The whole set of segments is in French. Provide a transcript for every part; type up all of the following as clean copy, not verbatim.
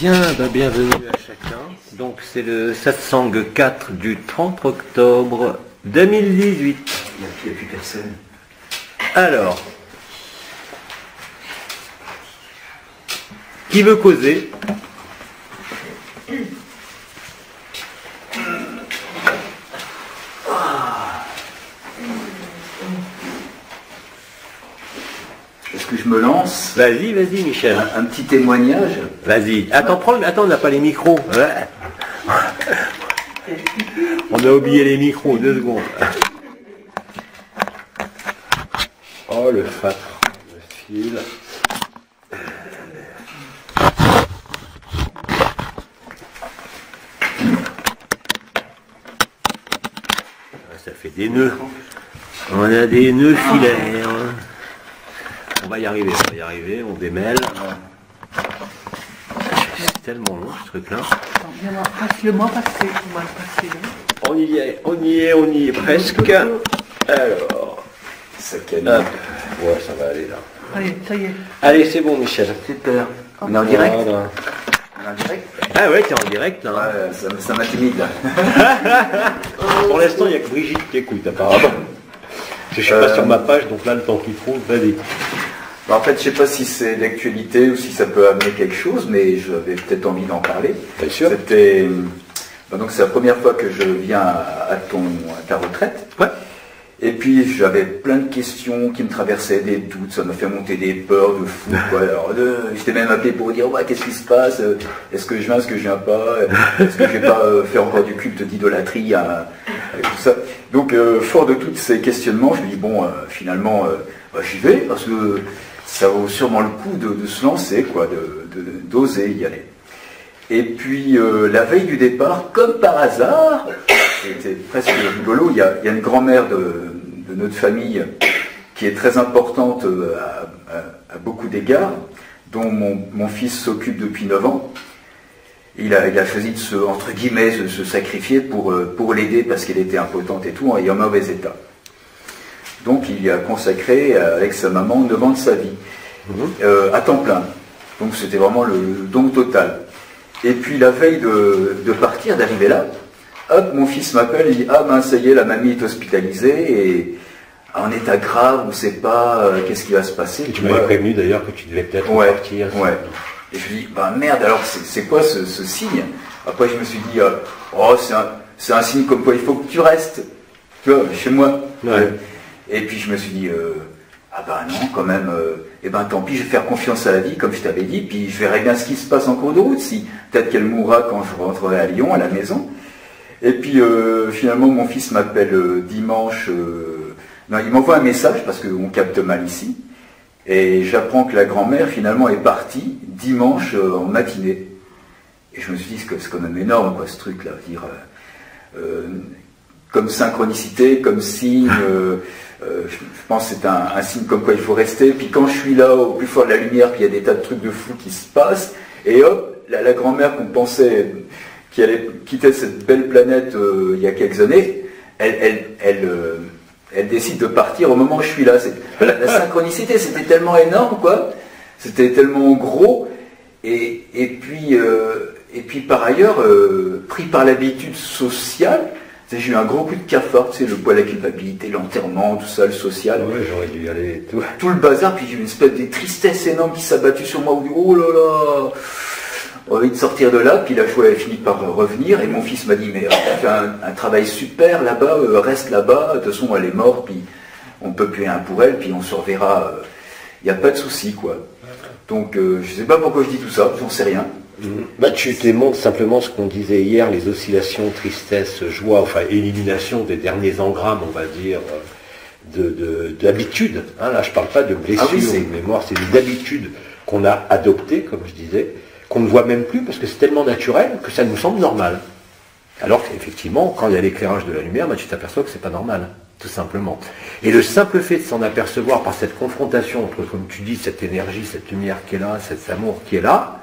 Bien, bienvenue à chacun. Donc c'est le satsang 4 du 30 octobre 2018. Il n'y a plus personne. Alors, qui veut causer? Est-ce que je me lance? Vas-y, Michel. Un petit témoignage. Vas-y. Attends, attends, on n'a pas les micros. On a oublié les micros, 2 secondes. Oh, le fat, le fil. Ça fait des nœuds. On a des nœuds filaires. On va y arriver, on démêle. C'est tellement long ce truc là. Passe-le-moi passer, on va le passer. On y est presque. Alors, Ça calme. hop. Ouais, ça va aller là. Allez, ça y est. Allez, c'est bon Michel. Super. On est en direct? Voilà. On est en direct? Ah ouais, t'es en direct là. Ouais, ça m'intimide là. Pour l'instant, il n'y a que Brigitte qui écoute apparemment. Je suis pas sur ma page, donc là, le temps qu'il trouve, vas-y. En fait, je sais pas si c'est d'actualité ou si ça peut amener quelque chose, mais j'avais peut-être envie d'en parler. Bien sûr. Donc c'est la première fois que je viens à ta retraite. Ouais. Et puis j'avais plein de questions qui me traversaient, des doutes, ça m'a fait monter des peurs de fou. Quoi. Alors, je t'ai même appelé pour dire ouais, qu'est-ce qui se passe, est-ce que je viens, est-ce que je viens pas, est-ce que je vais pas faire encore du culte d'idolâtrie, tout ça. Donc fort de tous ces questionnements, je me dis bon, finalement j'y vais parce que ça vaut sûrement le coup de se lancer, quoi, d'oser y aller. Et puis la veille du départ, comme par hasard, c'était presque rigolo, il y a une grand-mère de notre famille qui est très importante à beaucoup d'égards, dont mon fils s'occupe depuis 9 ans. Il a choisi de entre guillemets, se sacrifier pour l'aider parce qu'elle était impotente et tout, et en mauvais état. Donc il y a consacré avec sa maman 9 ans de sa vie, à temps plein. Donc c'était vraiment le don total. Et puis la veille de partir, d'arriver là, hop, mon fils m'appelle, il dit ah ben ça y est, la mamie est hospitalisée et en état grave, on ne sait pas qu'est-ce qui va se passer. Et tu m'avais prévenu d'ailleurs que tu devais peut-être partir. Ouais. Et je lui dis bah merde, alors c'est quoi ce signe? Après je me suis dit oh c'est un signe comme quoi il faut que tu restes, tu vois, chez moi. Ouais. Et puis je me suis dit ah ben non quand même, et ben tant pis, je vais faire confiance à la vie comme je t'avais dit, puis je verrai bien ce qui se passe en cours de route, si peut-être qu'elle mourra quand je rentrerai à Lyon, à la maison. Et puis finalement mon fils m'appelle dimanche, non il m'envoie un message parce qu'on capte mal ici, et j'apprends que la grand-mère finalement est partie dimanche en matinée. Et je me suis dit c'est quand même énorme quoi ce truc là, dire comme synchronicité, comme signe, je pense que c'est un signe comme quoi il faut rester. Puis quand je suis là au plus fort de la lumière, puis il y a des tas de trucs de fous qui se passent, et hop, la grand-mère qu'on pensait qui allait quitter cette belle planète il y a quelques années, elle décide de partir au moment où je suis là. La synchronicité, c'était tellement énorme, quoi. C'était tellement gros. Et puis par ailleurs, pris par l'habitude sociale, j'ai eu un gros coup de cafard, tu sais, le poids, la culpabilité, l'enterrement, tout ça, le social. Ouais, j'aurais dû y aller et tout. Tout le bazar, puis j'ai eu une espèce de tristesse énorme qui s'abattu sur moi, où oh là là, envie de sortir de là, puis la joie a fini par revenir, et mon fils m'a dit, mais tu as fait un travail super là-bas, reste là-bas, de toute façon elle est morte, puis on ne peut plus rien pour elle, puis on se reverra, il n'y a pas de souci, quoi. Donc je ne sais pas pourquoi je dis tout ça, j'en sais rien. Bah, tu démontres simplement ce qu'on disait hier, les oscillations, tristesse, joie, enfin élimination des derniers engrammes, on va dire, d'habitude. Là, je ne parle pas de blessure ou de mémoire, c'est des habitudes qu'on a adoptées, comme je disais, qu'on ne voit même plus parce que c'est tellement naturel que ça nous semble normal. Alors qu'effectivement, quand il y a l'éclairage de la lumière, tu t'aperçois que c'est pas normal, tout simplement. Et le simple fait de s'en apercevoir par cette confrontation entre, comme tu dis, cette énergie, cette lumière qui est là, cet amour qui est là,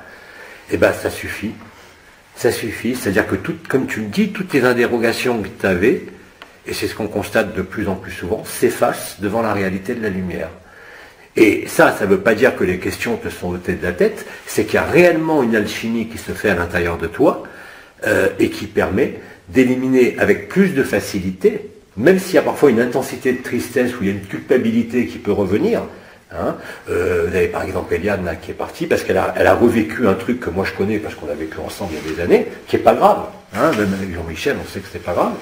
eh ben ça suffit. Ça suffit. C'est-à-dire que, comme tu le dis, toutes les interrogations que tu avais, et c'est ce qu'on constate de plus en plus souvent, s'effacent devant la réalité de la lumière. Et ça ne veut pas dire que les questions te sont ôtées de la tête, c'est qu'il y a réellement une alchimie qui se fait à l'intérieur de toi et qui permet d'éliminer avec plus de facilité, même s'il y a parfois une intensité de tristesse ou il y a une culpabilité qui peut revenir. Hein, vous avez par exemple Eliane là, qui est partie parce qu'elle a revécu un truc que moi je connais parce qu'on a vécu ensemble il y a des années, qui n'est pas grave. Hein, même avec Jean-Michel, on sait que c'est pas grave.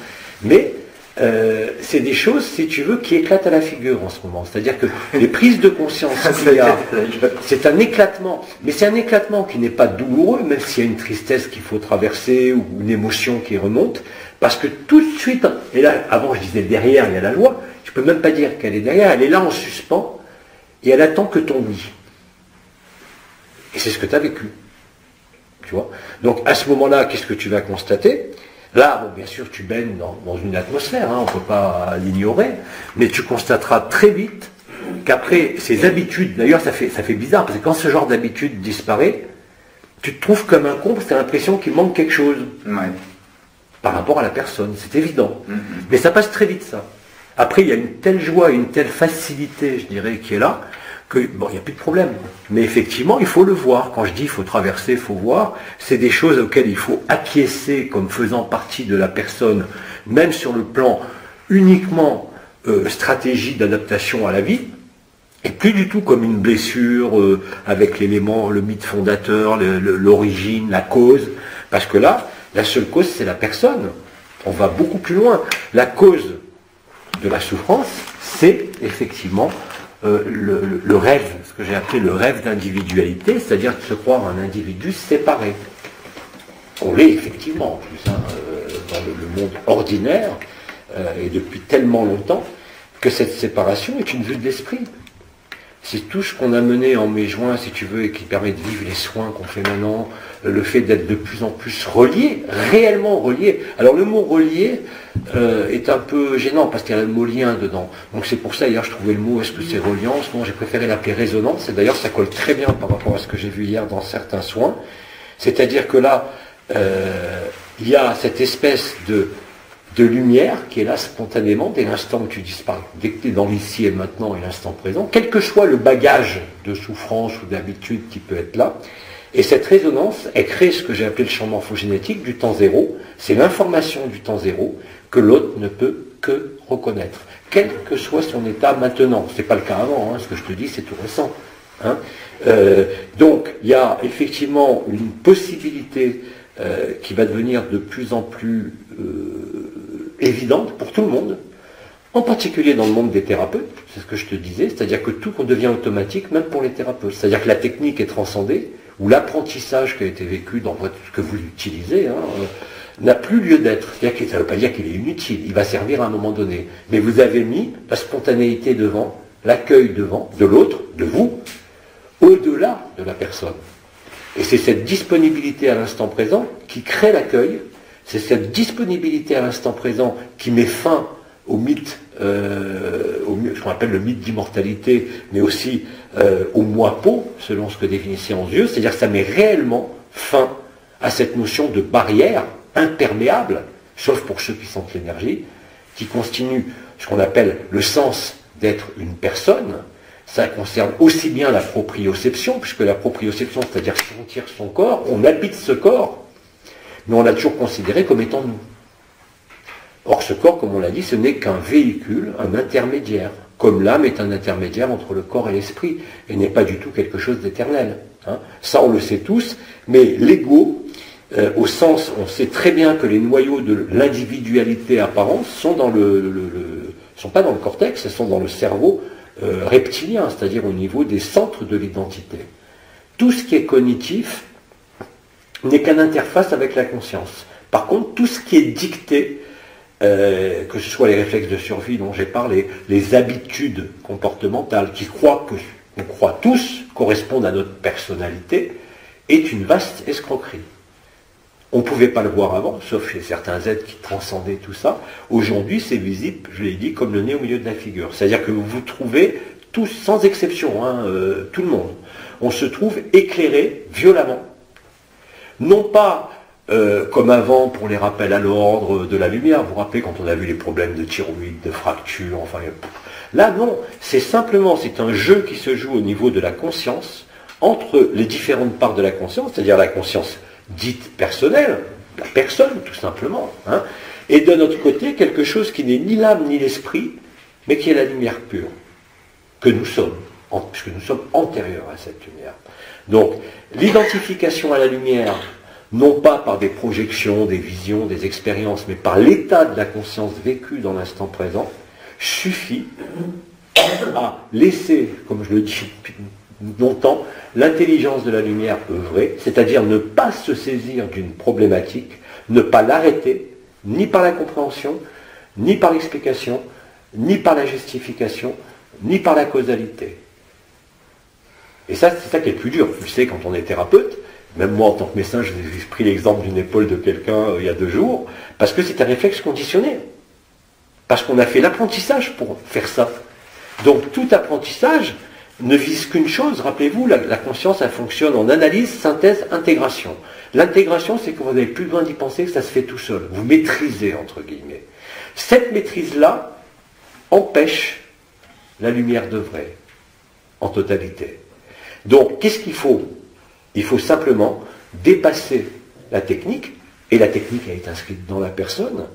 Mais c'est des choses, si tu veux, qui éclatent à la figure en ce moment. C'est-à-dire que les prises de conscience qu'il y a, c'est un éclatement. Mais c'est un éclatement qui n'est pas douloureux, même s'il y a une tristesse qu'il faut traverser ou une émotion qui remonte. Parce que tout de suite, et là, avant je disais derrière, il y a la loi, je peux même pas dire qu'elle est derrière, elle est là en suspens, et elle attend que ton oui. Et c'est ce que tu as vécu. Tu vois. Donc à ce moment-là, qu'est-ce que tu vas constater? Là, bon, bien sûr, tu baignes dans une atmosphère, hein, on ne peut pas l'ignorer, mais tu constateras très vite qu'après ces habitudes, d'ailleurs ça fait bizarre, parce que quand ce genre d'habitude disparaît, tu te trouves comme un con, parce que tu as l'impression qu'il manque quelque chose par rapport à la personne, c'est évident. Mais ça passe très vite ça. Après, il y a une telle joie, une telle facilité, je dirais, qui est là, que, bon, il n'y a plus de problème. Mais effectivement, il faut le voir. Quand je dis il faut traverser, il faut voir, c'est des choses auxquelles il faut acquiescer comme faisant partie de la personne, même sur le plan uniquement stratégie d'adaptation à la vie, et plus du tout comme une blessure avec l'élément, le mythe fondateur, l'origine, la cause, parce que là, la seule cause, c'est la personne. On va beaucoup plus loin. La cause de la souffrance, c'est effectivement le rêve, ce que j'ai appelé le rêve d'individualité, c'est-à-dire de se croire un individu séparé. On l'est effectivement, en plus, hein, dans le monde ordinaire, et depuis tellement longtemps, que cette séparation est une vue de l'esprit. C'est tout ce qu'on a mené en mai-juin, si tu veux, et qui permet de vivre les soins qu'on fait maintenant, le fait d'être de plus en plus relié, réellement relié. Alors le mot relié est un peu gênant parce qu'il y a le mot lien dedans. Donc c'est pour ça, hier je trouvais le mot, est-ce que c'est reliance? Non, j'ai préféré l'appeler résonance, et d'ailleurs ça colle très bien par rapport à ce que j'ai vu hier dans certains soins. C'est-à-dire que là, il y a cette espèce de lumière qui est là spontanément dès l'instant où tu disparais. Dès que tu es dans l'ici et maintenant et l'instant présent, quel que soit le bagage de souffrance ou d'habitude qui peut être là, et cette résonance, elle crée ce que j'ai appelé le champ morphogénétique du temps zéro. C'est l'information du temps zéro que l'autre ne peut que reconnaître, quel que soit son état maintenant. Ce n'est pas le cas avant, hein, ce que je te dis c'est tout récent. Hein. Donc il y a effectivement une possibilité qui va devenir de plus en plus évidente pour tout le monde, en particulier dans le monde des thérapeutes, c'est ce que je te disais, c'est-à-dire que tout devient automatique, même pour les thérapeutes. C'est-à-dire que la technique est transcendée, ou l'apprentissage qui a été vécu dans ce que vous utilisez, hein, n'a plus lieu d'être. C'est-à-dire que ça ne veut pas dire qu'il est inutile, il va servir à un moment donné. Mais vous avez mis la spontanéité devant, l'accueil devant, de l'autre, de vous, au-delà de la personne. Et c'est cette disponibilité à l'instant présent qui crée l'accueil, c'est cette disponibilité à l'instant présent qui met fin au mythe, ce qu'on appelle le mythe d'immortalité, mais aussi au moi-peau, selon ce que définissait Anzieux, c'est-à-dire que ça met réellement fin à cette notion de barrière imperméable, sauf pour ceux qui sentent l'énergie, qui constitue ce qu'on appelle le sens d'être une personne. Ça concerne aussi bien la proprioception, puisque la proprioception, c'est-à-dire sentir son corps, on habite ce corps, mais on l'a toujours considéré comme étant nous. Or, ce corps, comme on l'a dit, ce n'est qu'un véhicule, un intermédiaire, comme l'âme est un intermédiaire entre le corps et l'esprit, et n'est pas du tout quelque chose d'éternel. Hein. Ça, on le sait tous, mais l'ego, au sens, on sait très bien que les noyaux de l'individualité apparente sont dans sont pas dans le cortex, elles sont dans le cerveau reptilien, c'est-à-dire au niveau des centres de l'identité. Tout ce qui est cognitif n'est qu'une interface avec la conscience. Par contre, tout ce qui est dicté, que ce soit les réflexes de survie dont j'ai parlé, les habitudes comportementales qui on croit tous correspondent à notre personnalité, est une vaste escroquerie. On ne pouvait pas le voir avant, sauf chez certains êtres qui transcendaient tout ça. Aujourd'hui, c'est visible, je l'ai dit, comme le nez au milieu de la figure. C'est-à-dire que vous vous trouvez tous, sans exception, hein, tout le monde, on se trouve éclairé violemment. Non pas comme avant pour les rappels à l'ordre de la lumière. Vous vous rappelez quand on a vu les problèmes de thyroïde, de fracture, enfin... Là, non, c'est un jeu qui se joue au niveau de la conscience, entre les différentes parts de la conscience, c'est-à-dire la conscience dite personnelle, la personne, tout simplement, hein, et de notre côté, quelque chose qui n'est ni l'âme ni l'esprit, mais qui est la lumière pure, que nous sommes, puisque nous sommes antérieurs à cette lumière. Donc, l'identification à la lumière, non pas par des projections, des visions, des expériences, mais par l'état de la conscience vécue dans l'instant présent, suffit à laisser, comme je le dis depuis longtemps, l'intelligence de la lumière œuvrer, c'est-à-dire ne pas se saisir d'une problématique, ne pas l'arrêter, ni par la compréhension, ni par l'explication, ni par la justification, ni par la causalité. Et ça, c'est ça qui est le plus dur. Vous savez, quand on est thérapeute, même moi en tant que médecin, j'ai pris l'exemple d'une épaule de quelqu'un il y a 2 jours, parce que c'est un réflexe conditionné. Parce qu'on a fait l'apprentissage pour faire ça. Donc tout apprentissage ne vise qu'une chose. Rappelez-vous, la conscience, elle fonctionne en analyse, synthèse, intégration. L'intégration, c'est que vous n'avez plus besoin d'y penser, que ça se fait tout seul. Vous maîtrisez, entre guillemets. Cette maîtrise-là empêche la lumière d'œuvrer en totalité. Donc, qu'est-ce qu'il faut? Il faut simplement dépasser la technique, et la technique a été inscrite dans la personne,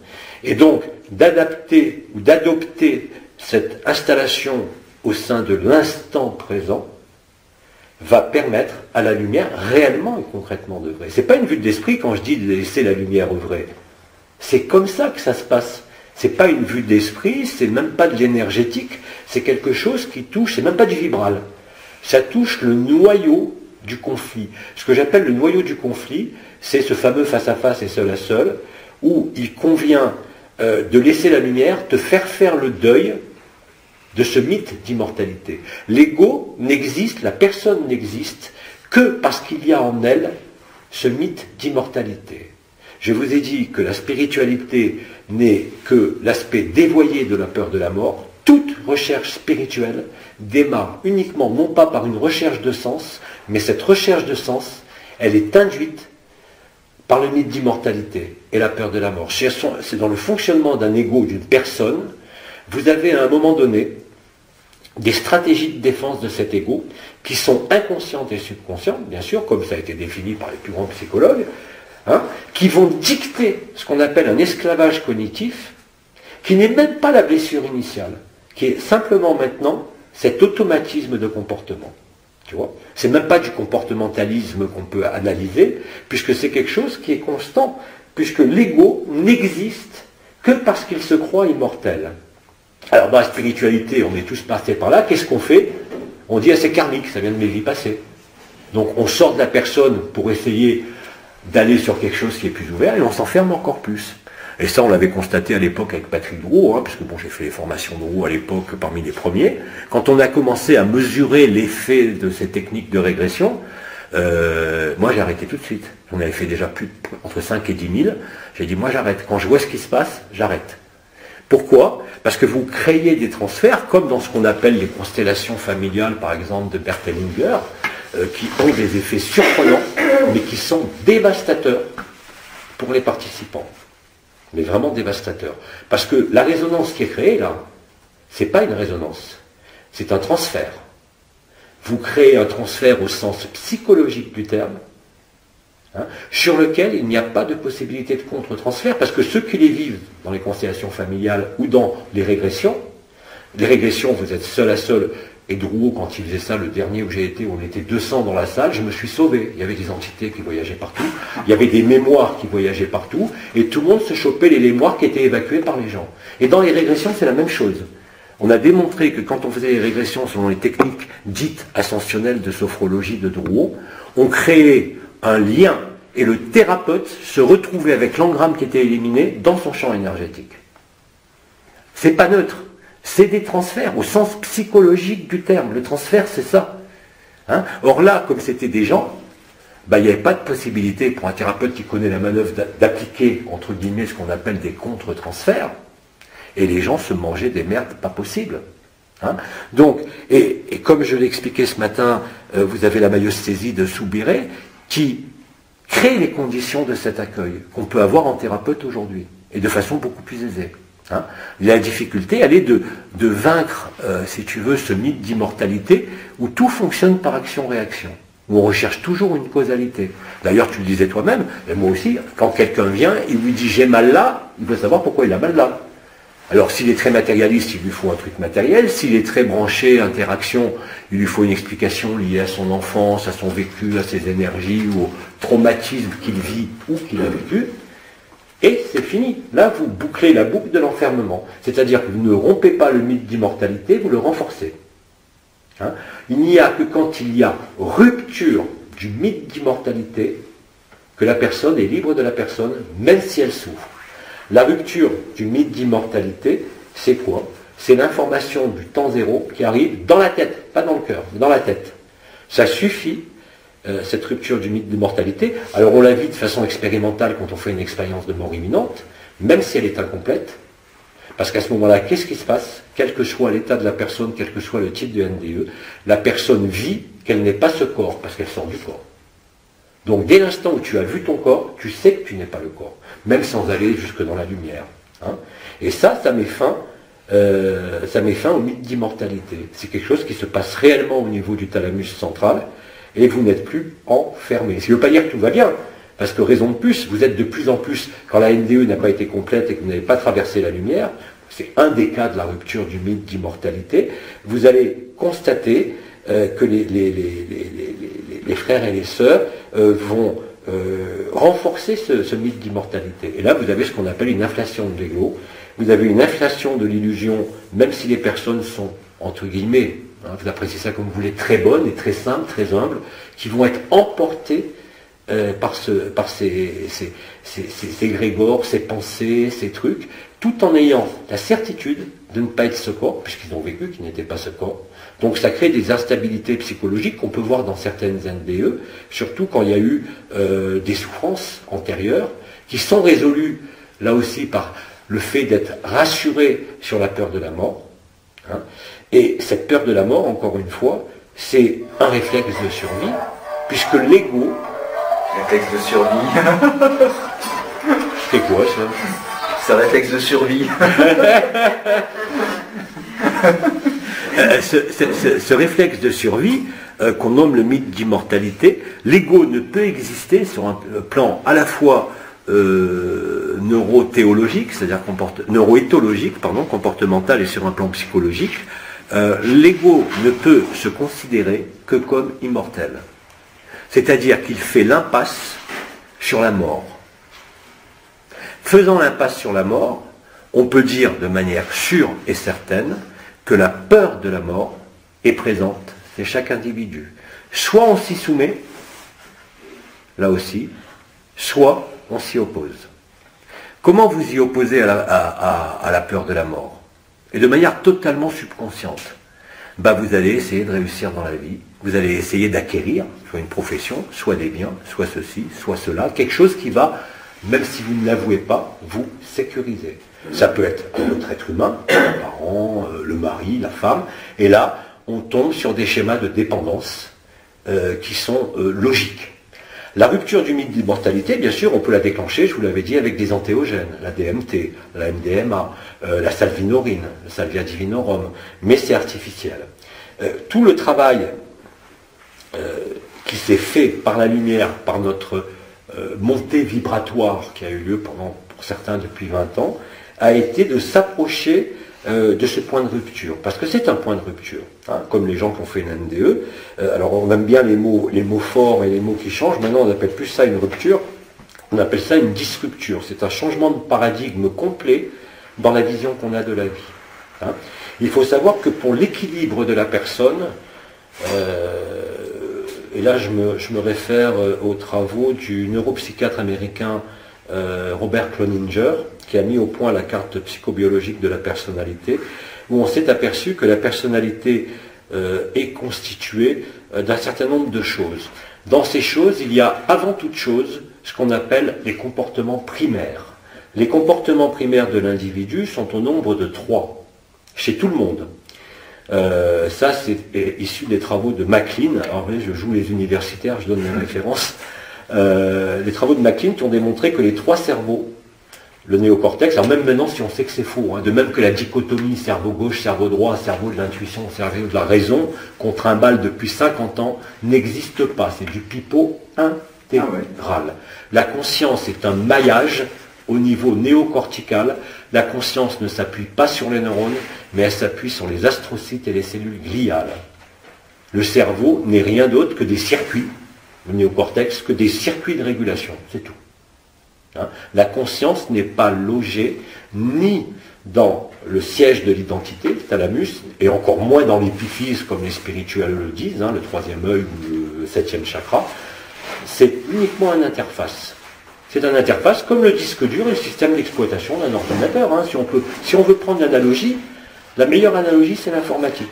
et donc d'adapter ou d'adopter cette installation au sein de l'instant présent va permettre à la lumière réellement et concrètement d'œuvrer. Ce n'est pas une vue de l'esprit quand je dis de laisser la lumière œuvrer. C'est comme ça que ça se passe. Ce n'est pas une vue d'esprit, c'est même pas de l'énergétique, c'est quelque chose qui touche, c'est même pas du vibral. Ça touche le noyau du conflit. Ce que j'appelle le noyau du conflit, c'est ce fameux face-à-face et seul à seul, où il convient de laisser la lumière te faire le deuil de ce mythe d'immortalité. L'ego n'existe, la personne n'existe que parce qu'il y a en elle ce mythe d'immortalité. Je vous ai dit que la spiritualité n'est que l'aspect dévoyé de la peur de la mort. Toute recherche spirituelle démarre uniquement, non pas par une recherche de sens, mais cette recherche de sens, elle est induite par le mythe d'immortalité et la peur de la mort. C'est dans le fonctionnement d'un ego, d'une personne, vous avez à un moment donné des stratégies de défense de cet ego qui sont inconscientes et subconscientes, bien sûr, comme ça a été défini par les plus grands psychologues, hein, qui vont dicter ce qu'on appelle un esclavage cognitif, qui n'est même pas la blessure initiale, qui est simplement maintenant cet automatisme de comportement. Tu vois, c'est même pas du comportementalisme qu'on peut analyser, puisque c'est quelque chose qui est constant, puisque l'ego n'existe que parce qu'il se croit immortel. Alors dans la spiritualité, on est tous passés par là, qu'est-ce qu'on fait? On dit, ah, c'est karmique, ça vient de mes vies passées. Donc on sort de la personne pour essayer d'aller sur quelque chose qui est plus ouvert, et on s'enferme encore plus. Et ça, on l'avait constaté à l'époque avec Patrick Drouot, hein, parce que bon, j'ai fait les formations Drouot à l'époque parmi les premiers. Quand on a commencé à mesurer l'effet de ces techniques de régression, moi j'ai arrêté tout de suite. On avait fait déjà entre 5 et 10 000. J'ai dit, moi j'arrête. Quand je vois ce qui se passe, j'arrête. Pourquoi? Parce que vous créez des transferts, comme dans ce qu'on appelle les constellations familiales, par exemple, de Bert Hellinger, qui ont des effets surprenants, mais qui sont dévastateurs pour les participants. Mais vraiment dévastateur. Parce que la résonance qui est créée là, c'est pas une résonance, c'est un transfert. Vous créez un transfert au sens psychologique du terme, hein, sur lequel il n'y a pas de possibilité de contre-transfert, parce que ceux qui les vivent dans les constellations familiales ou dans les régressions, vous êtes seul à seul. Et Drouot, quand il faisait ça, le dernier où j'ai été, on était 200 dans la salle, je me suis sauvé. Il y avait des entités qui voyageaient partout, il y avait des mémoires qui voyageaient partout, et tout le monde se chopait les mémoires qui étaient évacuées par les gens. Et dans les régressions, c'est la même chose. On a démontré que quand on faisait les régressions selon les techniques dites ascensionnelles de sophrologie de Drouot, on créait un lien, et le thérapeute se retrouvait avec l'engramme qui était éliminé dans son champ énergétique. C'est pas neutre. C'est des transferts au sens psychologique du terme. Le transfert, c'est ça. Hein? Or là, comme c'était des gens, il n'y avait pas de possibilité pour un thérapeute qui connaît la manœuvre d'appliquer, entre guillemets, ce qu'on appelle des contre-transferts. Et les gens se mangeaient des merdes pas possibles. Hein? Donc, et comme je l'ai expliqué ce matin, vous avez la maïeusthésie de Soubiré, qui crée les conditions de cet accueil qu'on peut avoir en thérapeute aujourd'hui, et de façon beaucoup plus aisée. Hein. La difficulté, elle est de vaincre, si tu veux, ce mythe d'immortalité où tout fonctionne par action-réaction, où on recherche toujours une causalité. D'ailleurs, tu le disais toi-même, et moi aussi, quand quelqu'un vient, il lui dit j'ai mal là, il veut savoir pourquoi il a mal là. Alors s'il est très matérialiste, il lui faut un truc matériel. S'il est très branché interaction, il lui faut une explication liée à son enfance, à son vécu, à ses énergies ou au traumatisme qu'il vit ou qu'il a vécu. Et c'est fini. Là, vous bouclez la boucle de l'enfermement. C'est-à-dire que vous ne rompez pas le mythe d'immortalité, vous le renforcez. Hein? Il n'y a que quand il y a rupture du mythe d'immortalité que la personne est libre de la personne, même si elle souffre. La rupture du mythe d'immortalité, c'est quoi? C'est l'information du temps zéro qui arrive dans la tête, pas dans le cœur, mais dans la tête. Ça suffit, cette rupture du mythe d'immortalité. Alors on la vit de façon expérimentale quand on fait une expérience de mort imminente, même si elle est incomplète, parce qu'à ce moment-là, qu'est-ce qui se passe? Quel que soit l'état de la personne, quel que soit le type de NDE, la personne vit qu'elle n'est pas ce corps, parce qu'elle sort du corps. Donc dès l'instant où tu as vu ton corps, tu sais que tu n'es pas le corps, même sans aller jusque dans la lumière. Hein. Et ça met fin au mythe d'immortalité. C'est quelque chose qui se passe réellement au niveau du thalamus central, et vous n'êtes plus enfermé. Ce qui ne veut pas dire que tout va bien, parce que raison de plus, vous êtes de plus en plus, quand la NDE n'a pas été complète et que vous n'avez pas traversé la lumière, c'est un des cas de la rupture du mythe d'immortalité, vous allez constater que les frères et les sœurs vont renforcer ce mythe d'immortalité. Et là, vous avez ce qu'on appelle une inflation de l'ego. Vous avez une inflation de l'illusion, même si les personnes sont, entre guillemets, hein, vous appréciez ça comme vous voulez, très bonnes et très simples, très humbles, qui vont être emportées par ces égrégores, ces pensées, ces trucs, tout en ayant la certitude de ne pas être ce corps, puisqu'ils ont vécu qu'ils n'étaient pas ce corps. Donc ça crée des instabilités psychologiques qu'on peut voir dans certaines NDE, surtout quand il y a eu des souffrances antérieures, qui sont résolues, là aussi, par le fait d'être rassuré sur la peur de la mort. Hein. Et cette peur de la mort, encore une fois, c'est un réflexe de survie, puisque l'ego... Réflexe de survie. C'est quoi ça? C'est un réflexe de survie. Ce réflexe de survie, qu'on nomme le mythe d'immortalité, l'ego ne peut exister sur un plan à la fois neurothéologique, c'est-à-dire neuroéthologique, comportemental, et sur un plan psychologique. L'ego ne peut se considérer que comme immortel. C'est-à-dire qu'il fait l'impasse sur la mort. Faisant l'impasse sur la mort, on peut dire de manière sûre et certaine que la peur de la mort est présente chez chaque individu. Soit on s'y soumet, là aussi, soit on s'y oppose. Comment vous y opposez à la peur de la mort? Et de manière totalement subconsciente. Vous allez essayer de réussir dans la vie, vous allez essayer d'acquérir, soit une profession, soit des biens, soit ceci, soit cela, quelque chose qui va, même si vous ne l'avouez pas, vous sécuriser. Ça peut être notre être humain, les parents, le mari, la femme, et là, on tombe sur des schémas de dépendance qui sont logiques. La rupture du mythe d'immortalité, bien sûr, on peut la déclencher, je vous l'avais dit, avec des antéogènes, la DMT, la MDMA, la salvinorine, la salvia divinorum, mais c'est artificiel. Tout le travail qui s'est fait par la lumière, par notre montée vibratoire qui a eu lieu pour certains depuis 20 ans, a été de s'approcher de ce point de rupture, parce que c'est un point de rupture, hein, comme les gens qui ont fait une NDE. Alors on aime bien les mots forts et les mots qui changent. Maintenant on appelle plus ça une rupture, on appelle ça une disrupture. C'est un changement de paradigme complet dans la vision qu'on a de la vie. Hein. Il faut savoir que pour l'équilibre de la personne, et là je me réfère aux travaux du neuropsychiatre américain Robert Cloninger, qui a mis au point la carte psychobiologique de la personnalité, où on s'est aperçu que la personnalité est constituée d'un certain nombre de choses. Dans ces choses, il y a avant toute chose ce qu'on appelle les comportements primaires. Les comportements primaires de l'individu sont au nombre de 3, chez tout le monde. Ça, c'est issu des travaux de MacLean. Alors, je joue les universitaires, je donne mes références. les travaux de McLean qui ont démontré que les 3 cerveaux, le néocortex, alors même maintenant si on sait que c'est faux, de même que la dichotomie cerveau gauche, cerveau droit, cerveau de l'intuition, cerveau de la raison, qu'on trimballe depuis 50 ans, n'existe pas. C'est du pipeau intégral. La conscience est un maillage au niveau néocortical. La conscience ne s'appuie pas sur les neurones, mais elle s'appuie sur les astrocytes et les cellules gliales. Le cerveau n'est rien d'autre que des circuits, le néocortex, que des circuits de régulation, c'est tout. La conscience n'est pas logée ni dans le siège de l'identité, le thalamus, et encore moins dans l'épiphyse, comme les spirituels le disent, le 3e œil ou le 7e chakra. C'est uniquement une interface. C'est une interface comme le disque dur et le système d'exploitation d'un ordinateur. Si on veut prendre l'analogie, la meilleure analogie, c'est l'informatique.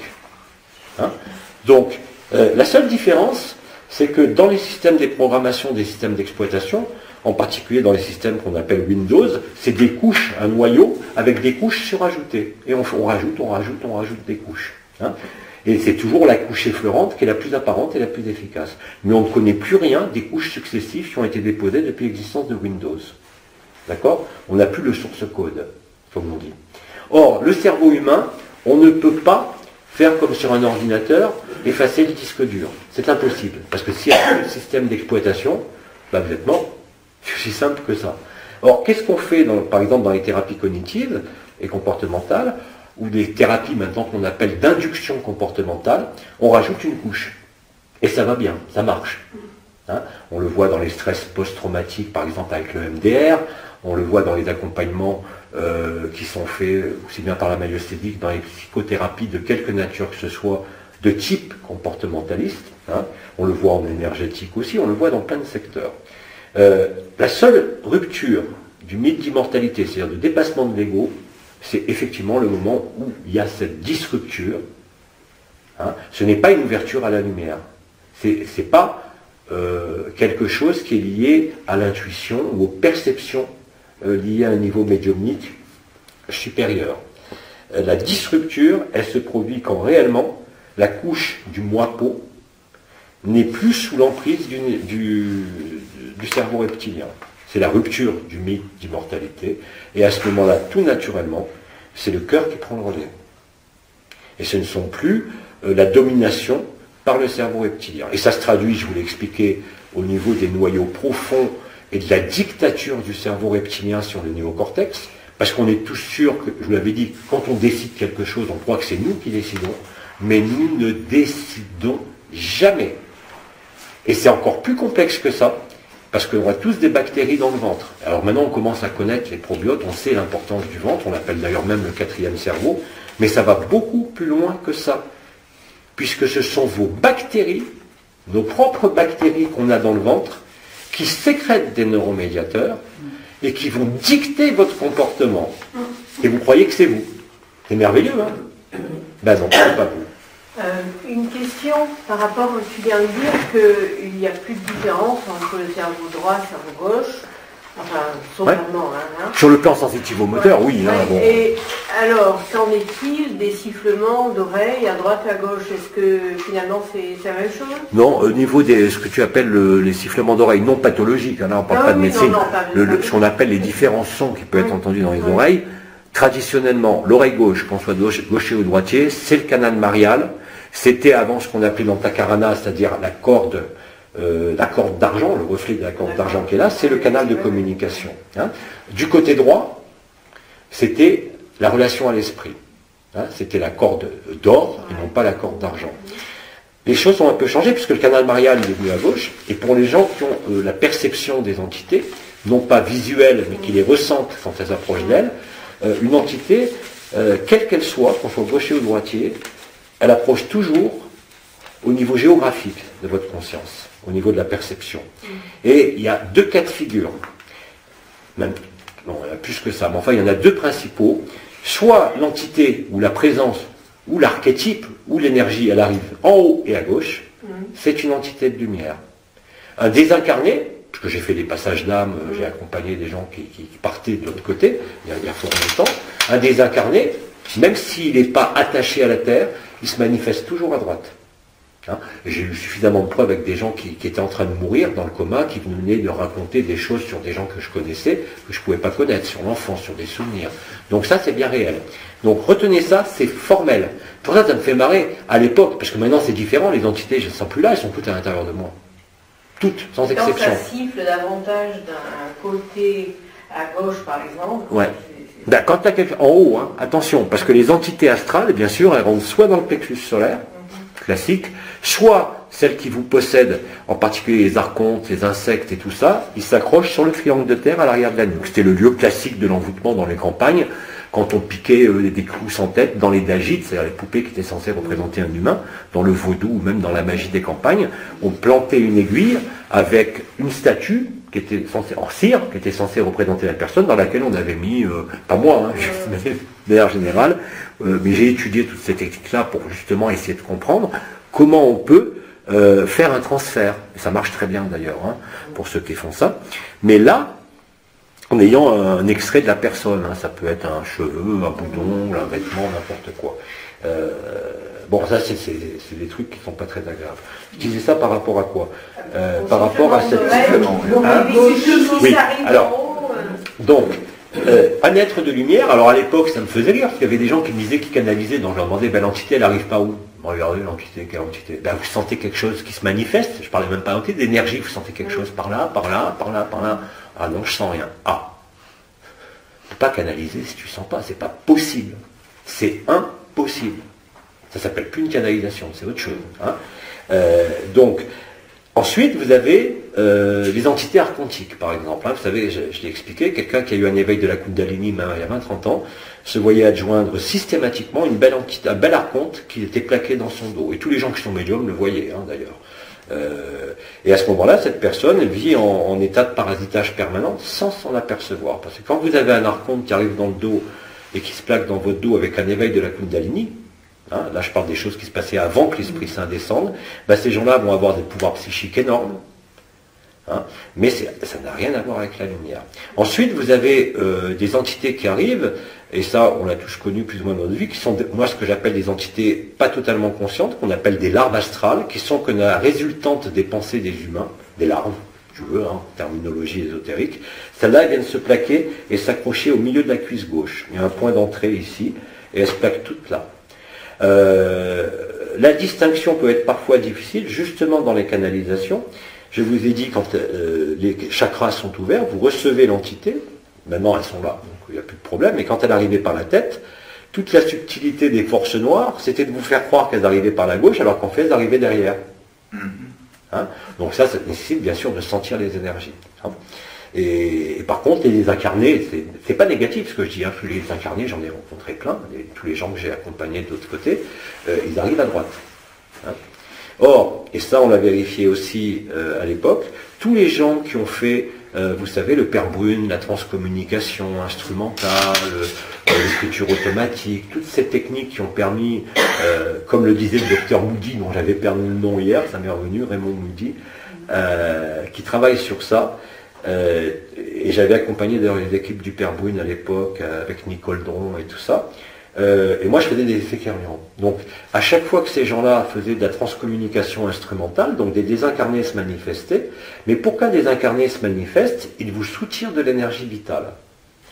Donc, la seule différence, c'est que dans les systèmes de programmation des systèmes d'exploitation, en particulier dans les systèmes qu'on appelle Windows, c'est des couches, un noyau, avec des couches surajoutées. Et on rajoute des couches. Et c'est toujours la couche effleurante qui est la plus apparente et la plus efficace. Mais on ne connaît plus rien des couches successives qui ont été déposées depuis l'existence de Windows. D'accord? On n'a plus le source code, comme on dit. Or, le cerveau humain, on ne peut pas faire comme sur un ordinateur, effacer le disque dur. C'est impossible. Parce que s'il y a plus de système d'exploitation, vous êtes mort. C'est aussi simple que ça. Or, qu'est-ce qu'on fait, par exemple, dans les thérapies cognitives et comportementales, ou des thérapies maintenant qu'on appelle d'induction comportementale, on rajoute une couche. Et ça va bien, ça marche. On le voit dans les stress post-traumatiques, par exemple avec le MDR, on le voit dans les accompagnements qui sont faits aussi bien par la myosténique, dans les psychothérapies de quelque nature que ce soit, de type comportementaliste. On le voit en énergétique aussi, on le voit dans plein de secteurs. La seule rupture du mythe d'immortalité, c'est-à-dire de dépassement de l'ego, c'est effectivement le moment où il y a cette disrupture. Ce n'est pas une ouverture à la lumière. C'est pas quelque chose qui est lié à l'intuition ou aux perceptions liées à un niveau médiumnique supérieur. La disrupture, elle se produit quand réellement la couche du moi-peau n'est plus sous l'emprise du cerveau reptilien. C'est la rupture du mythe d'immortalité. Et à ce moment-là, tout naturellement, c'est le cœur qui prend le relais. Et ce ne sont plus la domination par le cerveau reptilien. Et ça se traduit, je vous l'ai expliqué, au niveau des noyaux profonds et de la dictature du cerveau reptilien sur le néocortex, parce qu'on est tous sûrs que, je vous l'avais dit, quand on décide quelque chose, on croit que c'est nous qui décidons, mais nous ne décidons jamais. Et c'est encore plus complexe que ça, parce qu'on a tous des bactéries dans le ventre. Alors maintenant, on commence à connaître les probiotes, on sait l'importance du ventre, on l'appelle d'ailleurs même le 4e cerveau, mais ça va beaucoup plus loin que ça, puisque ce sont vos bactéries, nos propres bactéries qu'on a dans le ventre, qui sécrètent des neuromédiateurs et qui vont dicter votre comportement. Et vous croyez que c'est vous. C'est merveilleux, hein? Ben non, c'est pas vous. Une question par rapport, tu viens de dire qu'il n'y a plus de différence entre le cerveau droit et le cerveau gauche, enfin, sommairement. Sur le plan sensitivo-moteur, oui. Bon. Et alors, qu'en est-il des sifflements d'oreilles à droite et à gauche? Est-ce que finalement c'est la même chose? Non, au niveau de ce que tu appelles les sifflements d'oreilles non pathologiques, on ne parle pas de médecine, ce qu'on appelle les différents sons qui peuvent être entendus dans les oreilles, traditionnellement, l'oreille gauche, qu'on soit gaucher ou droitier, c'est le canal marial. C'était avant ce qu'on appelait l'antakarana, c'est-à-dire la corde d'argent, le reflet de la corde d'argent qui est là, c'est le canal de communication. Du côté droit, c'était la relation à l'esprit. C'était la corde d'or et non pas la corde d'argent. Les choses ont un peu changé puisque le canal marial est venu à gauche, et pour les gens qui ont la perception des entités, non pas visuelle, mais qui les ressentent quand elles approchent d'elles, une entité, quelle qu'elle soit, qu'on soit gaucher ou droitier, elle approche toujours au niveau géographique de votre conscience, au niveau de la perception. Et il y a 2 cas de figure. Même, non, il y en a plus que ça, mais enfin, il y en a 2 principaux. Soit l'entité, ou la présence, ou l'archétype, ou l'énergie, elle arrive en haut et à gauche, c'est une entité de lumière. Un désincarné, parce que j'ai fait des passages d'âme, j'ai accompagné des gens qui partaient de l'autre côté, il y a fort longtemps, un désincarné, même s'il n'est pas attaché à la Terre, il se manifeste toujours à droite. Hein. J'ai eu suffisamment de preuves avec des gens qui étaient en train de mourir dans le coma, qui venaient de raconter des choses sur des gens que je connaissais, que je ne pouvais pas connaître, sur l'enfance, sur des souvenirs. Donc ça, c'est bien réel. Donc retenez ça, c'est formel. Pour ça, ça me fait marrer à l'époque, parce que maintenant c'est différent, les entités, je ne sens plus là, elles sont toutes à l'intérieur de moi. Toutes, sans exception. Quand ça siffle davantage d'un côté à gauche, par exemple. Ouais. Quand tu as quelque... En haut, hein, attention, parce que les entités astrales, bien sûr, elles rentrent soit dans le plexus solaire, classique, soit celles qui vous possèdent, en particulier les archontes, les insectes et tout ça, ils s'accrochent sur le triangle de terre à l'arrière de la nuque. C'était le lieu classique de l'envoûtement dans les campagnes, quand on piquait des clous sans tête dans les dagites, c'est-à-dire les poupées qui étaient censées représenter un humain, dans le vaudou ou même dans la magie des campagnes, on plantait une aiguille avec une statue qui était censée, en cire, qui était censée représenter la personne, dans laquelle on avait mis, pas moi, hein, de manière générale, mais j'ai étudié toute cette technique-là pour justement essayer de comprendre comment on peut faire un transfert. Et ça marche très bien d'ailleurs, hein, pour ceux qui font ça. Mais là, en ayant un extrait de la personne, hein, ça peut être un cheveu, un boudon, un vêtement, n'importe quoi. Bon, ça c'est des trucs qui ne sont pas très agréables. Je disais ça par rapport à quoi? Par rapport à cette... Hein? Oui, alors, donc, un être de lumière, alors à l'époque ça me faisait rire, parce qu'il y avait des gens qui me disaient qu'ils canalisaient, donc je leur demandais, ben, l'entité elle arrive pas où? Regardez l'entité, quelle entité? Ben, vous sentez quelque chose qui se manifeste, je parlais même pas d'entité, d'énergie, vous sentez quelque chose par là, par là, par là, par là. Ah non, je sens rien. Ah, tu ne peux pas canaliser si tu ne sens pas, c'est pas possible. C'est impossible. Ça ne s'appelle plus une canalisation, c'est autre chose. Hein. Donc, ensuite, vous avez les entités archontiques, par exemple. Hein. Vous savez, je l'ai expliqué, quelqu'un qui a eu un éveil de la Kundalini il y a 20-30 ans, se voyait adjoindre systématiquement une belle entité, un bel archonte qui était plaqué dans son dos. Et tous les gens qui sont médiums le voyaient, hein, d'ailleurs. Et à ce moment-là, cette personne elle vit en état de parasitage permanent sans s'en apercevoir. Parce que quand vous avez un archonte qui arrive dans le dos et qui se plaque dans votre dos avec un éveil de la Kundalini, hein, là je parle des choses qui se passaient avant que l'Esprit Saint descende, ben, ces gens-là vont avoir des pouvoirs psychiques énormes. Hein, mais ça n'a rien à voir avec la lumière. Ensuite, vous avez des entités qui arrivent, et ça, on l'a tous connu plus ou moins dans notre vie, qui sont, moi, ce que j'appelle des entités pas totalement conscientes, qu'on appelle des larves astrales, qui sont que la résultante des pensées des humains, des larves, je veux, hein, terminologie ésotérique. Celles-là, elles viennent se plaquer et s'accrocher au milieu de la cuisse gauche. Il y a un point d'entrée ici, et elles se plaquent toutes là. La distinction peut être parfois difficile, justement dans les canalisations. Je vous ai dit, quand les chakras sont ouverts, vous recevez l'entité, maintenant elles sont là, donc il n'y a plus de problème, mais quand elle arrivait par la tête, toute la subtilité des forces noires, c'était de vous faire croire qu'elles arrivaient par la gauche, alors qu'en fait elles arrivaient derrière. Hein, donc ça nécessite bien sûr de sentir les énergies. Hein. Et par contre, les incarnés, c'est pas négatif ce que je dis, hein, tous les incarnés, j'en ai rencontré plein, tous les gens que j'ai accompagnés de l'autre côté, ils arrivent à droite. Hein. Or, et ça on l'a vérifié aussi à l'époque, tous les gens qui ont fait, vous savez, le Père Brune, la transcommunication instrumentale, l'écriture automatique, toutes ces techniques qui ont permis, comme le disait le docteur Moody, dont j'avais perdu le nom hier, ça m'est revenu, Raymond Moody, qui travaille sur ça, et j'avais accompagné d'ailleurs les équipes du Père Brune à l'époque, avec Nicole Dron et tout ça. Et moi je faisais des effets carriants. Donc à chaque fois que ces gens-là faisaient de la transcommunication instrumentale, donc des désincarnés se manifestaient, mais pour qu'un désincarné se manifeste, il vous soutire de l'énergie vitale.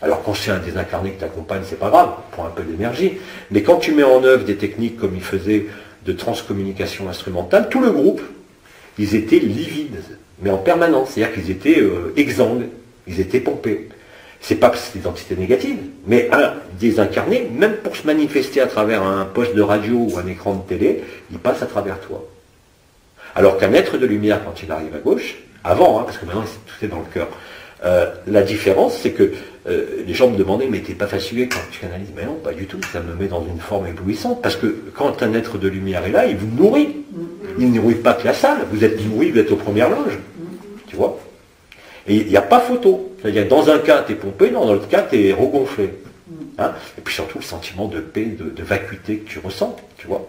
Alors quand c'est un désincarné que tu accompagnes, c'est pas grave, prends un peu d'énergie, mais quand tu mets en œuvre des techniques comme il faisait de transcommunication instrumentale, tout le groupe, ils étaient livides, mais en permanence, c'est-à-dire qu'ils étaient exsangues, ils étaient pompés. C'est pas que c'est des entités négatives, mais un désincarné, même pour se manifester à travers un poste de radio ou un écran de télé, il passe à travers toi. Alors qu'un être de lumière, quand il arrive à gauche, avant, hein, parce que maintenant tout est dans le cœur, la différence, c'est que les gens me demandaient, mais t'es pas fatigué quand tu canalises? Mais non, pas du tout, ça me met dans une forme éblouissante, parce que quand un être de lumière est là, il vous nourrit. Il ne nourrit pas que la salle, vous êtes nourri, vous êtes aux premières loges. Tu vois? Et il n'y a pas photo. C'est-à-dire dans un cas, tu es pompé, dans l'autre cas, tu es regonflé. Hein, et puis surtout le sentiment de paix, de vacuité que tu ressens. Tu vois.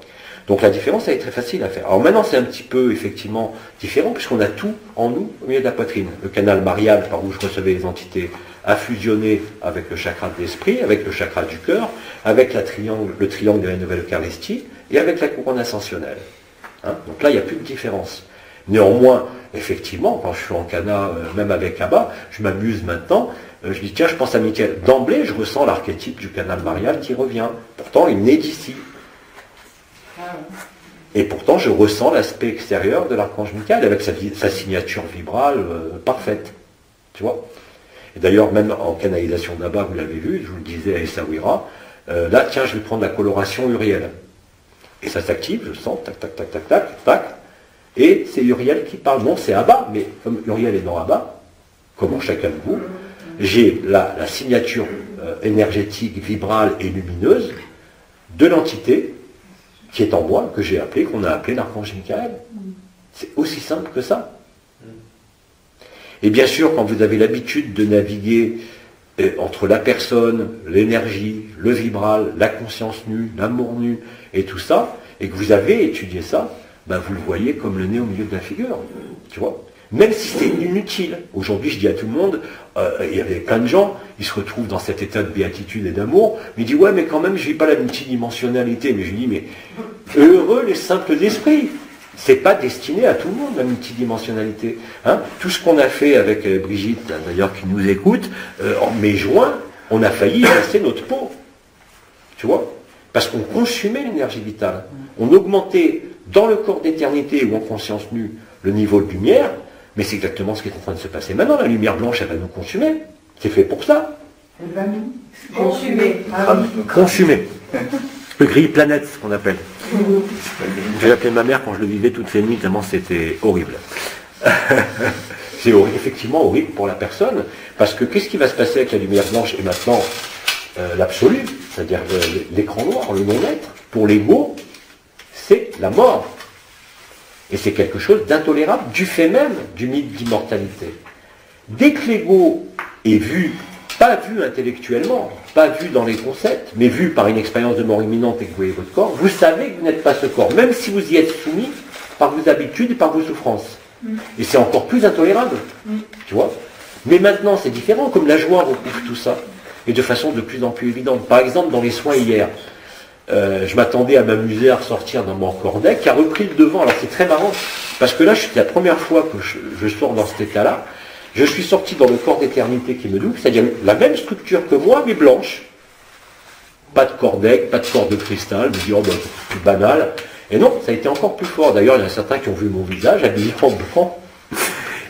Donc la différence, elle est très facile à faire. Alors maintenant, c'est un petit peu, effectivement, différent, puisqu'on a tout en nous, au milieu de la poitrine. Le canal marial, par où je recevais les entités, a fusionné avec le chakra de l'esprit, avec le chakra du cœur, avec le triangle de la nouvelle Eucharistie, et avec la couronne ascensionnelle. Hein. Donc là, il n'y a plus de différence. Néanmoins, effectivement, quand je suis en cana, même avec Abba, je m'amuse maintenant, je dis tiens, je pense à Michael. D'emblée, je ressens l'archétype du canal marial qui revient. Pourtant, il naît d'ici. Et pourtant, je ressens l'aspect extérieur de l'archange Michael avec sa signature vibrale parfaite. Tu vois? Et d'ailleurs, même en canalisation d'Abba, vous l'avez vu, je vous le disais à Essaouira, là, tiens, je vais prendre la coloration Uriel. Et ça s'active, je sens, tac, tac, tac, tac, tac, tac. Et c'est Uriel qui parle. Non, c'est Abba, mais comme Uriel est dans Abba, comme en chacun de vous, j'ai la signature énergétique, vibrale et lumineuse de l'entité qui est en moi, que j'ai appelé, qu'on a appelé l'archange Michael. C'est aussi simple que ça. Et bien sûr, quand vous avez l'habitude de naviguer entre la personne, l'énergie, le vibral, la conscience nue, l'amour nu, et tout ça, et que vous avez étudié ça, ben vous le voyez comme le nez au milieu de la figure. Tu vois? Même si c'est inutile. Aujourd'hui, je dis à tout le monde, il y avait plein de gens, ils se retrouvent dans cet état de béatitude et d'amour, mais ils disent, ouais, mais quand même, je vis pas la multidimensionnalité. Mais je dis, mais heureux les simples d'esprit. C'est pas destiné à tout le monde, la multidimensionnalité. Hein? Tout ce qu'on a fait avec Brigitte, d'ailleurs, qui nous écoute, en mai-juin, on a failli effacer notre peau. Tu vois? Parce qu'on consumait l'énergie vitale. On augmentait dans le corps d'éternité ou en conscience nue le niveau de lumière, mais c'est exactement ce qui est en train de se passer. Maintenant, la lumière blanche, elle va nous consumer. C'est fait pour ça. Elle va nous Consumer. Consumer. Le grille planète, ce qu'on appelle. J'ai appelé ma mère quand je le vivais toutes les nuits, tellement c'était horrible. C'est effectivement horrible pour la personne, parce que qu'est-ce qui va se passer avec la lumière blanche et maintenant l'absolu, c'est-à-dire l'écran noir, le non-être, pour les mots, c'est la mort. Et c'est quelque chose d'intolérable du fait même du mythe d'immortalité. Dès que l'ego est vu, pas vu intellectuellement, pas vu dans les concepts, mais vu par une expérience de mort imminente et que vous voyez votre corps, vous savez que vous n'êtes pas ce corps, même si vous y êtes soumis par vos habitudes et par vos souffrances. Et c'est encore plus intolérable, tu vois. Mais maintenant, c'est différent, comme la joie recouvre tout ça, et de façon de plus en plus évidente. Par exemple, dans les soins hier, je m'attendais à m'amuser à ressortir dans mon cornet, qui a repris le devant. Alors c'est très marrant, parce que là, c'est la première fois que je sors dans cet état-là. Je suis sorti dans le corps d'éternité qui me double, c'est-à-dire la même structure que moi, mais blanche. Pas de cordec, pas de corps de cristal, je me dis, oh ben, c'est banal. Et non, ça a été encore plus fort. D'ailleurs, il y en a certains qui ont vu mon visage habillé en blanc.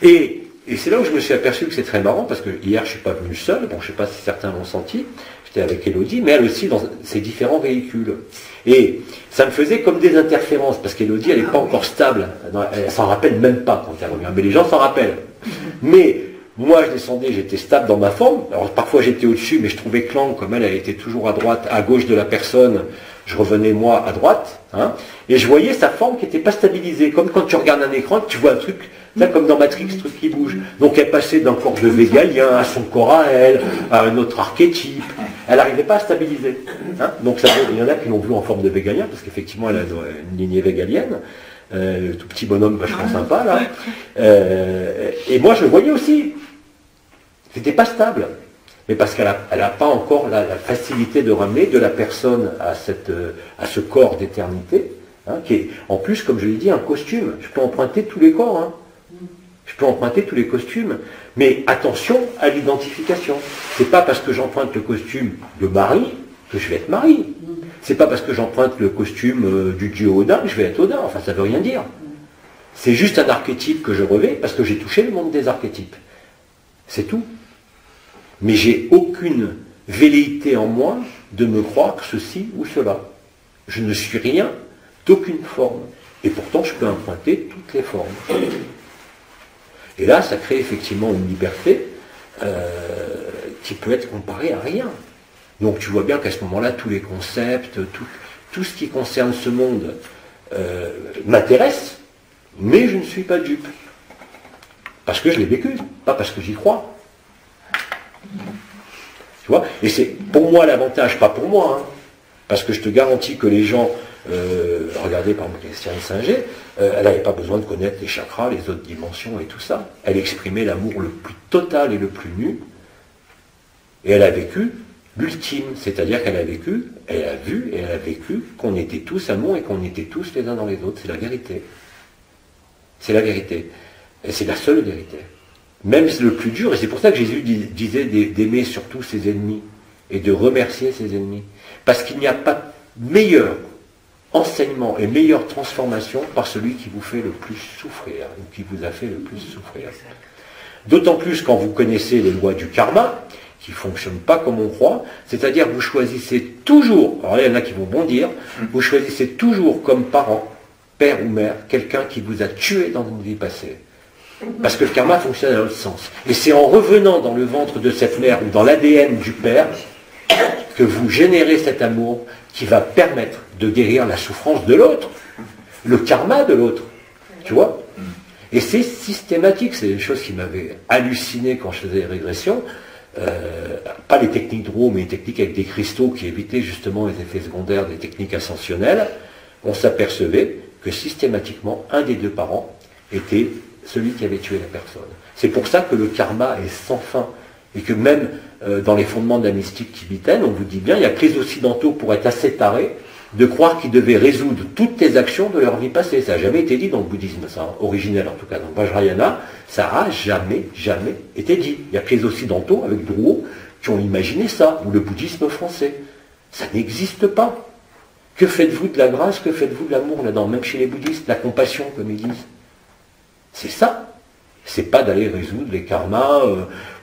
Et c'est là où je me suis aperçu que c'est très marrant, parce que hier, je ne suis pas venu seul, bon, je ne sais pas si certains l'ont senti, j'étais avec Élodie, mais elle aussi dans ses différents véhicules. Et ça me faisait comme des interférences, parce qu'Élodie, elle n'est pas encore stable, elle s'en rappelle même pas quand elle revient, mais les gens s'en rappellent. Mais moi, je descendais, j'étais stable dans ma forme, alors parfois j'étais au-dessus, mais je trouvais que l'angle, comme elle était toujours à droite, à gauche de la personne, je revenais moi à droite, hein, et je voyais sa forme qui n'était pas stabilisée, comme quand tu regardes un écran, tu vois un truc, là, comme dans Matrix, un truc qui bouge. Donc elle passait d'un corps de végalien à son corps à elle, à un autre archétype. Elle n'arrivait pas à stabiliser. Hein. Donc ça, il y en a qui l'ont vu en forme de végalien, parce qu'effectivement elle a une lignée végalienne. Tout petit bonhomme vachement sympa là. Et moi je le voyais aussi. C'était pas stable. Mais parce qu'elle n'a pas encore la facilité de ramener de la personne à ce corps d'éternité, hein, qui est en plus, comme je l'ai dit, un costume. Je peux emprunter tous les corps. Hein. Je peux emprunter tous les costumes, mais attention à l'identification. C'est pas parce que j'emprunte le costume de Marie que je vais être Marie. C'est pas parce que j'emprunte le costume du dieu Odin que je vais être Odin. Enfin, ça veut rien dire. C'est juste un archétype que je revais parce que j'ai touché le monde des archétypes. C'est tout. Mais j'ai aucune velléité en moi de me croire ceci ou cela. Je ne suis rien d'aucune forme. Et pourtant, je peux emprunter toutes les formes. Et là, ça crée effectivement une liberté qui peut être comparée à rien. Donc tu vois bien qu'à ce moment-là, tous les concepts, tout ce qui concerne ce monde m'intéresse, mais je ne suis pas dupe. Parce que je l'ai vécu, pas parce que j'y crois. Tu vois? Et c'est pour moi l'avantage, pas pour moi, hein, parce que je te garantis que les gens, regardez par exemple Christiane Singer, elle n'avait pas besoin de connaître les chakras, les autres dimensions et tout ça. Elle exprimait l'amour le plus total et le plus nu, et elle a vécu l'ultime, c'est-à-dire qu'elle a vécu, elle a vu et elle a vécu qu'on était tous amour et qu'on était tous les uns dans les autres. C'est la vérité. C'est la vérité. Et c'est la seule vérité. Même le plus dur, et c'est pour ça que Jésus disait d'aimer surtout ses ennemis et de remercier ses ennemis. Parce qu'il n'y a pas meilleur enseignement et meilleure transformation par celui qui vous fait le plus souffrir, ou qui vous a fait le plus souffrir. D'autant plus quand vous connaissez les lois du karma, qui ne fonctionnent pas comme on croit, c'est-à-dire que vous choisissez toujours, alors il y en a qui vont bondir, vous choisissez toujours comme parent, père ou mère, quelqu'un qui vous a tué dans une vie passée. Parce que le karma fonctionne dans l'autre sens. Et c'est en revenant dans le ventre de cette mère ou dans l'ADN du père que vous générez cet amour qui va permettre de guérir la souffrance de l'autre, le karma de l'autre. Tu vois? Et c'est systématique, c'est des choses qui m'avaient halluciné quand je faisais les régressions. Pas les techniques de Roux, mais les techniques avec des cristaux qui évitaient justement les effets secondaires des techniques ascensionnelles. On s'apercevait que systématiquement, un des deux parents était celui qui avait tué la personne. C'est pour ça que le karma est sans fin. Et que même dans les fondements de la mystique tibétaine, on vous dit bien, il y a que les occidentaux pour être assez tarés de croire qu'ils devaient résoudre toutes les actions de leur vie passée. Ça n'a jamais été dit dans le bouddhisme, ça, originel en tout cas. Dans le Vajrayana, ça n'a jamais été dit. Il n'y a que les occidentaux, avec Drouot, qui ont imaginé ça, ou le bouddhisme français. Ça n'existe pas. Que faites-vous de la grâce, que faites-vous de l'amour là-dedans, même chez les bouddhistes, la compassion, comme ils disent. C'est ça. C'est pas d'aller résoudre les karmas,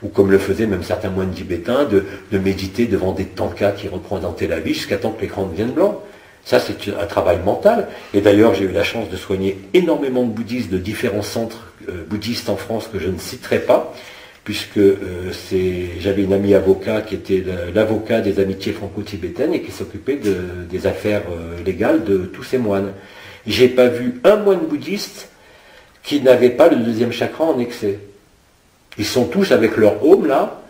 ou comme le faisaient même certains moines tibétains, de méditer devant des tankas qui représentaient la vie jusqu'à temps que l'écran devienne blanc. Ça, c'est un travail mental. Et d'ailleurs, j'ai eu la chance de soigner énormément de bouddhistes de différents centres bouddhistes en France que je ne citerai pas, puisque j'avais une amie avocat qui était l'avocat des amitiés franco-tibétaines et qui s'occupait des affaires légales de tous ces moines. J'ai pas vu un moine bouddhiste qui n'avait pas le deuxième chakra en excès. Ils sont tous avec leur home là,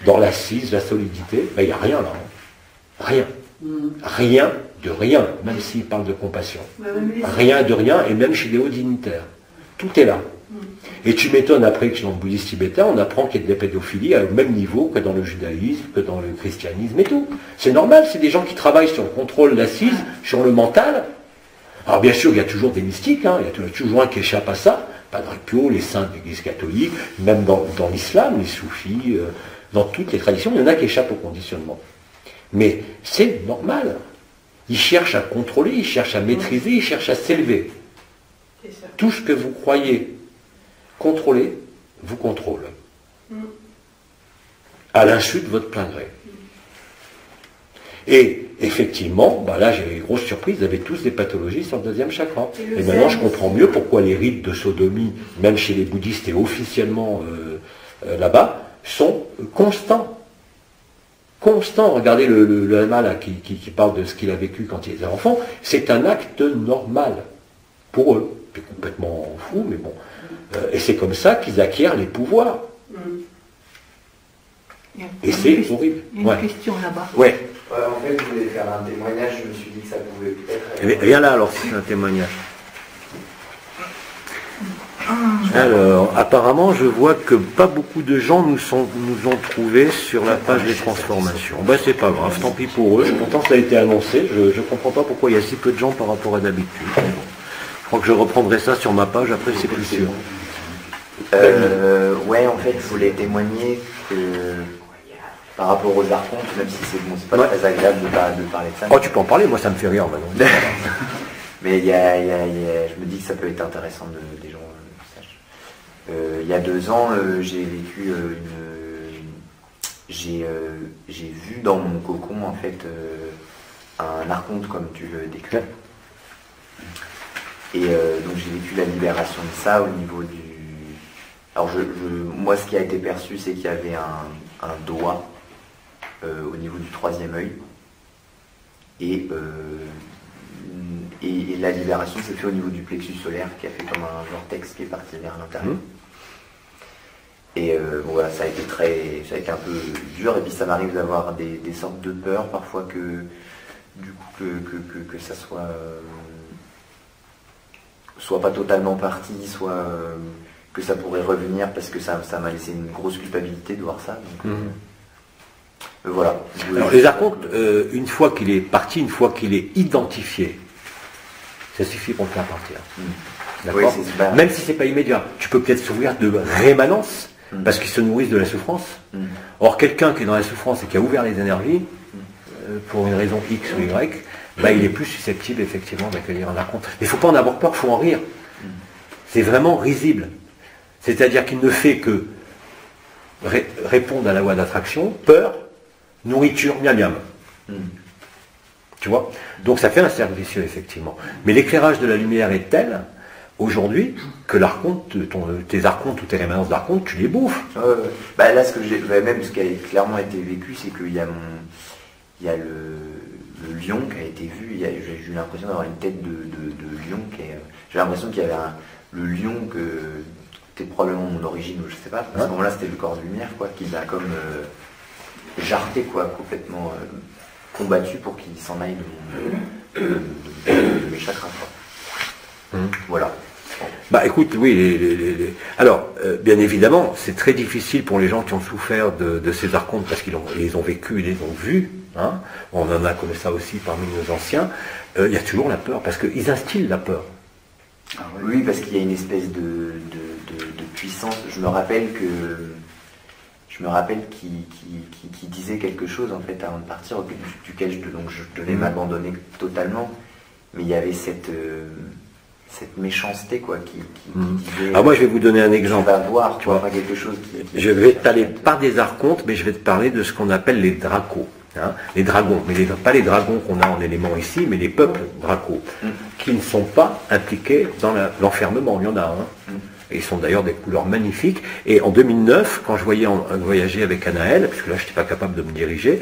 dans l'assise, la solidité. Ben, il n'y a rien là. Hein. Rien. Rien de rien, même s'ils parlent de compassion. Rien de rien, et même chez les hauts dignitaires. Tout est là. Et tu m'étonnes après que dans le bouddhisme tibétain, on apprend qu'il y a de la pédophilie au même niveau que dans le judaïsme, que dans le christianisme et tout. C'est normal, c'est des gens qui travaillent sur le contrôle, l'assise, sur le mental. Alors bien sûr, il y a toujours des mystiques, hein, il y a toujours un qui échappe à ça. Padre Pio, les saints de l'Église catholique, même dans l'islam, les soufis, dans toutes les traditions, il y en a qui échappent au conditionnement. Mais c'est normal. Ils cherchent à contrôler, ils cherchent à maîtriser, ils cherchent à s'élever. Tout ce que vous croyez contrôler, vous contrôle. À l'insu de votre plein gré. Et effectivement, bah là j'ai une grosse surprise, ils avaient tous des pathologies sur le deuxième chakra. Et maintenant je comprends mieux pourquoi les rites de sodomie, même chez les bouddhistes et officiellement là-bas, sont constants. Constants. Regardez le lama là, qui parle de ce qu'il a vécu quand il était enfant. C'est un acte normal pour eux. C'est complètement fou, mais bon. Et c'est comme ça qu'ils acquièrent les pouvoirs. Et c'est horrible. Il y a une question là-bas. Ouais. En fait, je voulais faire un témoignage, je me suis dit que ça pouvait peut-être... Viens là alors, c'est un témoignage. Alors, apparemment, je vois que pas beaucoup de gens nous ont trouvés sur la page des transformations. Ben, c'est pas grave, tant pis pour eux. Pourtant, ça a été annoncé. Je ne comprends pas pourquoi il y a si peu de gens par rapport à d'habitude. Je crois que je reprendrai ça sur ma page, après c'est plus sûr. Ouais, en fait, je voulais témoigner que... Par rapport aux archontes, même si c'est pas très agréable de parler de ça. Oh, tu peux en parler, moi ça me fait rire maintenant. Mais je me dis que ça peut être intéressant des gens sachent. Il y a 2 ans, j'ai vécu j'ai vu dans mon cocon en fait un archonte comme tu le décris. Et donc j'ai vécu la libération de ça au niveau du. Alors moi ce qui a été perçu c'est qu'il y avait un doigt. Au niveau du 3e œil et la libération s'est faite au niveau du plexus solaire qui a fait comme un vortex qui est parti vers l'intérieur. Et bon, voilà, ça a été un peu dur et puis ça m'arrive d'avoir des sortes de peurs parfois que du coup que ça soit pas totalement parti, soit que ça pourrait revenir parce que ça m'a laissé une grosse culpabilité de voir ça. Donc, Voilà. Alors, les archontes, une fois qu'il est parti, une fois qu'il est identifié, ça suffit pour le faire partir. D'accord. Même si c'est pas immédiat, tu peux peut-être souffrir de rémanence, parce qu'ils se nourrissent de la souffrance. Or, quelqu'un qui est dans la souffrance et qui a ouvert les énergies, pour une raison X ou Y, bah, il est plus susceptible effectivement d'accueillir un archonte. Mais il ne faut pas en avoir peur, il faut en rire. C'est vraiment risible. C'est-à-dire qu'il ne fait que répondre à la loi d'attraction, peur, nourriture, miam miam. Tu vois? Donc ça fait un cercle vicieux, effectivement. Mais l'éclairage de la lumière est tel, aujourd'hui, que l'archonte, tes archontes ou tes rémanences d'archonte, tu les bouffes. Bah là, même ce qui a clairement été vécu, c'est qu'il y a le lion qui a été vu. J'ai eu l'impression d'avoir une tête de lion. J'ai l'impression qu'il y avait le lion que c'était probablement mon origine, ou je sais pas. À ce moment-là, c'était le corps de lumière, quoi, qui l'a comme jarté, quoi, complètement combattu pour qu'il s'en aille de mes chakras, quoi. Voilà. Bah écoute, oui, alors, bien évidemment, c'est très difficile pour les gens qui ont souffert de ces archontes, parce qu'ils les ont vécus, ils les ont vus, hein. On en a connu ça aussi parmi nos anciens. Il y a toujours la peur, parce qu'ils instillent la peur. Oui, parce qu'il y a une espèce de puissance. Je me rappelle qu'il disait quelque chose, en fait, avant de partir, duquel je devais m'abandonner totalement, mais il y avait cette méchanceté, quoi, qui disait... Alors moi, je vais vous donner un exemple. Tu vas voir, tu vois, quelque chose je vais te parler pas des archontes, mais je vais te parler de ce qu'on appelle les dracos. Hein, les dragons, mais pas les dragons qu'on a en éléments ici, mais les peuples dracos, qui ne sont pas impliqués dans l'enfermement. Il y en a un. Et ils sont d'ailleurs des couleurs magnifiques. Et en 2009, quand je voyageais avec Anaël, puisque là je n'étais pas capable de me diriger,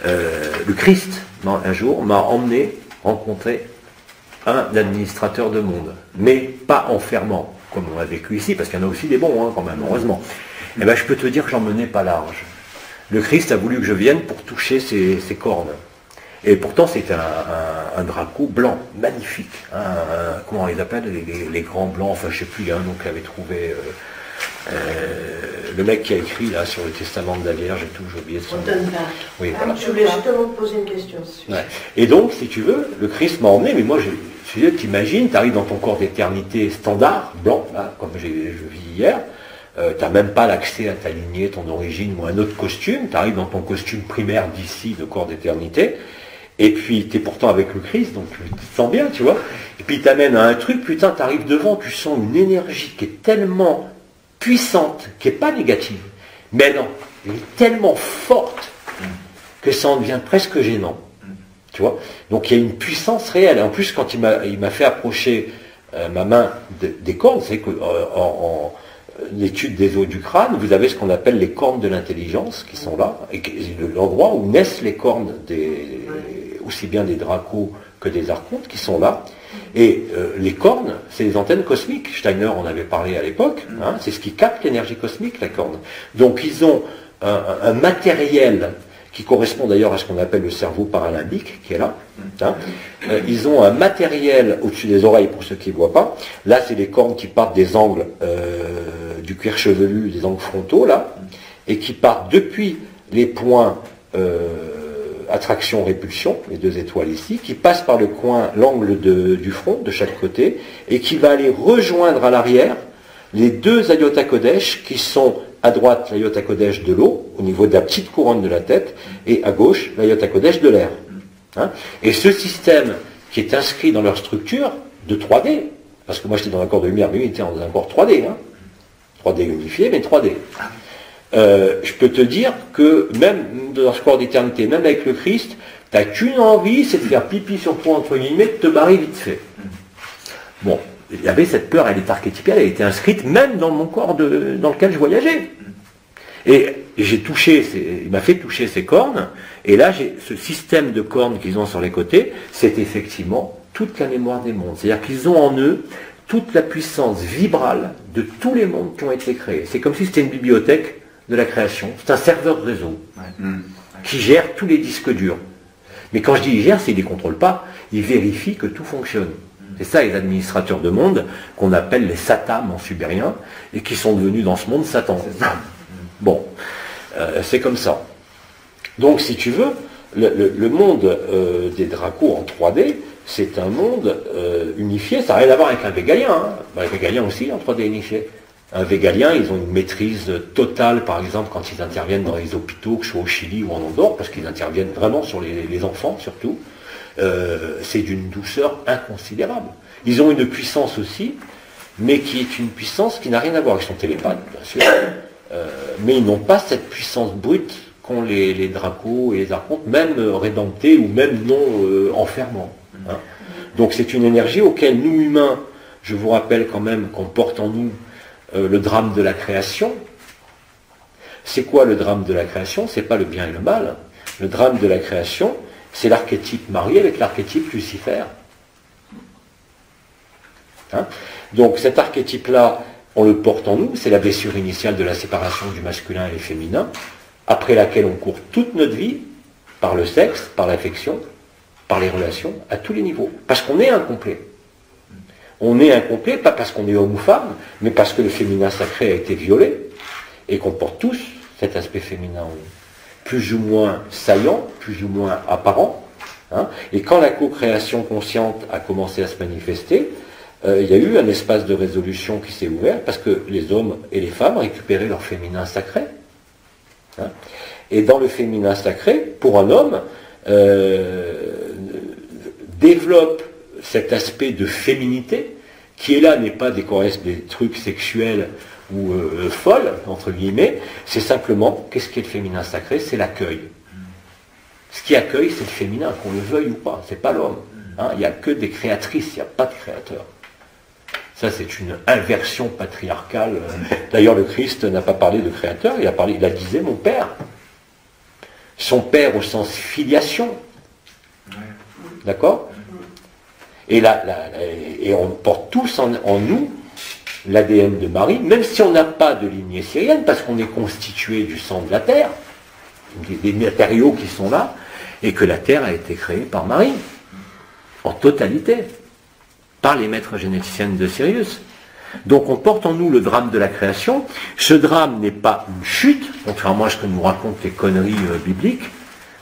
le Christ, un jour, m'a emmené rencontrer un administrateur de monde, mais pas enfermant, comme on a vécu ici, parce qu'il y en a aussi des bons, hein, quand même, heureusement. Et ben, je peux te dire que j'en menais pas large. Le Christ a voulu que je vienne pour toucher ses cornes. Et pourtant, c'était un draco blanc, magnifique. Comment on les appelle, les grands blancs, enfin, je ne sais plus, il y a un nom qu'avait trouvé le mec qui a écrit là sur le testament de la Vierge et tout, j'ai oublié son nom. Oui, voilà. Je voulais justement te poser une question. Ouais. Et donc, si tu veux, le Christ m'a emmené, mais moi, tu t'imagines, tu arrives dans ton corps d'éternité standard, blanc, là, comme je vis hier, tu n'as même pas l'accès à ta lignée, ton origine ou un autre costume, tu arrives dans ton costume primaire d'ici, de corps d'éternité, et puis tu es pourtant avec le Christ, donc tu te sens bien, tu vois, et puis tu t'amènes à un truc, putain, tu arrives devant, tu sens une énergie qui est tellement puissante, qui n'est pas négative, mais non, elle est tellement forte que ça en devient presque gênant, tu vois, donc il y a une puissance réelle, et en plus quand il m'a fait approcher ma main des cornes, c'est que en l'étude des os du crâne, vous avez ce qu'on appelle les cornes de l'intelligence qui sont là, et l'endroit où naissent les cornes aussi bien des dracos que des archontes qui sont là. Et les cornes, c'est les antennes cosmiques. Steiner en avait parlé à l'époque, hein, c'est ce qui capte l'énergie cosmique, la corne. Donc ils ont un matériel qui correspond d'ailleurs à ce qu'on appelle le cerveau paralimbique, qui est là. Hein. Ils ont un matériel au-dessus des oreilles, pour ceux qui ne voient pas. Là, c'est les cornes qui partent des angles du cuir chevelu, des angles frontaux, là, et qui partent depuis les points attraction-répulsion, les deux étoiles ici, qui passent par le coin, l'angle du front, de chaque côté, et qui va aller rejoindre à l'arrière les deux Ayota Kodesh qui sont à droite l'Ayota Kodesh de l'eau, au niveau de la petite couronne de la tête, et à gauche l'Ayota Kodesh de l'air. Hein, et ce système qui est inscrit dans leur structure de 3D, parce que moi j'étais dans un corps de lumière, mais lui il était dans un corps 3D, hein, 3D unifié, mais 3D. Je peux te dire que même dans ce corps d'éternité, même avec le Christ, tu n'as qu'une envie, c'est de faire pipi sur toi, entre guillemets, de te barrer vite fait. Bon, il y avait cette peur, elle est archétypale, elle a été inscrite même dans mon corps dans lequel je voyageais. Et j'ai touché, il m'a fait toucher ces cornes, et là, j'ai ce système de cornes qu'ils ont sur les côtés, c'est effectivement toute la mémoire des mondes. C'est-à-dire qu'ils ont en eux toute la puissance vibrale de tous les mondes qui ont été créés. C'est comme si c'était une bibliothèque de la création. C'est un serveur de réseau qui gère tous les disques durs. Mais quand je dis il gère, c'est qu'il ne les contrôle pas, il vérifie que tout fonctionne. C'est ça les administrateurs de monde, qu'on appelle les satam en sumérien, et qui sont devenus dans ce monde Satan. Bon, c'est comme ça. Donc, si tu veux, le monde des Dracos en 3D, c'est un monde unifié. Ça n'a rien à voir avec un Végalien. Hein. Ben, les Végaliens aussi en 3D unifié. Un Végalien, ils ont une maîtrise totale, par exemple, quand ils interviennent dans les hôpitaux, que ce soit au Chili ou en Andorre, parce qu'ils interviennent vraiment sur les enfants, surtout. C'est d'une douceur inconsidérable. Ils ont une puissance aussi, mais qui est une puissance qui n'a rien à voir avec son télépathe, bien sûr. Mais ils n'ont pas cette puissance brute qu'ont les Dracos et les archontes, même rédemptés ou même non enfermants. Hein. Donc c'est une énergie auquel nous, humains, je vous rappelle quand même qu'on porte en nous le drame de la création. C'est quoi le drame de la création? C'est pas le bien et le mal. Le drame de la création, c'est l'archétype Marie avec l'archétype Lucifer. Hein? Donc cet archétype-là, on le porte en nous, c'est la blessure initiale de la séparation du masculin et du féminin, après laquelle on court toute notre vie, par le sexe, par l'affection, par les relations, à tous les niveaux. Parce qu'on est incomplet. On est incomplet, pas parce qu'on est homme ou femme, mais parce que le féminin sacré a été violé, et qu'on porte tous cet aspect féminin en nous. Plus ou moins saillant, plus ou moins apparent. Hein. Et quand la co-création consciente a commencé à se manifester, il y a eu un espace de résolution qui s'est ouvert, parce que les hommes et les femmes récupéraient leur féminin sacré. Hein. Et dans le féminin sacré, pour un homme, développe cet aspect de féminité, qui est là, n'est pas des trucs sexuels ou folles, entre guillemets, c'est simplement, qu'est-ce qui est le féminin sacré? C'est l'accueil. Ce qui accueille, c'est le féminin, qu'on le veuille ou pas, c'est pas l'homme. Hein. Il n'y a que des créatrices, il n'y a pas de créateurs. Ça, c'est une inversion patriarcale. D'ailleurs, le Christ n'a pas parlé de créateur, il a disait mon père. Son père au sens filiation. D'accord? Et on porte tous en nous l'ADN de Marie, même si on n'a pas de lignée syrienne, parce qu'on est constitué du sang de la terre, des matériaux qui sont là, et que la terre a été créée par Marie, en totalité, par les maîtres généticiennes de Sirius. Donc on porte en nous le drame de la création. Ce drame n'est pas une chute, contrairement à ce que nous racontent les conneries bibliques,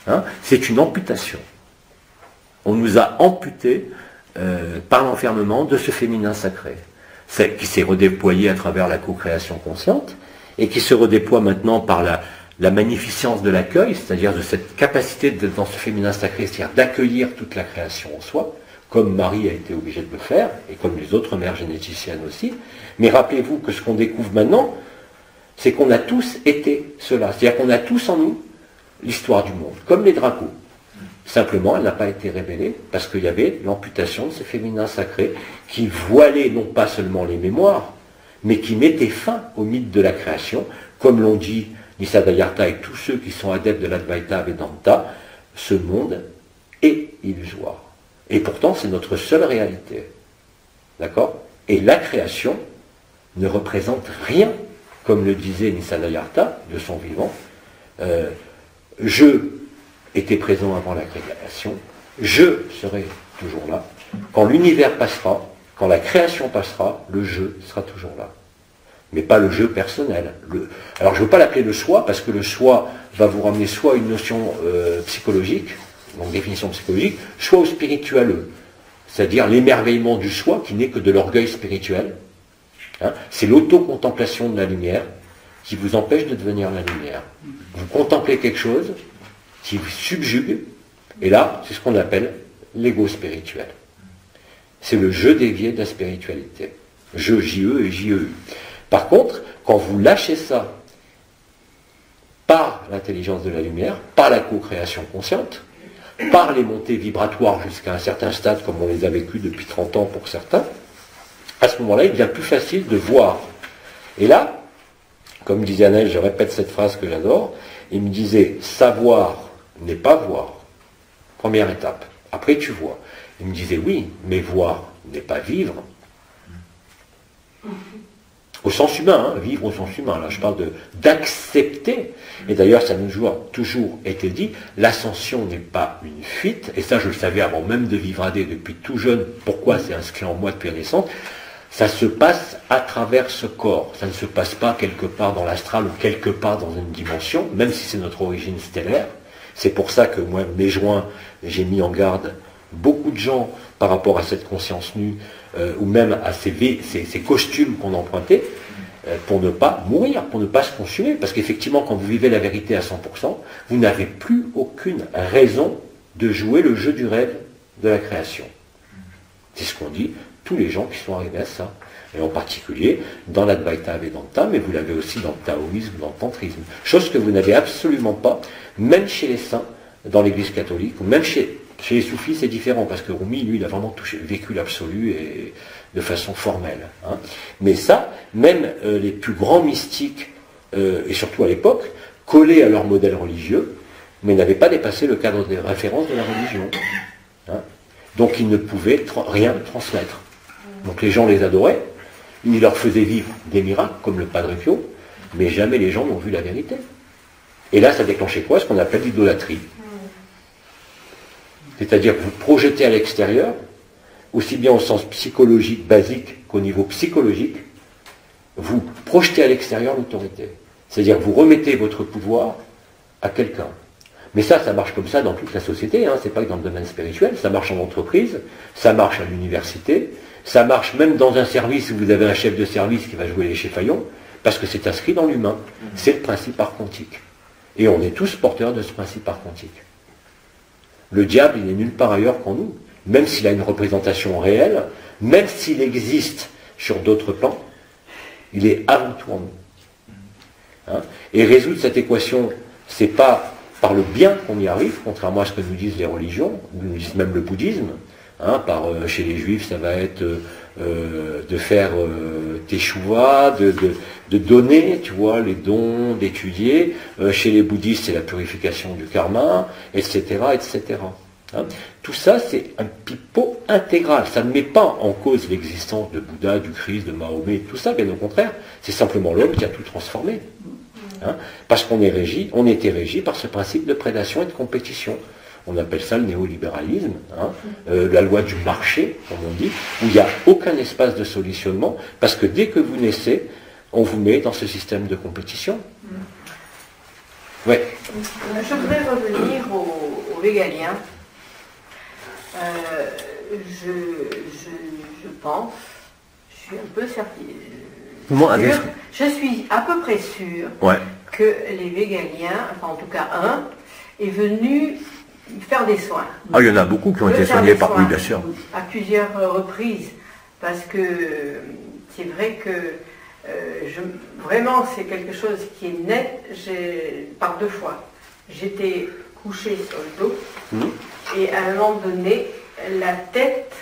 hein, c'est une amputation. On nous a amputés par l'enfermement de ce féminin sacré, qui s'est redéployé à travers la co-création consciente, et qui se redéploie maintenant par la magnificence de l'accueil, c'est-à-dire de cette capacité d'être dans ce féminin sacré, c'est-à-dire d'accueillir toute la création en soi, comme Marie a été obligée de le faire, et comme les autres mères généticiennes aussi. Mais rappelez-vous que ce qu'on découvre maintenant, c'est qu'on a tous été cela. C'est-à-dire qu'on a tous en nous l'histoire du monde, comme les Dracos. Simplement, elle n'a pas été révélée parce qu'il y avait l'amputation de ce féminin sacré qui voilait non pas seulement les mémoires, mais qui mettait fin au mythe de la création, comme l'ont dit Nisargadatta et tous ceux qui sont adeptes de l'Advaita Vedanta, ce monde est illusoire. Et pourtant, c'est notre seule réalité. D'accord? Et la création ne représente rien, comme le disait Nisargadatta de son vivant. Je était présent avant la création, je serai toujours là. Quand l'univers passera, quand la création passera, le je sera toujours là. Mais pas le je personnel. Alors je ne veux pas l'appeler le soi, parce que le soi va vous ramener soit une notion psychologique, donc définition psychologique, soit au spirituel, c'est-à-dire l'émerveillement du soi qui n'est que de l'orgueil spirituel. Hein, c'est l'auto-contemplation de la lumière qui vous empêche de devenir la lumière. Vous contemplez quelque chose qui vous subjugue, et là, c'est ce qu'on appelle l'ego spirituel. C'est le jeu dévié de la spiritualité. Je, J-E et J-E-U. Par contre, quand vous lâchez ça par l'intelligence de la lumière, par la co-création consciente, par les montées vibratoires jusqu'à un certain stade, comme on les a vécues depuis 30 ans pour certains, à ce moment-là, il devient plus facile de voir. Et là, comme disait Annel, je répète cette phrase que j'adore, il me disait, savoir n'est pas voir. Première étape. Après, tu vois. Il me disait, oui, mais voir n'est pas vivre. Au sens humain, hein, vivre au sens humain. Là, je parle d'accepter. Et d'ailleurs, ça nous a toujours été dit, l'ascension n'est pas une fuite. Et ça, je le savais avant même de vivre à D depuis tout jeune. Pourquoi c'est inscrit en moi depuis la naissance? Ça se passe à travers ce corps. Ça ne se passe pas quelque part dans l'astral ou quelque part dans une dimension, même si c'est notre origine stellaire. C'est pour ça que moi, mes juin, j'ai mis en garde beaucoup de gens par rapport à cette conscience nue, ou même à ces costumes qu'on empruntait, pour ne pas mourir, pour ne pas se consumer. Parce qu'effectivement, quand vous vivez la vérité à 100%, vous n'avez plus aucune raison de jouer le jeu du rêve de la création. C'est ce qu'ont dit tous les gens qui sont arrivés à ça. Et en particulier dans l'Advaita Vedanta, mais vous l'avez aussi dans le taoïsme, dans le tantrisme. Chose que vous n'avez absolument pas, même chez les saints, dans l'église catholique, ou même chez les soufis, c'est différent, parce que Rumi, lui, il a vraiment vécu l'absolu et de façon formelle. Hein. Mais ça, même les plus grands mystiques, et surtout à l'époque, collaient à leur modèle religieux, mais n'avaient pas dépassé le cadre des références de la religion. Hein. Donc ils ne pouvaient rien transmettre. Donc les gens les adoraient, ils leur faisaient vivre des miracles, comme le Padre Pio, mais jamais les gens n'ont vu la vérité. Et là, ça déclenchait quoi? Ce qu'on appelle l'idolâtrie. C'est-à-dire que vous projetez à l'extérieur, aussi bien au sens psychologique basique qu'au niveau psychologique, vous projetez à l'extérieur l'autorité. C'est-à-dire que vous remettez votre pouvoir à quelqu'un. Mais ça marche comme ça dans toute la société, hein. C'est pas que dans le domaine spirituel, ça marche en entreprise, ça marche à l'université, ça marche même dans un service où vous avez un chef de service qui va jouer les cheffaillons, parce que c'est inscrit dans l'humain. C'est le principe archontique. Et on est tous porteurs de ce principe archontique. Le diable, il est nulle part ailleurs qu'en nous. Même s'il a une représentation réelle, même s'il existe sur d'autres plans, il est avant tout en nous. Hein? Et résoudre cette équation, c'est pas par le bien qu'on y arrive, contrairement à ce que nous disent les religions, nous disent même le bouddhisme. Hein, chez les juifs, ça va être de faire teshuva, de donner, tu vois, les dons, d'étudier. Chez les bouddhistes, c'est la purification du karma, etc., etc. Hein. Tout ça, c'est un pipeau intégral. Ça ne met pas en cause l'existence de Bouddha, du Christ, de Mahomet, tout ça, bien au contraire. C'est simplement l'homme qui a tout transformé. Hein, parce qu'on était régi par ce principe de prédation et de compétition. On appelle ça le néolibéralisme, hein, la loi du marché, comme on dit, où il n'y a aucun espace de solutionnement, parce que dès que vous naissez, on vous met dans ce système de compétition. Ouais. Je voudrais revenir aux végaliens. Je pense, je suis un peu certaine. Je suis à peu près sûre que les végaliens, enfin en tout cas un, est venu faire des soins. Ah, il y en a beaucoup qui ont été soignés par lui, bien sûr. À plusieurs reprises, parce que c'est vrai que vraiment c'est quelque chose qui est net. Par 2 fois, j'étais couchée sur le dos et à un moment donné, la tête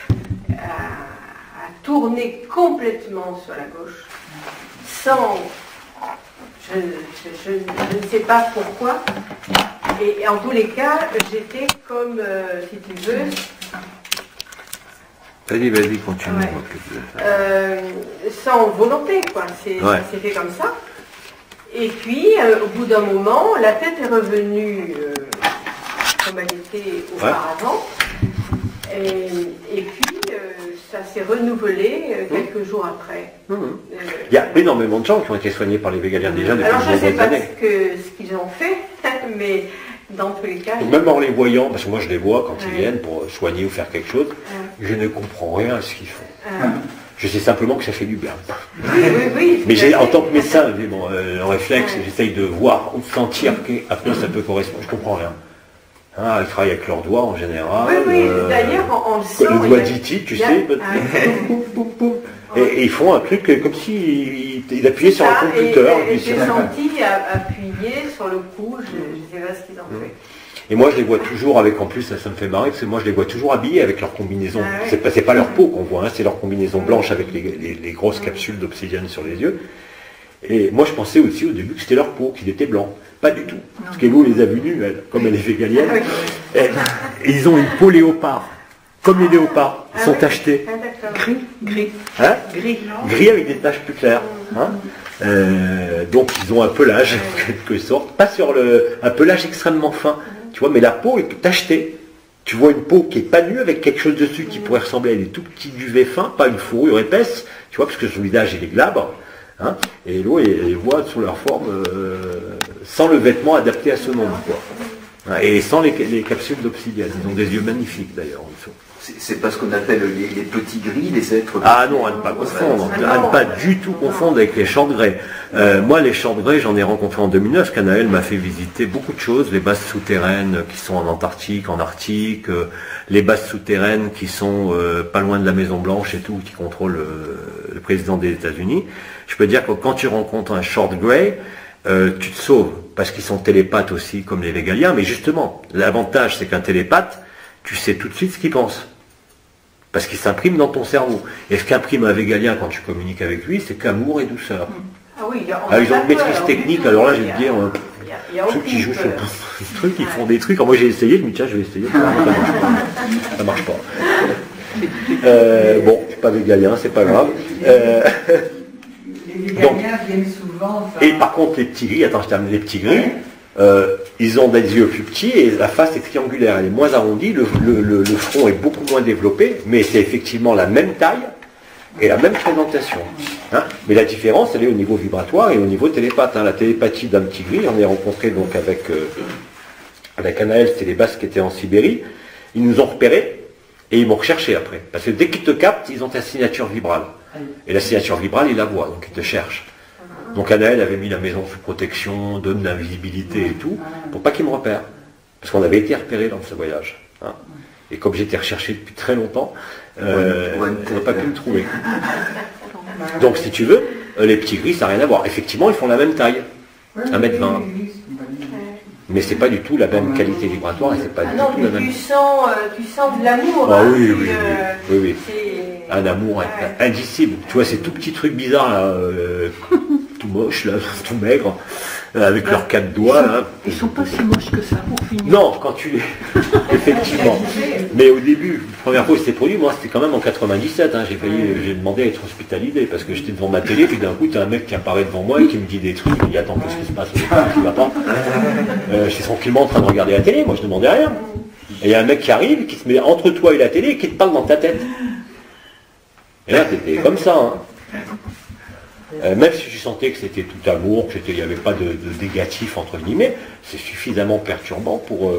a tourné complètement sur la gauche, sans... Je ne sais pas pourquoi. Et en tous les cas, j'étais comme, si tu veux... Vas-y, continue. Ouais. Sans volonté, quoi. Ça s'est fait comme ça. Et puis, au bout d'un moment, la tête est revenue comme elle était auparavant. Et puis, ça s'est renouvelé quelques jours après. Il y a énormément de gens qui ont été soignés par les végaliens déjà depuis de nombreuses années. Alors, je ne sais pas ce qu'ils ont fait, mais dans tous les cas... Même en les voyant, parce que moi je les vois quand ils viennent pour soigner ou faire quelque chose, je ne comprends rien à ce qu'ils font. Je sais simplement que ça fait du bien. Oui. Mais en tant que médecin, le réflexe, j'essaye de voir ou de sentir à quoi ça peut correspondre. Je comprends rien. Hein, ils travaillent avec leurs doigts en général. Oui, d'ailleurs, on le sent. Le doigt d'Iti, tu sais. Et ils font un truc comme s'ils appuyaient sur un computer. Et j'ai senti appuyer sur le cou, je ne sais pas ce qu'ils ont fait. Et moi je les vois toujours avec, en plus ça me fait marrer, parce que moi je les vois toujours habillés avec leur combinaison. C'est pas leur peau qu'on voit, hein, c'est leur combinaison blanche avec les grosses capsules d'obsidienne sur les yeux. Et moi je pensais aussi au début que c'était leur peau, qu'ils étaient blancs. Pas du tout. Parce qu'Elo les a vus nus, comme elle est végalienne. Et ils ont une peau léopard. Comme les léopards. Ils sont tachetés. Gris. Hein? Gris avec des taches plus claires. Hein? Donc ils ont un pelage, en quelque sorte. Pas sur un pelage extrêmement fin. Tu vois, mais la peau est tachetée. Tu vois une peau qui est pas nue avec quelque chose dessus qui pourrait ressembler à des tout petits duvets fins, pas une fourrure épaisse. Tu vois, parce que son visage il est glabre. Hein, et Elo les voit sous leur forme sans le vêtement adapté à ce monde. Quoi. Et sans les capsules d'obsidienne. Ils ont des yeux magnifiques d'ailleurs en dessous. C'est pas ce qu'on appelle les petits gris, les êtres. Ah non, à ne pas confondre, à ne pas du tout confondre avec les Chant-de-Grès. Moi, les Chant-de-Grès, j'en ai rencontré en 2009. Canaël m'a fait visiter beaucoup de choses, les bases souterraines qui sont en Antarctique, en Arctique, les bases souterraines qui sont pas loin de la Maison Blanche et tout, qui contrôle le président des États-Unis. Je peux dire que quand tu rencontres un Short-Grey, tu te sauves, parce qu'ils sont télépathes aussi, comme les Végaliens. Mais justement, l'avantage, c'est qu'un télépathe, tu sais tout de suite ce qu'il pense. Parce qu'il s'imprime dans ton cerveau. Et ce qu'imprime un Végalien quand tu communiques avec lui, c'est qu'amour et douceur. Ah oui, ils ont une maîtrise technique, alors là je vais te dire, ceux qui jouent sur ce truc, ils font des trucs. Alors moi j'ai essayé, je me dis tiens je vais essayer, ça marche pas. Bon, je suis pas Végalien, c'est pas grave. Les Végaliens viennent souvent. Et par contre les petits gris, attends je termine, les petits gris, ils ont des yeux plus petits et la face est triangulaire, elle est moins arrondie, le front est beaucoup moins développé, mais c'est effectivement la même taille et la même présentation. Hein, mais la différence, elle est au niveau vibratoire et au niveau télépathe. Hein. La télépathie d'un petit gris, j'en ai rencontré donc avec Anaël, c'était les Basques qui étaient en Sibérie, ils nous ont repérés et ils m'ont recherché après. Parce que dès qu'ils te captent, ils ont ta signature vibrale. Et la signature vibrale, ils la voient, donc ils te cherchent. Donc Anaël avait mis la maison sous protection, donne l'invisibilité et tout, pour pas qu'ils me repèrent. Parce qu'on avait été repérés dans ce voyage. Hein. Et comme j'étais recherché depuis très longtemps, on n'a pas pu me trouver. Donc si tu veux, les petits gris, ça n'a rien à voir. Effectivement, ils font la même taille, 1m20. Mais c'est pas du tout la même qualité vibratoire et c'est pas du tout la même. Tu sens de l'amour. Ah hein, oui, oui. Un amour indicible. Tu vois, ces tout petits trucs bizarres là, tout moches, là, tout maigres, avec leurs 4 doigts. Ils sont pas si moches que ça pour finir. Non, quand tu les... Effectivement. Mais au début, la première fois que c'était produit, moi c'était quand même en 97. Hein, j'ai demandé à être hospitalisé parce que j'étais devant ma télé, puis d'un coup, tu as un mec qui apparaît devant moi et qui me dit des trucs. Il dit attends, qu'est-ce qui se passe? Tu vas pas. Je suis tranquillement en train de regarder la télé, moi je demandais rien. Et il y a un mec qui arrive, qui se met entre toi et la télé et qui te parle dans ta tête. Et là, t'étais comme ça. Hein. Même si je sentais que c'était tout amour, qu'il n'y avait pas de négatif entre guillemets, c'est suffisamment perturbant pour...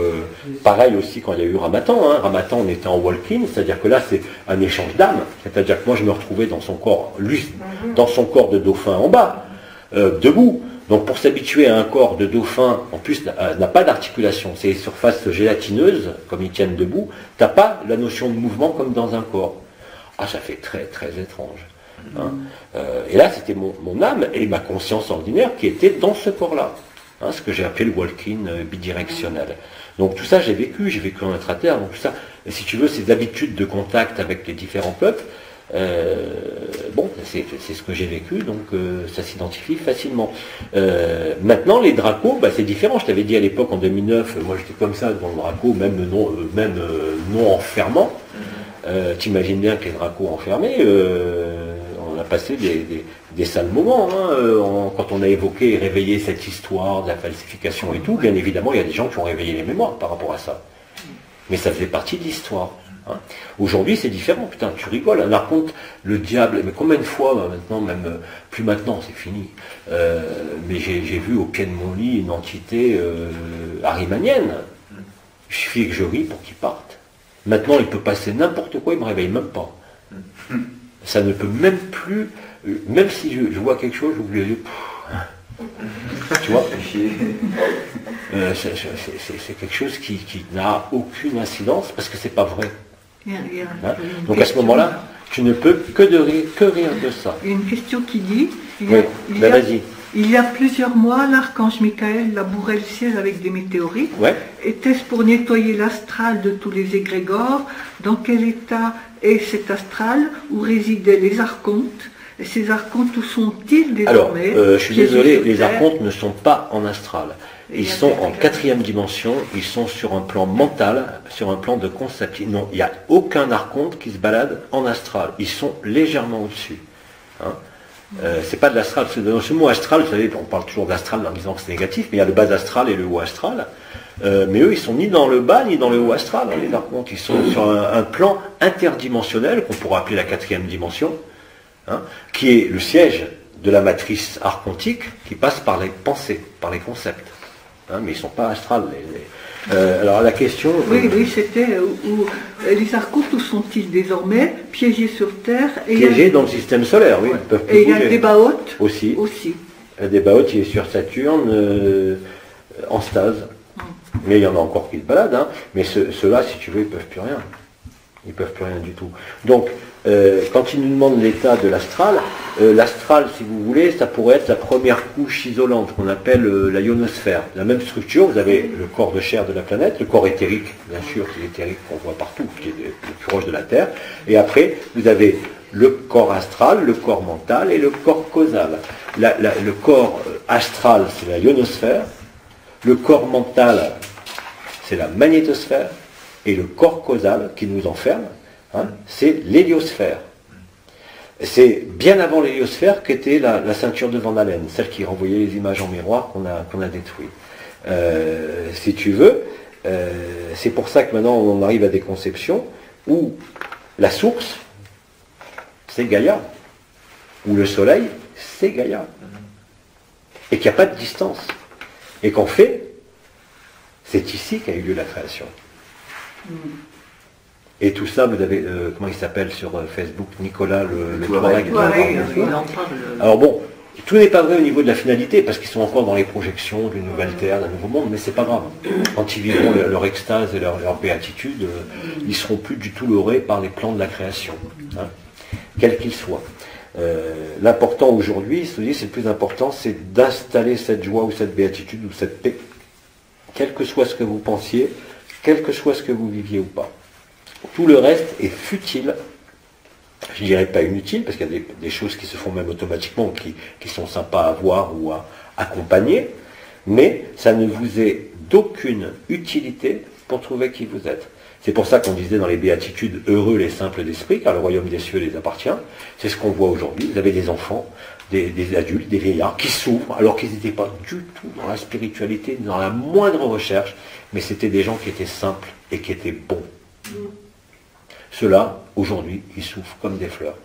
pareil aussi quand il y a eu Ramatan. Hein. Ramatan, on était en walk-in, c'est-à-dire que là, c'est un échange d'âme. C'est-à-dire que moi, je me retrouvais dans son corps, lui, dans son corps de dauphin en bas, debout. Donc pour s'habituer à un corps de dauphin, en plus, n'a pas d'articulation. C'est des surfaces gélatineuses, comme ils tiennent debout. Tu n'as pas la notion de mouvement comme dans un corps. Ah, ça fait très, très étrange. Hein. Et là, c'était mon âme et ma conscience ordinaire qui était dans ce corps-là. Hein, ce que j'ai appelé le walk-in bidirectionnel. Donc tout ça, j'ai vécu en intra-terre. Donc tout ça, et si tu veux, ces habitudes de contact avec les différents peuples, bon, c'est ce que j'ai vécu, donc ça s'identifie facilement. Maintenant, les dracos, bah, c'est différent. Je t'avais dit à l'époque, en 2009, moi j'étais comme ça devant le draco, même non enfermant. T'imagines bien que les dracos enfermés, on a passé des sales moments. Hein, quand on a évoqué et réveillé cette histoire de la falsification et tout, bien évidemment, il y a des gens qui ont réveillé les mémoires par rapport à ça. Mais ça faisait partie de l'histoire. Hein. Aujourd'hui, c'est différent. Putain, tu rigoles. On raconte le diable. Mais combien de fois, maintenant, même plus maintenant, c'est fini. Mais j'ai vu au pied de mon lit une entité arimanienne. Il suffit que je ris pour qu'il parte. Maintenant, il peut passer n'importe quoi, il ne me réveille même pas. Ça ne peut même plus, même si je vois quelque chose, j'oublie les yeux. Tu vois, c'est quelque chose qui n'a aucune incidence parce que c'est pas vrai. Hein? Donc à ce moment-là, tu ne peux que rire de ça. Il y a une question qui dit, vas-y. Il y a plusieurs mois, l'archange Michael labourait le ciel avec des météorites. Ouais. Était-ce pour nettoyer l'astral de tous les égrégores? Dans quel état est cet astral où résidaient les archontes? Et ces archontes, où sont-ils désormais? Alors, je suis désolé, les archontes ne sont pas en astral. Ils sont en 4e dimension, ils sont sur un plan mental, sur un plan de concept. Non, il n'y a aucun archonte qui se balade en astral. Ils sont légèrement au-dessus. Hein. C'est pas de l'astral, dans ce mot astral, vous savez, on parle toujours d'astral en disant que c'est négatif, mais il y a le bas astral et le haut astral. Mais eux, ils sont ni dans le bas ni dans le haut astral, hein, les archontes. Ils sont sur un plan interdimensionnel qu'on pourrait appeler la 4e dimension, hein, qui est le siège de la matrice archontique qui passe par les pensées, par les concepts. Hein, mais ils ne sont pas astrales. Alors la question... Oui, c'était où les archontes, où sont-ils désormais? Piégés sur Terre. Piégés dans le système solaire, oui. Ils peuvent plus et il y a des Débaoth aussi. Débaoth, il est sur Saturne, en stase. Mais il y en a encore qui se baladent, hein. Mais ceux-là, si tu veux, ils ne peuvent plus rien. Ils ne peuvent plus rien du tout. Donc, quand ils nous demandent l'état de l'astral, l'astral, si vous voulez, ça pourrait être la première couche isolante qu'on appelle la ionosphère. La même structure, vous avez le corps de chair de la planète, le corps éthérique, bien sûr, qui est éthérique, qu'on voit partout, qui est le plus proche de la Terre. Et après, vous avez le corps astral, le corps mental et le corps causal. Le corps astral, c'est la ionosphère. Le corps mental, c'est la magnétosphère. Et le corps causal qui nous enferme, hein, c'est l'héliosphère. C'est bien avant l'héliosphère qu'était la ceinture de Van Allen, celle qui renvoyait les images en miroir qu'on a détruit. Si tu veux, c'est pour ça que maintenant on arrive à des conceptions où la source, c'est Gaïa, où le soleil, c'est Gaïa. Et qu'il n'y a pas de distance. Et qu'en fait, c'est ici qu'a eu lieu la création. Et tout ça, vous avez, comment il s'appelle sur Facebook, Nicolas le Touareg. Alors bon, tout n'est pas vrai au niveau de la finalité, parce qu'ils sont encore dans les projections d'une nouvelle terre, d'un nouveau monde, mais c'est pas grave. Quand ils vivront leur extase et leur béatitude, ils seront plus du tout leurrés par les plans de la création, hein, quels qu'ils soient. L'important aujourd'hui, c'est le plus important, c'est d'installer cette joie ou cette béatitude ou cette paix, quel que soit ce que vous pensiez, quel que soit ce que vous viviez ou pas. Tout le reste est futile, je ne dirais pas inutile, parce qu'il y a des choses qui se font même automatiquement, qui sont sympas à voir ou à accompagner, mais ça ne vous est d'aucune utilité pour trouver qui vous êtes. C'est pour ça qu'on disait dans les béatitudes, heureux les simples d'esprit, car le royaume des cieux les appartient. C'est ce qu'on voit aujourd'hui. Vous avez des enfants, des adultes, des vieillards qui souffrent, alors qu'ils n'étaient pas du tout dans la spiritualité, dans la moindre recherche, mais c'était des gens qui étaient simples et qui étaient bons. Ceux-là, aujourd'hui, ils souffrent comme des fleurs.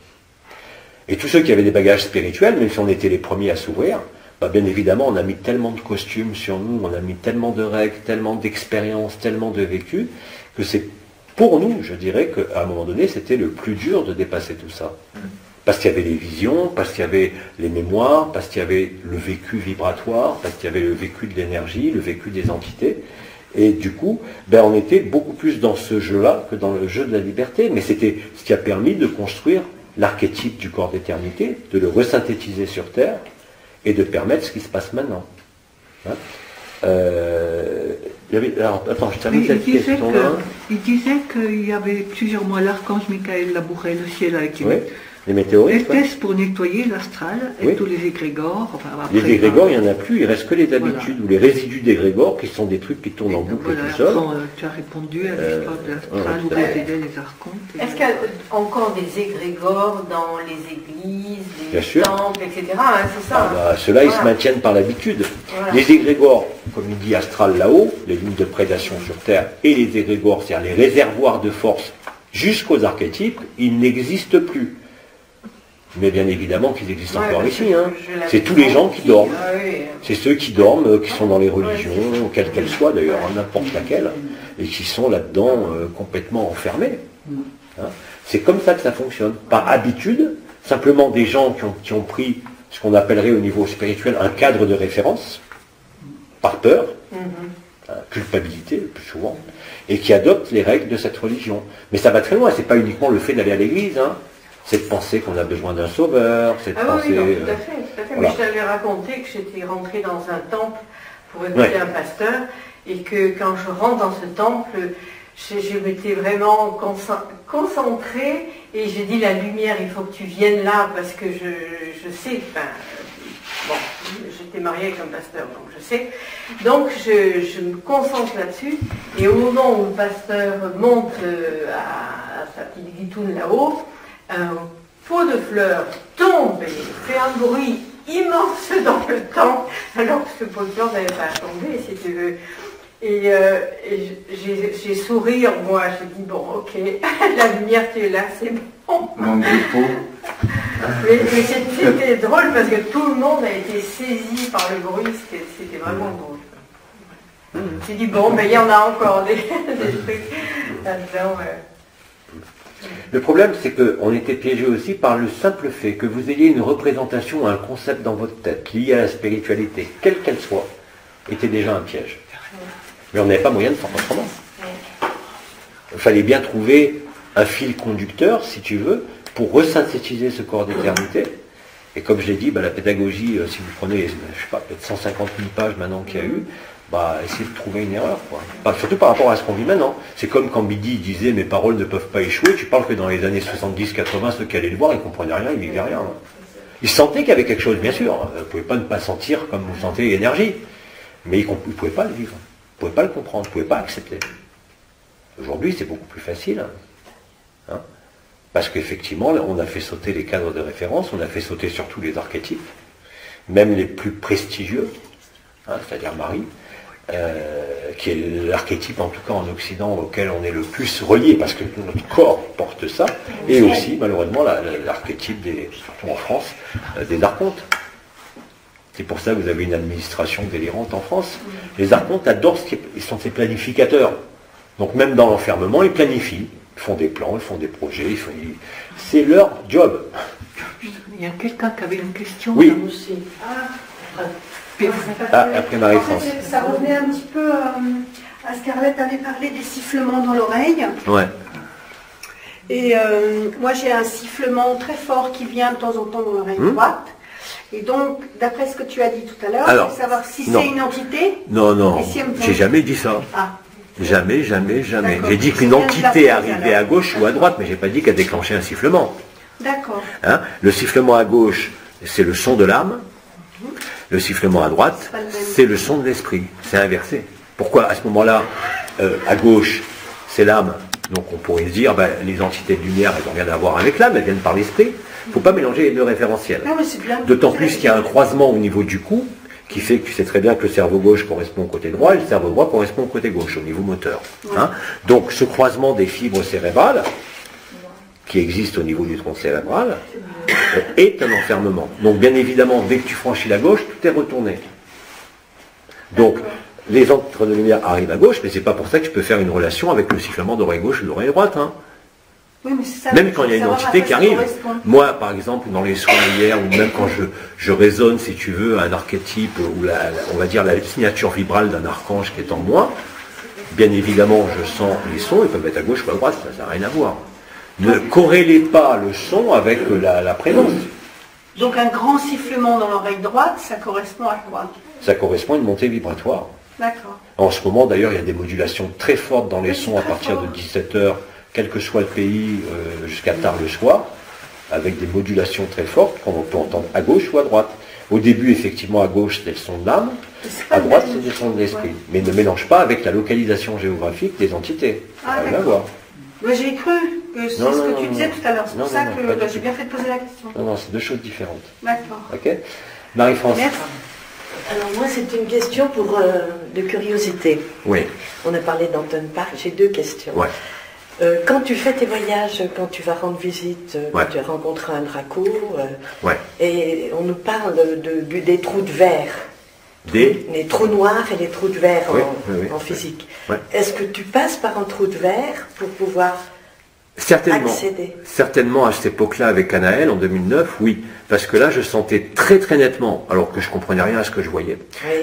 Et tous ceux qui avaient des bagages spirituels, même si on était les premiers à s'ouvrir, bah bien évidemment, on a mis tellement de costumes sur nous, on a mis tellement de règles, tellement d'expériences, tellement de vécu, que c'est pour nous, je dirais qu'à un moment donné, c'était le plus dur de dépasser tout ça. Parce qu'il y avait les visions, parce qu'il y avait les mémoires, parce qu'il y avait le vécu vibratoire, parce qu'il y avait le vécu de l'énergie, le vécu des entités. Et du coup, ben on était beaucoup plus dans ce jeu-là que dans le jeu de la liberté. Mais c'était ce qui a permis de construire l'archétype du corps d'éternité, de le resynthétiser sur Terre et de permettre ce qui se passe maintenant. Hein, alors, attends, je termine cette question-là. Il disait qu'il y avait plusieurs mois l'archange Michael labourait le ciel avec une... Oui. Les météorites. Était-ce pour nettoyer l'astral et tous les égrégores. Enfin, après, les égrégores, il n'y en a plus, il ne reste que les habitudes ou les résidus d'égrégores qui sont des trucs qui tournent en boucle tout seul. Tu as répondu à l'histoire de l'astral où résidaient les archontes. Est-ce qu'il y a encore des égrégores dans les églises, les temples, etc. Hein, c'est ça. Ceux-là, ils se maintiennent par l'habitude. Voilà. Les égrégores, comme il dit astral là-haut, les lignes de prédation sur Terre, et les égrégores, c'est-à-dire les réservoirs de force jusqu'aux archétypes, ils n'existent plus. Mais bien évidemment qu'ils existent encore ici. Hein. C'est tous les gens qui dorment. C'est ceux qui dorment, qui sont dans les religions, quelles qu'elles soient d'ailleurs, n'importe laquelle, et qui sont là-dedans complètement enfermés. Hein. C'est comme ça que ça fonctionne. Par habitude, simplement des gens qui ont pris ce qu'on appellerait au niveau spirituel un cadre de référence, par peur, culpabilité le plus souvent, et qui adoptent les règles de cette religion. Mais ça va très loin, c'est pas uniquement le fait d'aller à l'église, hein. C'est de penser qu'on a besoin d'un sauveur, c'est de penser... Oui, non, tout à fait. Voilà. Mais je t'avais raconté que j'étais rentrée dans un temple pour écouter un pasteur, et que quand je rentre dans ce temple, je m'étais vraiment concentrée, et j'ai dit, la lumière, il faut que tu viennes là, parce que je sais, bon, j'étais mariée avec un pasteur, donc je sais. Donc je me concentre là-dessus, et au moment où le pasteur monte à sa petite guitoune là-haut, un pot de fleurs tombe et fait un bruit immense dans le temple, alors que ce pot de fleurs n'avait pas tombé, si tu veux. Et j'ai souri en moi, j'ai dit, bon, ok, la lumière, tu es là, c'est bon. Mais c'était drôle parce que tout le monde a été saisi par le bruit, c'était vraiment drôle. J'ai dit, bon, mais il y en a encore des trucs là-dedans. Le problème, c'est qu'on était piégé aussi par le simple fait que vous ayez une représentation, un concept dans votre tête lié à la spiritualité, quelle qu'elle soit, était déjà un piège. Mais on n'avait pas moyen de faire autrement. Il fallait bien trouver un fil conducteur, si tu veux, pour resynthétiser ce corps d'éternité. Et comme je l'ai dit, la pédagogie, si vous prenez, je sais pas, peut-être 150 000 pages maintenant qu'il y a eu, essayez de trouver une erreur, quoi. Surtout par rapport à ce qu'on vit maintenant. C'est comme quand Bidi disait « mes paroles ne peuvent pas échouer », tu parles que dans les années 70-80, ceux qui allaient le voir, ils ne comprenaient rien, ils ne vivaient rien. Hein. Ils sentaient qu'il y avait quelque chose, bien sûr. Vous ne pouvez pas ne pas sentir comme vous sentez l'énergie. Mais ils ne pouvaient pas le vivre. Ils ne pouvaient pas le comprendre, ils ne pouvaient pas accepter. Aujourd'hui, c'est beaucoup plus facile. Hein. Parce qu'effectivement, on a fait sauter les cadres de référence, on a fait sauter surtout les archétypes, même les plus prestigieux, hein, c'est-à-dire Marie, qui est l'archétype, en tout cas en Occident, auquel on est le plus relié, parce que notre corps porte ça, et aussi, malheureusement, l'archétype, surtout en France, des archontes. C'est pour ça que vous avez une administration délirante en France. Les archontes adorent ils sont ces planificateurs. Donc même dans l'enfermement, ils planifient. Ils font des plans, ils font des projets, c'est leur job. Il y a quelqu'un qui avait une question. Oui. Là aussi. Après Marie-France. Ça revenait un petit peu à Scarlett avait parlé des sifflements dans l'oreille. Ouais. Et moi j'ai un sifflement très fort qui vient de temps en temps dans l'oreille droite. Et donc, d'après ce que tu as dit tout à l'heure, je veux savoir si c'est une entité. Non, si j'ai jamais dit ça. Ah. Jamais. J'ai dit qu'une entité arrivait à gauche ou à droite, mais j'ai pas dit qu'elle déclenchait un sifflement. D'accord. Hein, le sifflement à gauche, c'est le son de l'âme. Le sifflement à droite, c'est le son de l'esprit. C'est inversé. Pourquoi à ce moment-là, à gauche, c'est l'âme. Donc on pourrait se dire, les entités de lumière, elles n'ont rien à voir avec l'âme, elles viennent par l'esprit. Il ne faut pas mélanger les deux référentiels. D'autant plus qu'il y a un croisement au niveau du cou, qui fait que tu sais très bien que le cerveau gauche correspond au côté droit et le cerveau droit correspond au côté gauche, au niveau moteur. Hein. Donc ce croisement des fibres cérébrales, qui existe au niveau du tronc cérébral, est un enfermement. Donc bien évidemment, dès que tu franchis la gauche, tout est retourné. Donc les êtres de lumière arrivent à gauche, mais c'est pas pour ça que tu peux faire une relation avec le sifflement d'oreille gauche ou d'oreille droite. Hein. Oui, mais ça, même quand il y a une entité qui arrive. Moi, par exemple, dans les soins hier, ou même quand je résonne, si tu veux, un archétype, ou on va dire la signature vibrale d'un archange qui est en moi, bien évidemment, je sens les sons, ils peuvent être à gauche ou à droite, ça n'a rien à voir. Ne corrélez pas le son avec la présence. Donc un grand sifflement dans l'oreille droite, ça correspond à quoi? Ça correspond à une montée vibratoire. D'accord. En ce moment, d'ailleurs, il y a des modulations très fortes dans les sons à partir de 17h, quel que soit le pays, jusqu'à tard le soir, avec des modulations très fortes qu'on peut entendre à gauche ou à droite. Au début, effectivement, à gauche, c'est le son de l'âme, à droite, c'est le son de l'esprit. Ouais. Mais ne mélange pas avec la localisation géographique des entités. Ah, d'accord. J'ai cru que c'est ce que tu disais tout à l'heure. C'est pour ça que j'ai bien fait de poser la question. Non, c'est deux choses différentes. D'accord. Ok. Marie-France. Merci. Alors moi, c'est une question de curiosité. Oui. On a parlé d'Anton Park, j'ai deux questions. Ouais. Quand tu fais tes voyages, quand tu vas rendre visite, quand tu rencontres un draco, et on nous parle des trous de verre. Les trous noirs et les trous de verre en physique. Ouais. Est-ce que tu passes par un trou de verre pour pouvoir accéder? Certainement à cette époque-là avec Anaël en 2009, oui. Parce que là, je sentais très très nettement, alors que je comprenais rien à ce que je voyais,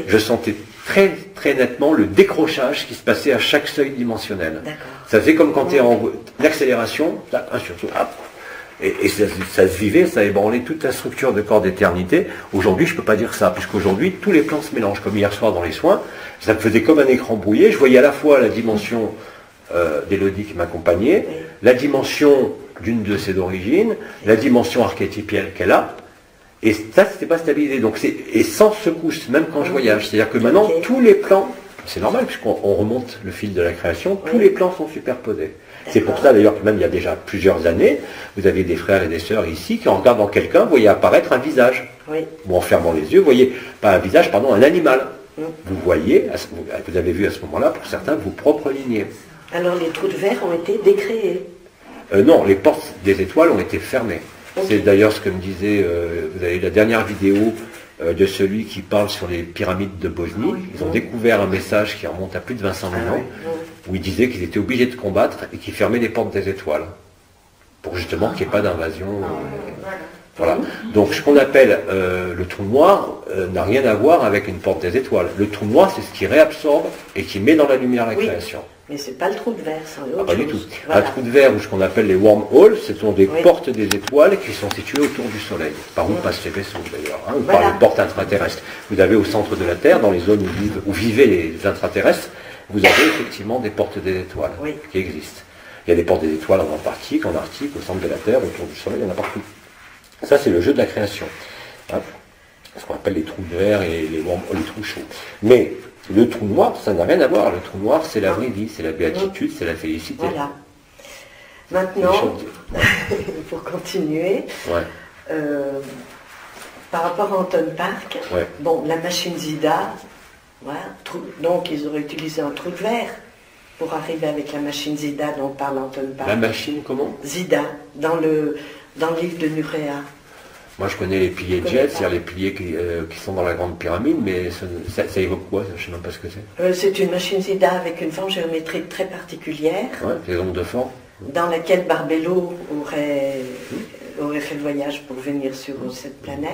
je sentais très très nettement le décrochage qui se passait à chaque seuil dimensionnel. Ça faisait comme quand tu es en accélération, surtout, et ça se vivait, ça ébranlait toute la structure de corps d'éternité. Aujourd'hui, je ne peux pas dire ça, puisqu'aujourd'hui, tous les plans se mélangent, comme hier soir dans les soins. Ça me faisait comme un écran brouillé. Je voyais à la fois la dimension d'Élodie qui m'accompagnait, la dimension d'une de ses origines, la dimension archétypielle qu'elle a, et ça, c'était pas stabilisé. Donc et sans secousse, même quand je voyage. C'est-à-dire que maintenant, tous les plans, c'est normal, puisqu'on remonte le fil de la création, tous les plans sont superposés. C'est pour ça d'ailleurs que même il y a déjà plusieurs années, vous avez des frères et des sœurs ici qui en regardant quelqu'un, voyaient apparaître un visage. Ou en fermant les yeux, voyez, pas un visage, pardon, un animal. Vous voyez, vous avez vu à ce moment-là, pour certains, vos propres lignées. Alors les trous de verre ont été décréés? Non, les portes des étoiles ont été fermées. C'est d'ailleurs ce que me disait, vous avez la dernière vidéo de celui qui parle sur les pyramides de Bosnie. Ils ont découvert un message qui remonte à plus de 500 000 ans, où ils disaient qu'ils étaient obligés de combattre et qu'ils fermaient les portes des étoiles, pour justement qu'il n'y ait pas d'invasion. Voilà. Donc ce qu'on appelle le trou noir n'a rien à voir avec une porte des étoiles. Le trou noir, c'est ce qui réabsorbe et qui met dans la lumière la création. Mais c'est pas le trou de verre, c'est autre chose. Pas du tout. Voilà. Un trou de verre, ou ce qu'on appelle les wormholes, ce sont des portes des étoiles qui sont situées autour du Soleil. Par où passent les vaisseaux d'ailleurs, ou par les portes intraterrestres. Vous avez au centre de la Terre, dans les zones où vivaient les intraterrestres, vous avez effectivement des portes des étoiles qui existent. Il y a des portes des étoiles en Antarctique, au centre de la Terre, autour du Soleil, il y en a partout. Ça, c'est le jeu de la création. Hein, ce qu'on appelle les trous de verre et les trous chauds. Mais le trou noir, ça n'a rien à voir. Le trou noir, c'est la vraie vie, c'est la béatitude, c'est la félicité. Voilà. Maintenant, pour continuer, par rapport à Anton Park, bon, la machine Zida, voilà, donc ils auraient utilisé un trou de verre pour arriver avec la machine Zida dont parle Anton Park. La machine comment? Zida, dans le livre de Nurea. Moi, je connais les piliers de jet, c'est-à-dire les piliers qui sont dans la grande pyramide, mais ça évoque quoi? Je ne sais même pas ce que c'est. C'est une machine Zida avec une forme géométrique très particulière. Ouais, des ondes de forme. Dans laquelle Barbello aurait fait le voyage pour venir sur cette planète.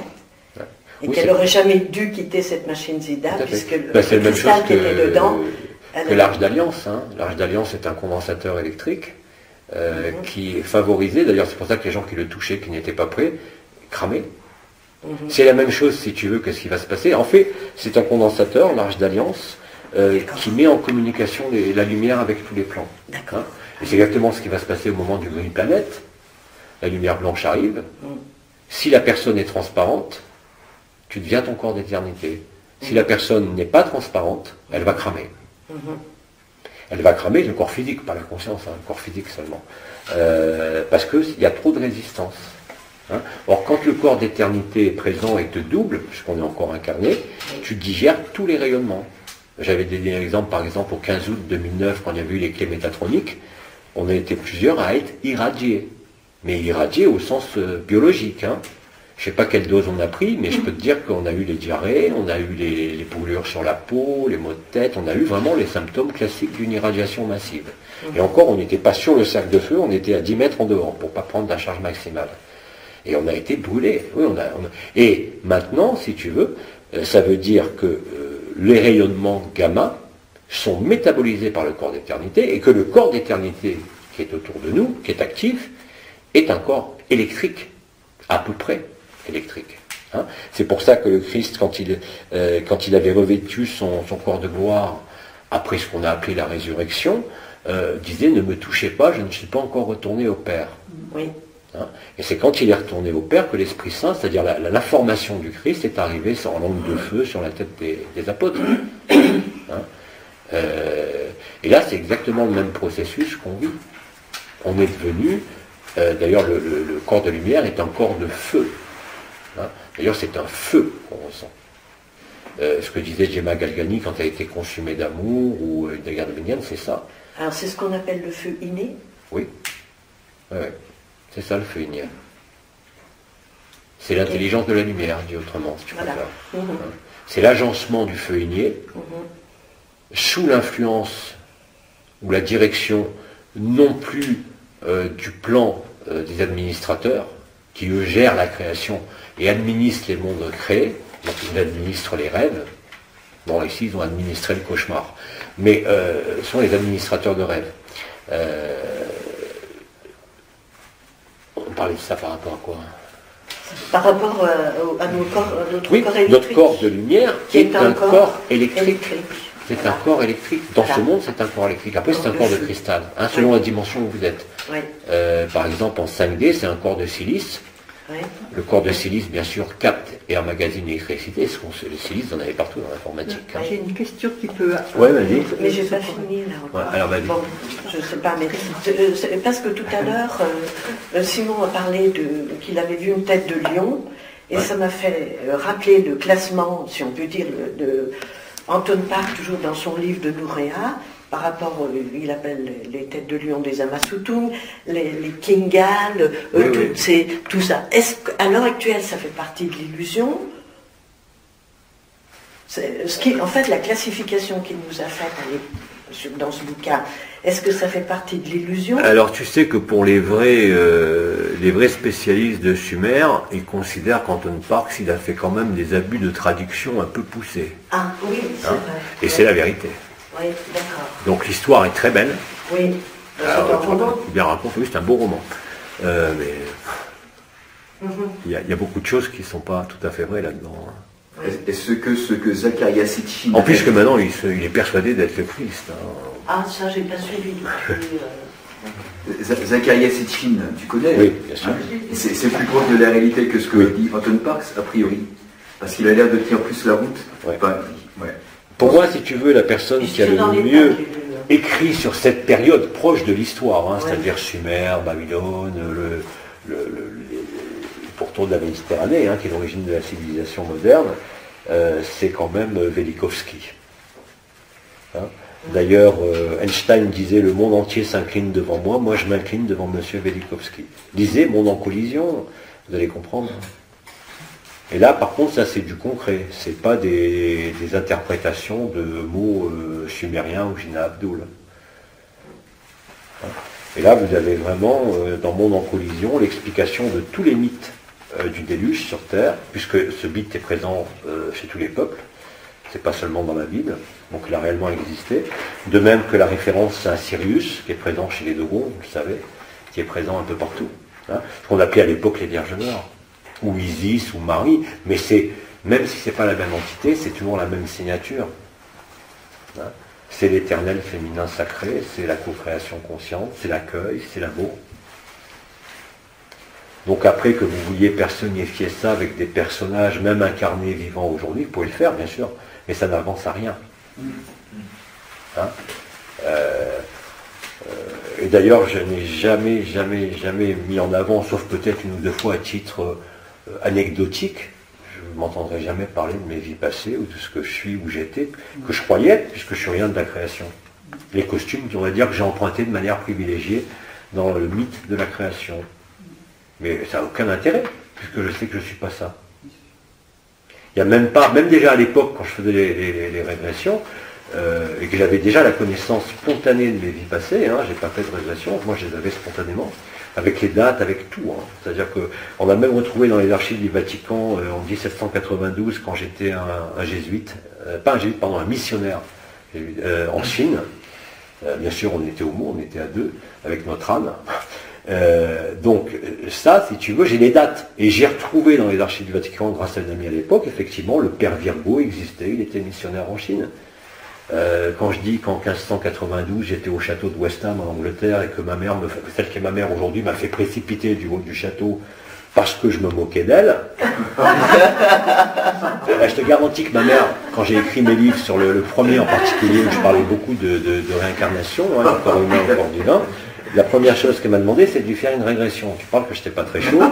Ouais. Et qu'elle n'aurait jamais dû quitter cette machine Zida, puisque le cristal qui était dedans... que l'Arche d'Alliance. Hein. L'Arche d'Alliance est un condensateur électrique qui est favorisé. D'ailleurs, c'est pour ça que les gens qui le touchaient, qui n'étaient pas prêts, cramé. C'est la même chose, si tu veux, que ce qui va se passer. En fait, c'est un condensateur, l'Arche d'Alliance, qui met en communication la lumière avec tous les plans. Hein. Et c'est exactement ce qui va se passer au moment du Green Planet. La lumière blanche arrive. Si la personne est transparente, tu deviens ton corps d'éternité. Si la personne n'est pas transparente, elle va cramer. Elle va cramer le corps physique, pas la conscience, hein, le corps physique seulement. Parce qu'il y a trop de résistance. Hein. Or, quand le corps d'éternité est présent et te double, puisqu'on est encore incarné, tu digères tous les rayonnements. J'avais donné un exemple, par exemple, au 15 août 2009, quand il y a eu les clés métatroniques, on a été plusieurs à être irradiés. Mais irradiés au sens biologique. Hein. Je ne sais pas quelle dose on a pris, mais je peux te dire qu'on a eu les diarrhées, on a eu les brûlures sur la peau, les maux de tête, on a eu vraiment les symptômes classiques d'une irradiation massive. Et encore, on n'était pas sur le cercle de feu, on était à 10 mètres en dehors, pour ne pas prendre la charge maximale. Et on a été brûlé. Oui, Et maintenant, si tu veux, ça veut dire que les rayonnements gamma sont métabolisés par le corps d'éternité et que le corps d'éternité qui est autour de nous, qui est actif, est un corps électrique, à peu près électrique. Hein. C'est pour ça que le Christ, quand il avait revêtu son corps de gloire, après ce qu'on a appelé la résurrection, disait « Ne me touchez pas, je ne suis pas encore retourné au Père. » Oui. Hein. Et c'est quand il est retourné au Père que l'Esprit Saint, c'est-à-dire la formation du Christ, est arrivée en langue de feu sur la tête des apôtres. Hein. Et là, c'est exactement le même processus qu'on vit. On est devenu, d'ailleurs, le corps de lumière est un corps de feu. Hein. D'ailleurs, c'est un feu qu'on ressent. Ce que disait Gemma Galgani quand elle a été consumée d'amour, ou Edgar de Vignane, c'est ça. Alors, c'est ce qu'on appelle le feu inné? Oui. Ouais. C'est ça le feu inné. C'est l'intelligence de la lumière, dit autrement, si tu préfères. C'est l'agencement du feu inné sous l'influence ou la direction non plus du plan des administrateurs qui eux gèrent la création et administrent les mondes créés, donc ils administrent les rêves. Bon, ici ils ont administré le cauchemar, mais ce sont les administrateurs de rêves. On parlait de ça par rapport à quoi? Par rapport à notre corps électrique. Notre corps de lumière qui est un corps électrique. C'est un corps électrique. Dans ce monde, c'est un corps électrique. Après, c'est un corps de cristal, hein, selon la dimension où vous êtes. Par exemple, en 5D, c'est un corps de silice. Le corps de silice, bien sûr, capte et emmagasine l'électricité. Le silice, vous en avez partout dans l'informatique. Hein. J'ai une question qui peut... Oui, vas-y. Mais j'ai pas fini, là. Alors, vas-y. Bon, je ne sais pas, mais... parce que tout à l'heure, Simon a parlé qu'il avait vu une tête de lion, et ça m'a fait rappeler le classement, si on peut dire, de Anton Park, toujours dans son livre de Nurea, par rapport, il appelle les têtes de lion des Amasutung, les Kingal, tout ça. Est-ce qu'à l'heure actuelle, ça fait partie de l'illusion, En fait, la classification qu'il nous a faite dans ce bouquin, est-ce que ça fait partie de l'illusion? Alors tu sais que pour les vrais spécialistes de Sumer, ils considèrent qu'Anton Parks, il a fait quand même des abus de traduction un peu poussés. Ah oui, c'est vrai. Et c'est la vérité. Oui, d'accord. Donc l'histoire est très belle. Oui, c'est un roman. Bien raconté, oui, c'est un beau roman. Mais il y a beaucoup de choses qui ne sont pas tout à fait vraies là-dedans. Et ce que Zecharia Sitchin... En plus que maintenant, il est persuadé d'être le Christ. Ah, ça, j'ai pas suivi depuis... Zecharia Sitchin, tu connais? Oui, bien sûr. C'est plus proche de la réalité que ce que dit Anton Parks, a priori. Parce qu'il a l'air de tenir plus la route. Ouais. Enfin, ouais. Pour moi, si tu veux, la personne qui a le mieux écrit sur cette période proche de l'histoire, c'est-à-dire Sumer, Babylone, le pourtour de la Méditerranée, qui est l'origine de la civilisation moderne, c'est quand même Velikovsky. D'ailleurs, Einstein disait « Le monde entier s'incline devant moi, moi je m'incline devant M. Velikovsky ». Lisez « Monde en collision », vous allez comprendre. Et là, par contre, ça c'est du concret, c'est pas des interprétations de mots sumériens ou Gina Abdul. Et là, vous avez vraiment, dans Monde en collision, l'explication de tous les mythes du déluge sur Terre, puisque ce mythe est présent chez tous les peuples, c'est pas seulement dans la Bible, donc il a réellement existé. De même que la référence à Sirius, qui est présent chez les Dogons, vous le savez, qui est présent un peu partout. Ce qu'on appelait à l'époque les Vierges Noires, ou Isis, ou Marie, mais même si c'est pas la même entité, c'est toujours la même signature. C'est l'éternel féminin sacré, c'est la co-création consciente, c'est l'accueil, c'est l'amour. Donc après que vous vouliez personnifier ça avec des personnages même incarnés vivants aujourd'hui, vous pouvez le faire bien sûr, mais ça n'avance à rien. Et d'ailleurs je n'ai jamais mis en avant, sauf peut-être une ou deux fois à titre anecdotique, je ne m'entendrai jamais parler de mes vies passées ou de ce que je suis ou j'étais, que je croyais être, puisque je suis rien de la création. Les costumes, on va dire que j'ai emprunté de manière privilégiée dans le mythe de la création. Mais ça n'a aucun intérêt, puisque je sais que je ne suis pas ça. Il n'y a même pas, même déjà à l'époque, quand je faisais les régressions, et que j'avais déjà la connaissance spontanée de mes vies passées, j'ai pas fait de régression, moi je les avais spontanément, avec les dates, avec tout. C'est-à-dire qu'on a même retrouvé dans les archives du Vatican en 1792, quand j'étais un jésuite, pas un jésuite, pardon, un missionnaire en Chine. Bien sûr, on était homo, on était à deux, avec notre âne. Donc ça, si tu veux, j'ai les dates. Et j'ai retrouvé dans les archives du Vatican, grâce à une amie à l'époque, effectivement, le père Virgo existait, il était missionnaire en Chine. Quand je dis qu'en 1592, j'étais au château de West Ham en Angleterre et que ma mère, celle qui est ma mère aujourd'hui, m'a fait précipiter du haut du château parce que je me moquais d'elle. Je te garantis que ma mère, quand j'ai écrit mes livres sur le premier en particulier, où je parlais beaucoup de réincarnation, encore humain, encore divin, la première chose qu'elle m'a demandé, c'est de lui faire une régression. Tu parles que je n'étais pas très chaud.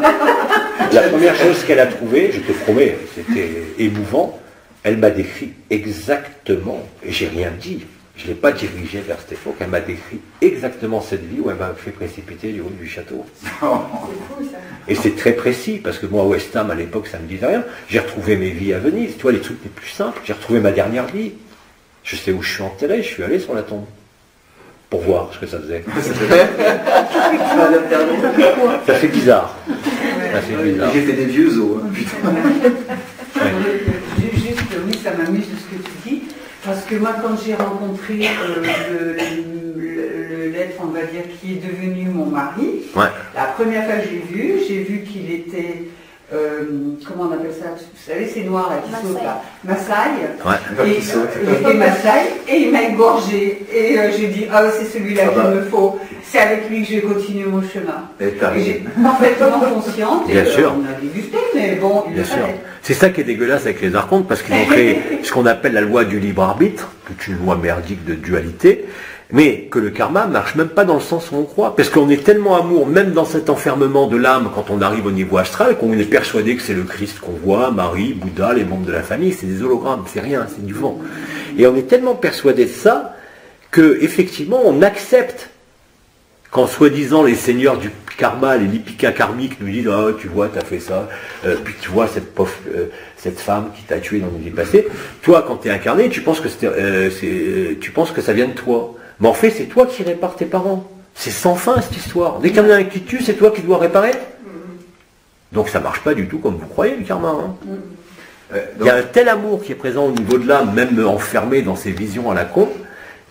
La première chose qu'elle a trouvée, je te promets, c'était émouvant, elle m'a décrit exactement, et j'ai rien dit, je ne l'ai pas dirigé vers cette époque, elle m'a décrit exactement cette vie où elle m'a fait précipiter du haut du château. C'est fou, ça. Et c'est très précis, parce que moi, à West Ham, à l'époque, ça ne me disait rien. J'ai retrouvé mes vies à Venise, tu vois, les trucs les plus simples. J'ai retrouvé ma dernière vie. Je sais où je suis enterré, je suis allé sur la tombe. Pour voir ce que ça faisait. Ça fait bizarre. Ça fait bizarre. J'ai fait des vieux os, putain. Juste, oui, ça m'amuse de ce que tu dis, parce que moi, quand j'ai rencontré l'être, on va dire, qui est devenu mon mari, la première fois que j'ai vu qu'il était, comment on appelle ça, vous savez, c'est noir là, qui saute là, Maasai, et il était Maasai, et il m'a égorgé, et j'ai dit, ah c'est celui-là qu'il me faut, c'est avec lui que je vais continuer mon chemin. Et j'ai parfaitement consciente, bien sûr. On a dégusté, mais bon, il le fallait. C'est ça qui est dégueulasse avec les archontes, parce qu'ils ont créé ce qu'on appelle la loi du libre arbitre, toute une loi merdique de dualité, mais que le karma marche même pas dans le sens où on croit, parce qu'on est tellement amour, même dans cet enfermement de l'âme, quand on arrive au niveau astral, qu'on est persuadé que c'est le Christ qu'on voit, Marie, Bouddha, les membres de la famille, c'est des hologrammes, c'est rien, c'est du vent. Et on est tellement persuadé de ça, que effectivement on accepte quand soi-disant les seigneurs du karma, les lipika karmiques nous disent oh, tu vois, tu as fait ça, puis tu vois cette pauvre, cette femme qui t'a tué dans une vie passée, toi quand tu es incarné, tu penses que tu penses que ça vient de toi. Mais en fait, c'est toi qui répares tes parents. C'est sans fin cette histoire. Dès qu'il y en a un qui tue, c'est toi qui dois réparer. Donc ça marche pas du tout comme vous croyez le karma. Hein. Il y a un tel amour qui est présent au niveau de l'âme, même enfermé dans ses visions à la con,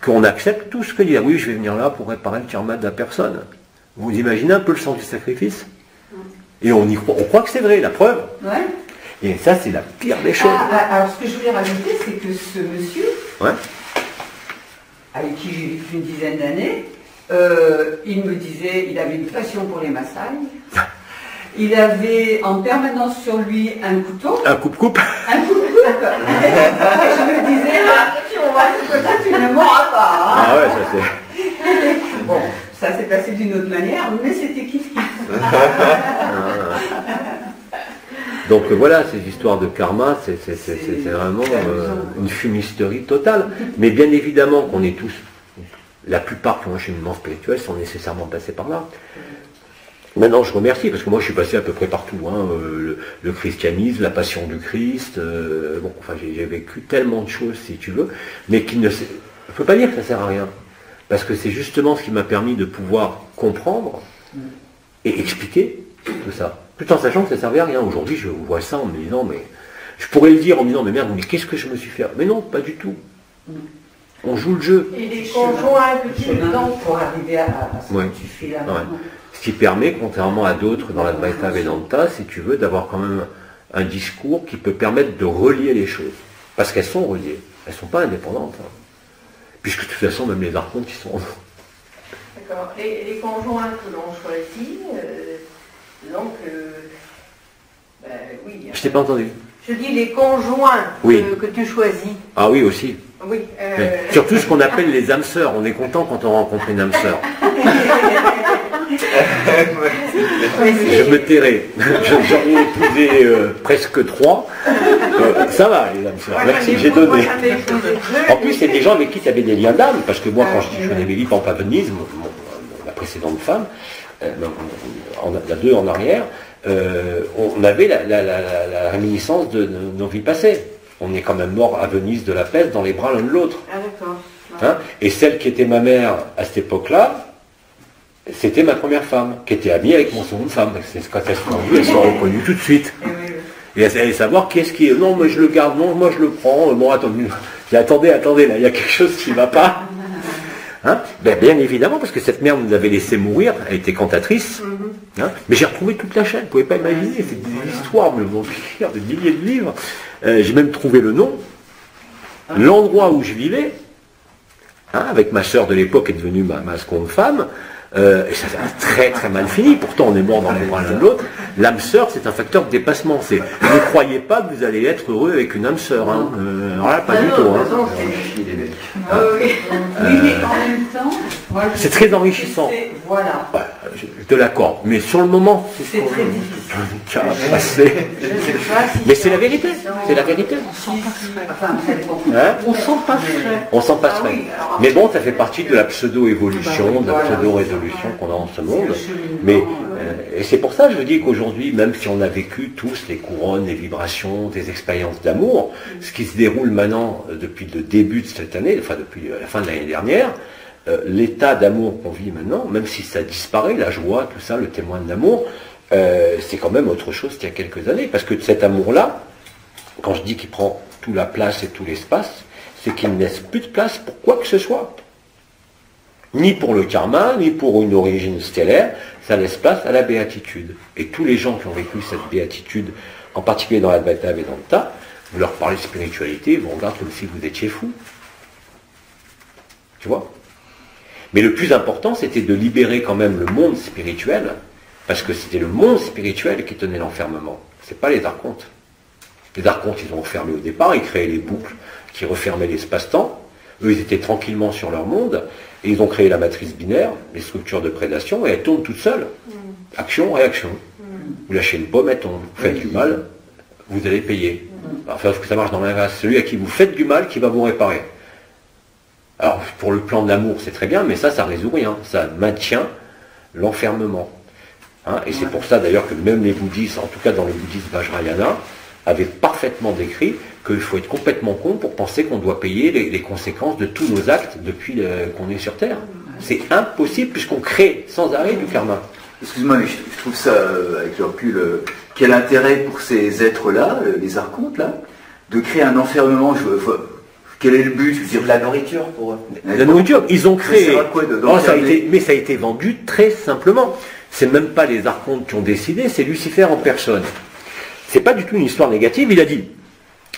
qu'on accepte tout ce que dit. Oui, je vais venir là pour réparer le karma de la personne. Vous imaginez un peu le sens du sacrifice? Et on croit que c'est vrai, la preuve. Ouais. Et ça, c'est la pire des choses. Alors, ce que je voulais rajouter, c'est que ce monsieur, avec qui j'ai vécu une dizaine d'années, il me disait, il avait une passion pour les Maasai. Il avait en permanence sur lui un couteau. Un coupe-coupe. Un coupe-coupe. Je me disais, on va peut-être tu ne mourras pas. Hein. Ah ouais, ça c'est... Bon, ça s'est passé d'une autre manière, mais c'était kiff-kiff. Donc voilà, ces histoires de karma, c'est vraiment une fumisterie totale. Mais bien évidemment qu'on est tous, la plupart qui ont un cheminement spirituel sont nécessairement passés par là. Maintenant, je remercie, parce que moi, je suis passé à peu près partout. Hein, le christianisme, la passion du Christ. Bon, enfin, j'ai vécu tellement de choses, si tu veux, mais qui ne faut pas dire que ça sert à rien. Parce que c'est justement ce qui m'a permis de pouvoir comprendre et expliquer tout ça. Tout en sachant que ça ne servait à rien. Aujourd'hui, je vois ça en me disant, mais... Je pourrais le dire en me disant, mais merde, mais qu'est-ce que je me suis fait? Mais non, pas du tout. On joue le jeu. Et les conjoints que tu donnes pour arriver à ce que tu fais là. Ce qui permet, contrairement à d'autres dans l'Advaita Vedanta, si tu veux, d'avoir quand même un discours qui peut permettre de relier les choses. Parce qu'elles sont reliées. Elles ne sont pas indépendantes. Hein. Puisque de toute façon, même les archontes, ils sont... D'accord. Les conjoints que l'on choisit, donc... oui. Je t'ai pas entendu. Je dis les conjoints que tu choisis. Ah oui, aussi. Oui. Surtout ce qu'on appelle les âmes sœurs. On est content quand on rencontre une âme sœur. Je me tairai. J'en ai épousé presque 3. Ça va, les âmes sœurs. Merci, j'ai donné. En plus, c'est des gens avec qui tu avais des liens d'âme. Parce que moi, quand je faisais mes vies en Venise, la précédente femme, la 2 en arrière, on avait la réminiscence de nos vies passées. On est quand même mort à Venise de la peste dans les bras l'un de l'autre. Ah d'accord. Hein, et celle qui était ma mère à cette époque-là, c'était ma première femme, qui était amie avec mon second femme. Quand elles se sont vues, elles se sont reconnues tout de suite. Et elles allaient savoir qui est-ce qui est. Non, moi je le garde, non, moi je le prends. Bon, attendez, là, il y a quelque chose qui ne va pas. Hein, bien évidemment, parce que cette mère nous avait laissé mourir, elle était cantatrice. Hein, mais j'ai retrouvé toute la chaîne, vous ne pouvez pas imaginer, c'est des histoires, de vampires, de milliers de livres. J'ai même trouvé le nom, l'endroit où je vivais, hein, avec ma sœur de l'époque, qui est devenue ma seconde femme, et ça a très très mal fini, pourtant on est mort dans les bras l'un de l'autre. L'âme sœur, c'est un facteur de dépassement. Ne croyez pas que vous allez être heureux avec une âme sœur. Hein. Alors là, pas du tout. Hein. Oui, mais en même temps, c'est très enrichissant. Voilà. Ouais, je te l'accorde. Mais sur le moment, c'est très difficile. Mais c'est la vérité. C'est la vérité. On s'en passerait. On s'en passerait. Mais bon, ça fait partie de la pseudo-évolution, de la pseudo-résolution qu'on a dans ce monde. Mais et c'est pour ça que je dis qu'aujourd'hui, même si on a vécu tous les couronnes, les vibrations, des expériences d'amour, ce qui se déroule maintenant depuis le début de cette année, enfin depuis la fin de l'année dernière, l'état d'amour qu'on vit maintenant, même si ça disparaît, la joie, tout ça, le témoin de l'amour, c'est quand même autre chose qu'il y a quelques années. Parce que cet amour-là, quand je dis qu'il prend toute la place et tout l'espace, c'est qu'il ne laisse plus de place pour quoi que ce soit. Ni pour le karma, ni pour une origine stellaire, ça laisse place à la béatitude. Et tous les gens qui ont vécu cette béatitude, en particulier dans l'Advaita Vedanta, vous leur parlez de spiritualité, ils vous regardent comme si vous étiez fou. Tu vois? Mais le plus important, c'était de libérer quand même le monde spirituel, parce que c'était le monde spirituel qui tenait l'enfermement. C'est pas les archontes. Les archontes, ils ont enfermé au départ, ils créaient les boucles qui refermaient l'espace-temps. Eux, ils étaient tranquillement sur leur monde, et ils ont créé la matrice binaire, les structures de prédation, et elles tournent toutes seules. Action, réaction. Vous lâchez une pomme, elle tombe. Vous faites du mal, vous allez payer. Enfin, parce que ça marche dans l'inverse. Celui à qui vous faites du mal, qui va vous réparer. Alors, pour le plan de l'amour, c'est très bien, mais ça résout rien. Ça maintient l'enfermement. Hein, et c'est pour ça d'ailleurs que même les bouddhistes, en tout cas dans le bouddhisme Vajrayana, avaient parfaitement décrit qu'il faut être complètement con pour penser qu'on doit payer les conséquences de tous nos actes depuis qu'on est sur Terre. C'est impossible puisqu'on crée sans arrêt du karma. Excuse-moi, mais je trouve ça, avec le recul, quel intérêt pour ces êtres-là, les archontes, là, de créer un enfermement. Quel est le but? C'est de la nourriture pour eux. La nourriture, ils ont créé. Mais ça a été vendu très simplement. C'est même pas les archontes qui ont décidé, c'est Lucifer en personne. C'est pas du tout une histoire négative. Il a dit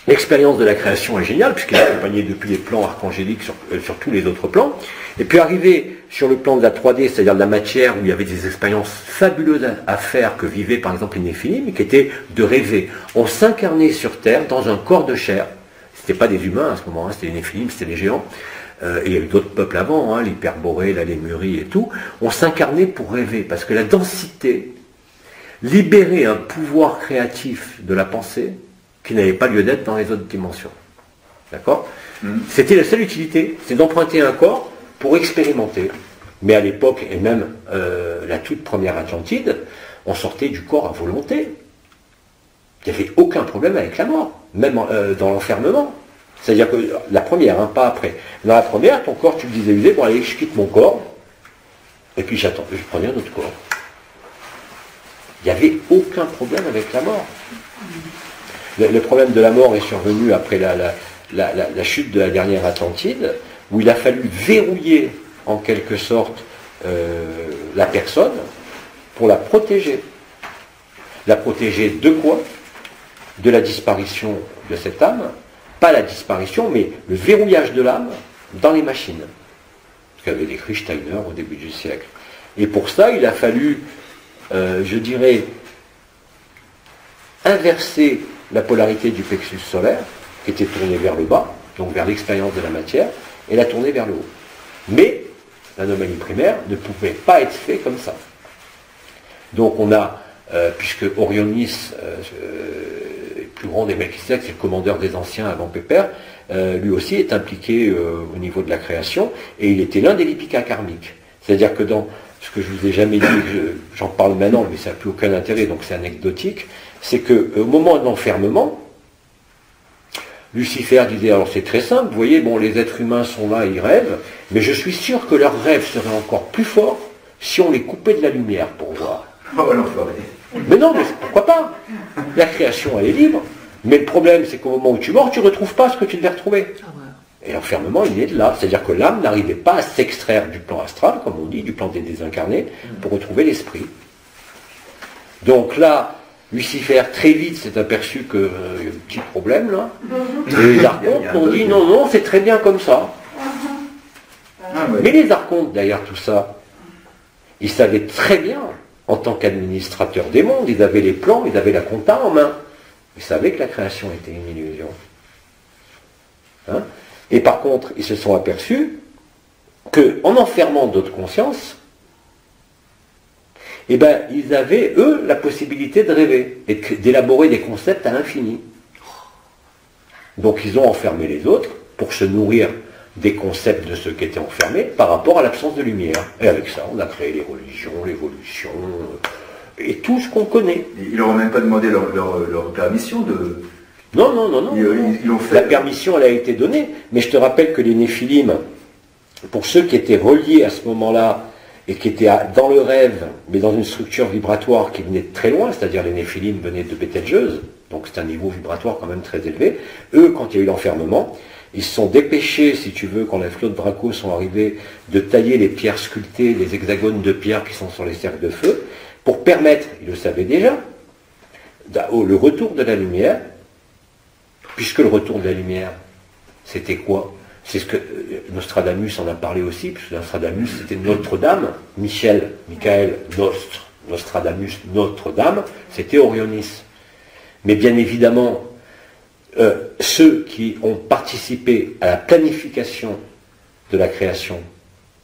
l'expérience de la création est géniale, puisqu'il a accompagné depuis les plans archangéliques sur tous les autres plans. Et puis arrivé sur le plan de la 3D, c'est-à-dire de la matière, où il y avait des expériences fabuleuses à faire que vivaient par exemple les Néphilim, qui étaient de rêver. On s'incarnait sur Terre dans un corps de chair. C'était pas des humains à ce moment-là, c'était les Néphilim, c'était les géants. Et il y a eu d'autres peuples avant, hein, l'Hyperborée, la Lémurie et tout. On s'incarnait pour rêver, parce que la densité libérait un pouvoir créatif de la pensée qui n'avait pas lieu d'être dans les autres dimensions. D'accord ? C'était la seule utilité, c'est d'emprunter un corps pour expérimenter. Mais à l'époque, et même la toute première Atlantide, on sortait du corps à volonté. Il n'y avait aucun problème avec la mort, même dans l'enfermement. C'est-à-dire que la première, hein, pas après. Dans la première, ton corps, tu le disais usé, bon allez, je quitte mon corps, et puis je prenais un autre corps. Il n'y avait aucun problème avec la mort. Le problème de la mort est survenu après la chute de la dernière Atlantide, où il a fallu verrouiller, en quelque sorte, la personne pour la protéger. La protéger de quoi? De la disparition de cette âme. Pas la disparition, mais le verrouillage de l'âme dans les machines. Ce qu'avait décrit Steiner au début du siècle. Et pour ça, il a fallu, je dirais, inverser la polarité du plexus solaire, qui était tournée vers le bas, donc vers l'expérience de la matière, et la tourner vers le haut. Mais l'anomalie primaire ne pouvait pas être faite comme ça. Donc on a, puisque Orionis, plus grand des Melchisedec, c'est le commandeur des anciens avant Pépère, lui aussi est impliqué au niveau de la création, et il était l'un des Lipika karmiques. C'est-à-dire que dans ce que je vous ai jamais dit, j'en parle maintenant, mais ça n'a plus aucun intérêt, donc c'est anecdotique, c'est qu'au moment de l'enfermement, Lucifer disait, alors c'est très simple, vous voyez, bon, les êtres humains sont là, ils rêvent, mais je suis sûr que leurs rêves seraient encore plus forts si on les coupait de la lumière pour voir. Oh l'enfoiré. Mais non, mais pourquoi pas? La création, elle est libre. Mais le problème, c'est qu'au moment où tu mors, tu ne retrouves pas ce que tu devais retrouver. Et l'enfermement, il est de là. C'est-à-dire que l'âme n'arrivait pas à s'extraire du plan astral, comme on dit, du plan des désincarnés, pour retrouver l'esprit. Donc là, Lucifer, très vite, s'est aperçu qu'il y a un petit problème, là. Et les archontes ont dit, non, non, c'est très bien comme ça. Mais les archontes, derrière tout ça, ils savaient très bien, en tant qu'administrateurs des mondes, ils avaient les plans, ils avaient la compta en main. Ils savaient que la création était une illusion. Hein? Et par contre, ils se sont aperçus qu'en enfermant d'autres consciences, eh ben, ils avaient, eux, la possibilité de rêver et d'élaborer des concepts à l'infini. Donc ils ont enfermé les autres pour se nourrir des concepts de ceux qui étaient enfermés par rapport à l'absence de lumière. Et avec ça, on a créé les religions, l'évolution, et tout ce qu'on connaît. Ils n'ont même pas demandé leur permission de... Non, non, non, non. Ils l'ont fait. La permission, elle a été donnée, mais je te rappelle que les Néphilim, pour ceux qui étaient reliés à ce moment-là, et qui étaient dans le rêve, mais dans une structure vibratoire qui venait de très loin, c'est-à-dire les Néphilim venaient de Bételgeuse, donc c'est un niveau vibratoire quand même très élevé, eux, quand il y a eu l'enfermement, ils se sont dépêchés, si tu veux, quand les flottes Draco sont arrivés, de tailler les pierres sculptées, les hexagones de pierre qui sont sur les cercles de feu, pour permettre, ils le savaient déjà, le retour de la lumière, puisque le retour de la lumière, c'était quoi? C'est ce que Nostradamus en a parlé aussi, puisque Nostradamus, c'était Notre-Dame, Michael, Nostradamus, Notre-Dame, c'était Orionis. Mais bien évidemment, ceux qui ont participé à la planification de la création,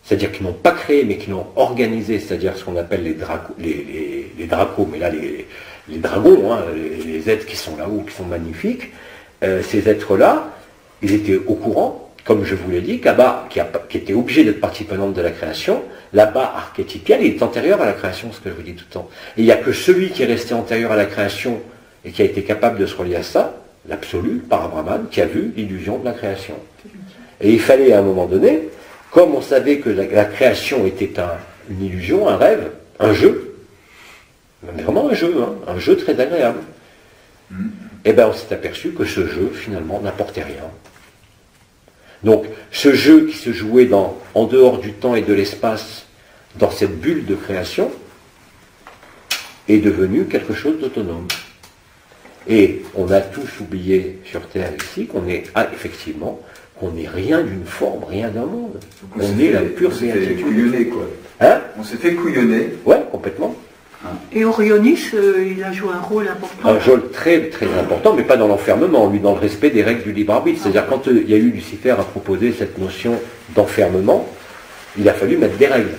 c'est-à-dire qui n'ont pas créé, mais qui l'ont organisé, c'est-à-dire ce qu'on appelle les dracos, mais là les dragons, hein, les êtres qui sont là-haut, qui sont magnifiques, ces êtres-là, ils étaient au courant comme je vous l'ai dit, qu'Abba, qui était obligé d'être partie prenante de la création, l'Abba archétypial, il est antérieur à la création, ce que je vous dis tout le temps. Et il n'y a que celui qui est resté antérieur à la création et qui a été capable de se relier à ça, l'absolu, par Brahman, qui a vu l'illusion de la création. Et il fallait à un moment donné, comme on savait que la création était une illusion, un rêve, un jeu, vraiment un jeu très agréable, et bien on s'est aperçu que ce jeu, finalement, n'apportait rien. Donc, ce jeu qui se jouait en dehors du temps et de l'espace, dans cette bulle de création, est devenu quelque chose d'autonome. Et on a tous oublié sur Terre ici qu'on est, effectivement, qu'on n'est rien d'une forme, rien d'un monde. On est la pure béatitude. On s'est fait couillonner, quoi. Hein? On s'est fait couillonner. Ouais, complètement. Et Orionis, il a joué un rôle important. Un rôle très, très important, mais pas dans l'enfermement, lui, dans le respect des règles du libre arbitre. C'est-à-dire, quand il y a eu Lucifer à proposer cette notion d'enfermement, il a fallu mettre des règles.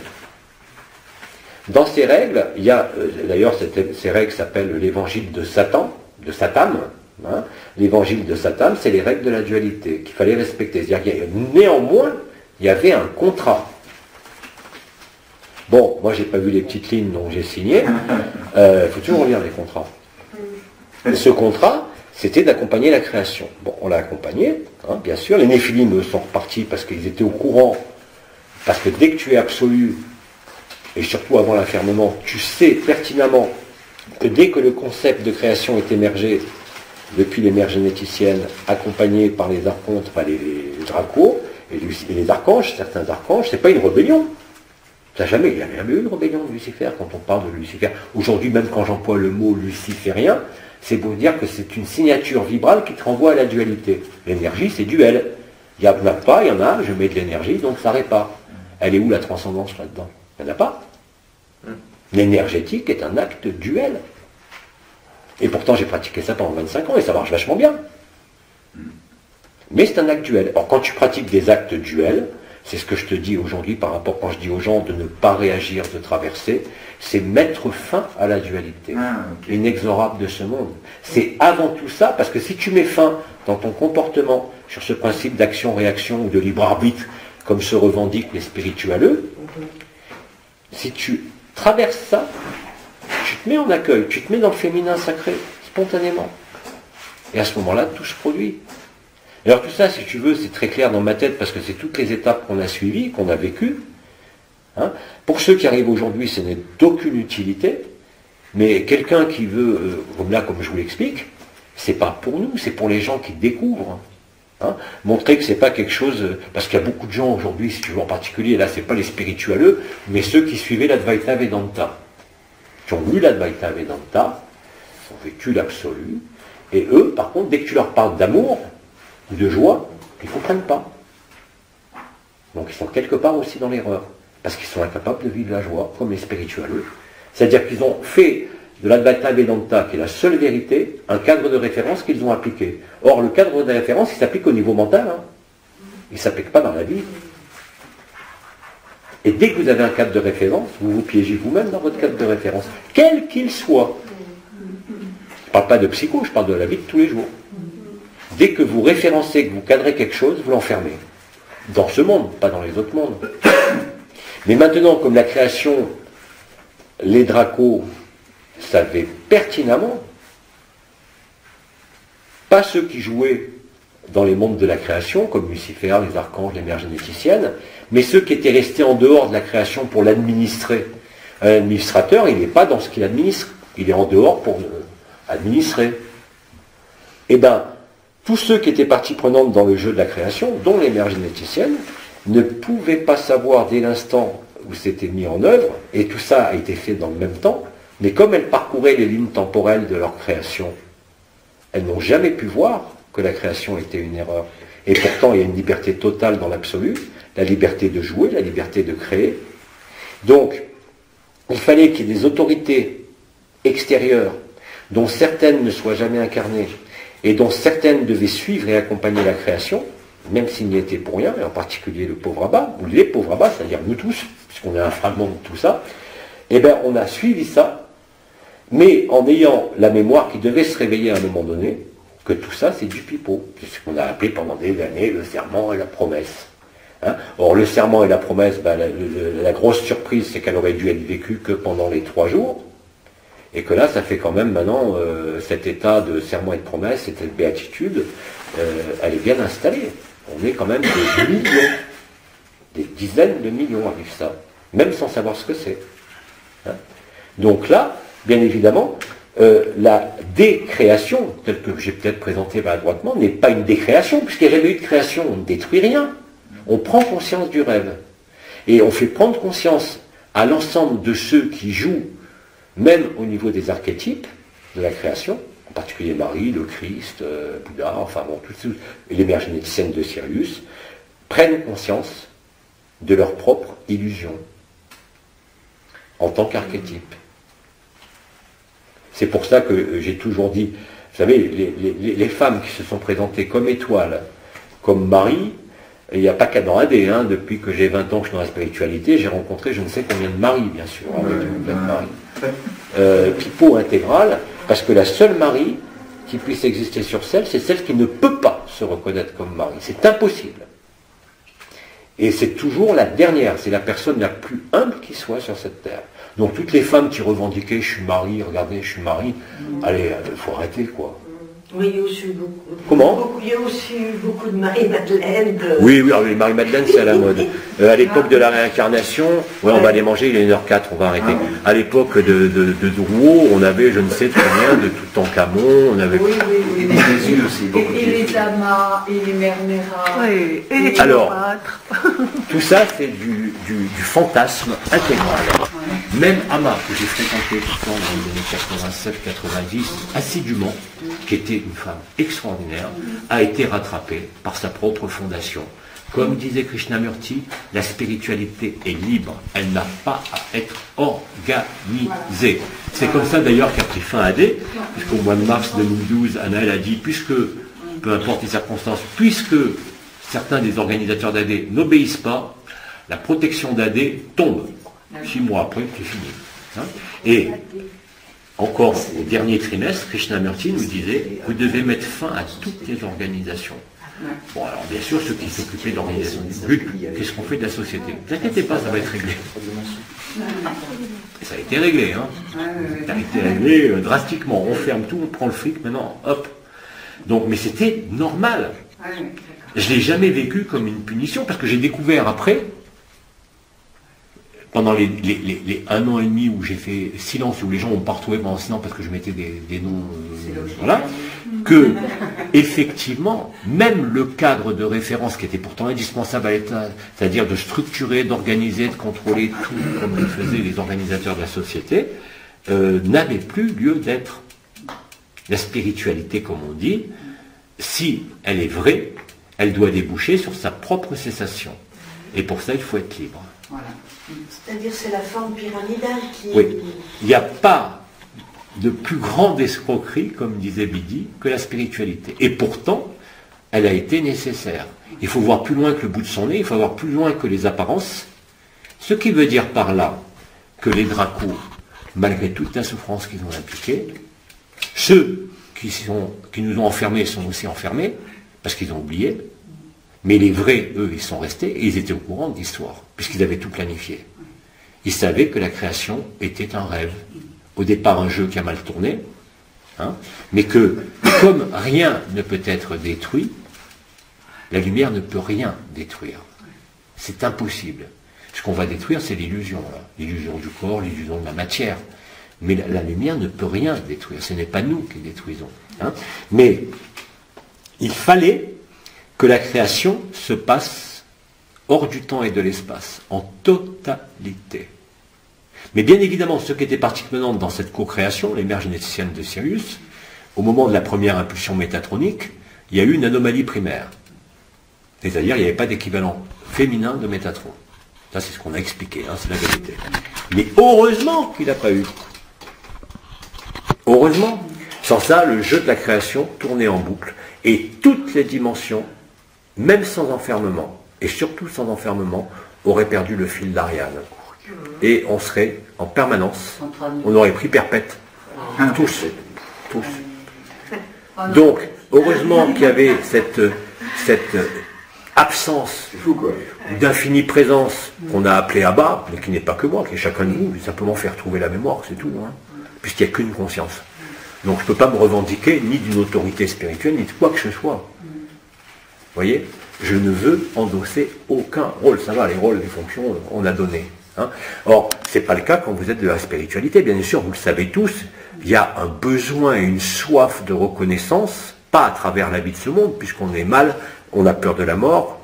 Dans ces règles, il y a, d'ailleurs, ces règles s'appellent l'évangile de Satan, hein. L'évangile de Satan, c'est les règles de la dualité qu'il fallait respecter. C'est-à-dire, néanmoins, il y avait un contrat. Bon, moi j'ai pas vu les petites lignes dont j'ai signé. Il faut toujours lire les contrats. Et ce contrat, c'était d'accompagner la création. Bon, on l'a accompagné, hein, bien sûr. Les Néphilim sont repartis parce qu'ils étaient au courant. Parce que dès que tu es absolu, et surtout avant l'enfermement, tu sais pertinemment que dès que le concept de création est émergé, depuis les mères généticiennes, accompagnées par les archontes, enfin les dracos, et les archanges, certains archanges, c'est pas une rébellion. Il n'y a jamais eu une rébellion de Lucifer quand on parle de Lucifer. Aujourd'hui, même quand j'emploie le mot luciférien, c'est pour dire que c'est une signature vibrale qui te renvoie à la dualité. L'énergie, c'est duel. Il n'y en a pas, il y en a, je mets de l'énergie, donc ça répare. Elle est où la transcendance là-dedans? Il n'y en a pas. L'énergétique est un acte duel. Et pourtant, j'ai pratiqué ça pendant 25 ans et ça marche vachement bien. Mais c'est un acte duel. Or, quand tu pratiques des actes duels, c'est ce que je te dis aujourd'hui par rapport quand je dis aux gens de ne pas réagir, de traverser, c'est mettre fin à la dualité inexorable de ce monde. C'est avant tout ça, parce que si tu mets fin dans ton comportement sur ce principe d'action-réaction ou de libre arbitre, comme se revendiquent les spiritualeux, si tu traverses ça, tu te mets en accueil, tu te mets dans le féminin sacré, spontanément. Et à ce moment-là, tout se produit. Alors tout ça, si tu veux, c'est très clair dans ma tête, parce que c'est toutes les étapes qu'on a suivies, qu'on a vécues. Hein. Pour ceux qui arrivent aujourd'hui, ce n'est d'aucune utilité, mais quelqu'un qui veut, comme je vous l'explique, c'est pas pour nous, c'est pour les gens qui découvrent. Hein. Montrer que c'est pas quelque chose, parce qu'il y a beaucoup de gens aujourd'hui, si tu veux en particulier, là c'est pas les spiritualeux, mais ceux qui suivaient l'Advaita Vedanta, qui ont lu l'Advaita Vedanta, qui ont vécu l'absolu, et eux, par contre, dès que tu leur parles d'amour, de joie, ils ne comprennent pas. Donc ils sont quelque part aussi dans l'erreur, parce qu'ils sont incapables de vivre la joie, comme les spiritualeux. C'est-à-dire qu'ils ont fait de l'Advaita Vedanta, qui est la seule vérité, un cadre de référence qu'ils ont appliqué. Or, le cadre de référence, il s'applique au niveau mental. Hein. Il ne s'applique pas dans la vie. Et dès que vous avez un cadre de référence, vous vous piégez vous-même dans votre cadre de référence, quel qu'il soit. Je ne parle pas de psycho, je parle de la vie de tous les jours. Dès que vous référencez, que vous cadrez quelque chose, vous l'enfermez. Dans ce monde, pas dans les autres mondes. Mais maintenant, comme la création, les dracos savaient pertinemment, pas ceux qui jouaient dans les mondes de la création, comme Lucifer, les archanges, les mères généticiennes, mais ceux qui étaient restés en dehors de la création pour l'administrer. Un administrateur, il n'est pas dans ce qu'il administre, il est en dehors pour administrer. Eh bien, tous ceux qui étaient partie prenante dans le jeu de la création, dont les mères généticiennes, ne pouvaient pas savoir dès l'instant où c'était mis en œuvre, et tout ça a été fait dans le même temps, mais comme elles parcouraient les lignes temporelles de leur création, elles n'ont jamais pu voir que la création était une erreur. Et pourtant, il y a une liberté totale dans l'absolu, la liberté de jouer, la liberté de créer. Donc, il fallait qu'il y ait des autorités extérieures, dont certaines ne soient jamais incarnées, et dont certaines devaient suivre et accompagner la création, même s'il n'y était pour rien, et en particulier le pauvre Abba, ou les pauvres Abba, c'est-à-dire nous tous, puisqu'on est un fragment de tout ça, eh bien on a suivi ça, mais en ayant la mémoire qui devait se réveiller à un moment donné, que tout ça c'est du pipeau. C'est ce qu'on a appelé pendant des années le serment et la promesse. Hein. Or le serment et la promesse, ben, la grosse surprise c'est qu'elle aurait dû être vécue que pendant les 3 jours. Et que là, ça fait quand même maintenant, cet état de serment et de promesse, cette béatitude, elle est bien installée. On est quand même des millions, des dizaines de millions à vivre ça, même sans savoir ce que c'est. Hein. Donc là, bien évidemment, la décréation, telle que j'ai peut-être présentée maladroitement, n'est pas une décréation, puisqu'il n'y a jamais eu de création, on ne détruit rien. On prend conscience du rêve. Et on fait prendre conscience à l'ensemble de ceux qui jouent, même au niveau des archétypes de la création, en particulier Marie, le Christ, Bouddha, enfin bon, les mères généticiennes de Sirius, prennent conscience de leur propre illusion en tant qu'archétype. C'est pour ça que j'ai toujours dit, vous savez, les femmes qui se sont présentées comme étoiles, comme Marie, il n'y a pas qu'à dans AD, hein, depuis que j'ai 20 ans que je suis dans la spiritualité, j'ai rencontré je ne sais combien de Marie, bien sûr, pipeau intégral, parce que la seule Marie qui puisse exister sur celle, c'est celle qui ne peut pas se reconnaître comme Marie. C'est impossible. Et c'est toujours la dernière, c'est la personne la plus humble qui soit sur cette terre. Donc toutes les femmes qui revendiquaient « je suis Marie, regardez, je suis Marie », allez, il faut arrêter, quoi. Oui, il y a aussi beaucoup. Comment ? Il y a aussi beaucoup de Marie-Madeleine. Oui, Marie-Madeleine, c'est à la mode. À l'époque de la réincarnation, ouais, on va aller manger, il est 1h04, on va arrêter. À l'époque de Drouot, on avait je ne sais très bien, de Toutankhamon, on avait... Oui. Et des Jésus aussi. Et les Amas, et les Mères Néra. Oui, et les alors, tout ça, c'est du fantasme intégral. Même Ama, que j'ai fréquenté tout le temps dans les années 87-90, assidûment, qui était une femme extraordinaire, a été rattrapée par sa propre fondation. Comme disait Krishnamurti, la spiritualité est libre, elle n'a pas à être organisée. C'est comme ça d'ailleurs qu'a pris fin AD, puisqu'au mois de mars 2012, Anaël a dit, puisque, peu importe les circonstances, puisque certains des organisateurs d'AD n'obéissent pas, la protection d'AD tombe. 6 mois après, c'est fini. Hein. Et encore au dernier trimestre, Krishnamurti nous disait, vous devez mettre fin à toutes les organisations. Bon, alors bien sûr, ceux qui s'occupaient de l'organisation du but, qu'est-ce qu'on fait de la société? Ne vous inquiétez pas, ça va être réglé. Et ça a été réglé, hein. Ça a été réglé drastiquement. On ferme tout, on prend le fric, maintenant, hop. Donc, mais c'était normal. Je ne l'ai jamais vécu comme une punition, parce que j'ai découvert après, pendant les 1 an et demi où j'ai fait silence, où les gens n'ont pas retrouvé pendant silence parce que je mettais des noms, voilà, que, effectivement, même le cadre de référence qui était pourtant indispensable à l'État, c'est-à-dire de structurer, d'organiser, de contrôler tout, comme le faisaient les organisateurs de la société, n'avait plus lieu d'être. La spiritualité, comme on dit, si elle est vraie, elle doit déboucher sur sa propre cessation. Et pour ça, il faut être libre. Voilà. C'est-à-dire c'est la forme pyramidale qui... Oui, il n'y a pas de plus grande escroquerie, comme disait Bidi, que la spiritualité. Et pourtant, elle a été nécessaire. Il faut voir plus loin que le bout de son nez, il faut voir plus loin que les apparences. Ce qui veut dire par là que les dracos, malgré toute la souffrance qu'ils ont impliquée, ceux qui nous ont enfermés sont aussi enfermés, parce qu'ils ont oublié, mais les vrais, eux, ils sont restés, et ils étaient au courant de l'histoire, puisqu'ils avaient tout planifié. Ils savaient que la création était un rêve. Au départ, un jeu qui a mal tourné, hein, mais que, comme rien ne peut être détruit, la lumière ne peut rien détruire. C'est impossible. Ce qu'on va détruire, c'est l'illusion. L'illusion du corps, l'illusion de la matière. Mais la lumière ne peut rien détruire. Ce n'est pas nous qui détruisons. Hein. Mais il fallait que la création se passe hors du temps et de l'espace, en totalité. Mais bien évidemment, ceux qui étaient partie prenante dans cette co-création, les mères généticiennes de Sirius, au moment de la première impulsion métatronique, il y a eu une anomalie primaire. C'est-à-dire, il n'y avait pas d'équivalent féminin de Métatron. Ça, c'est ce qu'on a expliqué, hein, c'est la vérité. Mais heureusement qu'il n'a pas eu. Heureusement. Sans ça, le jeu de la création tournait en boucle. Et toutes les dimensions, même sans enfermement, et surtout sans enfermement, auraient perdu le fil d'Ariane. Et on serait en permanence, on aurait pris perpète. Tous. Donc, heureusement qu'il y avait cette absence d'infinie présence qu'on a appelée Abba, mais qui n'est pas que moi, qui est chacun de vous, simplement faire trouver la mémoire, c'est tout, hein, puisqu'il n'y a qu'une conscience. Donc je ne peux pas me revendiquer ni d'une autorité spirituelle, ni de quoi que ce soit. Vous voyez, je ne veux endosser aucun rôle. Ça va, les rôles, les fonctions, on a donné. Hein. Or, ce n'est pas le cas quand vous êtes de la spiritualité. Bien sûr, vous le savez tous, il y a un besoin et une soif de reconnaissance, pas à travers la vie de ce monde, puisqu'on est mal, on a peur de la mort,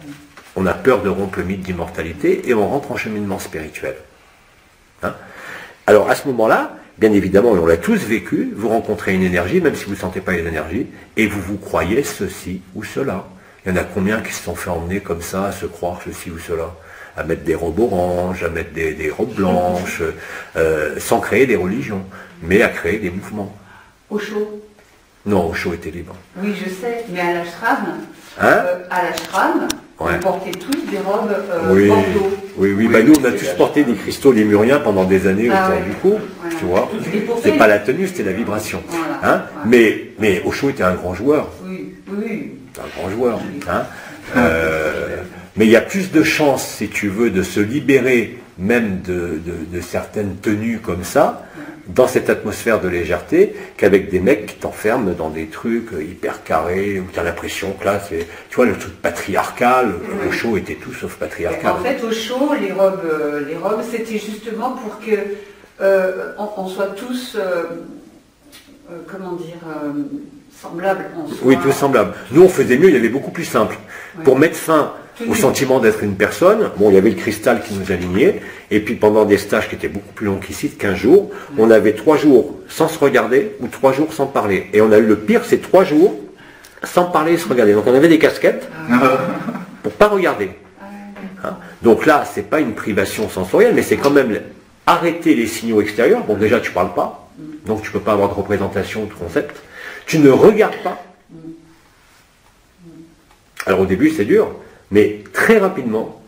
on a peur de rompre le mythe d'immortalité, et on rentre en cheminement spirituel. Hein. Alors, à ce moment-là, bien évidemment, et on l'a tous vécu, vous rencontrez une énergie, même si vous ne sentez pas les énergies, et vous vous croyez ceci ou cela. Il y en a combien qui se sont fait emmener comme ça, à se croire ceci ou cela, à mettre des robes oranges, à mettre des robes blanches, sans créer des religions, mais à créer des mouvements. Osho. Non, Osho était libre. Oui, je sais, mais à l'ashram, ouais. On portait tous des robes bordeaux. Oui, bah nous on a tous porté des cristaux lémuriens pendant des années autour du cou, voilà. Tu vois. C'est pas la tenue, c'était la vibration. Voilà. Hein, voilà. Mais Osho était un grand joueur. Oui. Un grand joueur. Hein. Mais il y a plus de chances, si tu veux, de se libérer même de certaines tenues comme ça, dans cette atmosphère de légèreté, qu'avec des mecs qui t'enferment dans des trucs hyper carrés, où tu as l'impression que là, c'est, tu vois, le truc patriarcal. Osho était tout sauf patriarcal. En fait, Osho, les robes, c'était justement pour que on soit tous, comment dire, semblables. Oui, tous semblables. Nous, on faisait mieux, il y avait beaucoup plus simple. Ouais. Pour mettre fin au sentiment d'être une personne, bon, il y avait le cristal qui nous alignait, et puis pendant des stages qui étaient beaucoup plus longs qu'ici, de 15 jours, on avait 3 jours sans se regarder, ou 3 jours sans parler. Et on a eu le pire, c'est 3 jours sans parler et se regarder. Donc on avait des casquettes pour pas regarder. Hein. Donc là, c'est pas une privation sensorielle, mais c'est quand même arrêter les signaux extérieurs. Bon, déjà, tu parles pas, donc tu peux pas avoir de représentation ou de concept. Tu ne regardes pas. Alors au début, c'est dur. Mais très rapidement,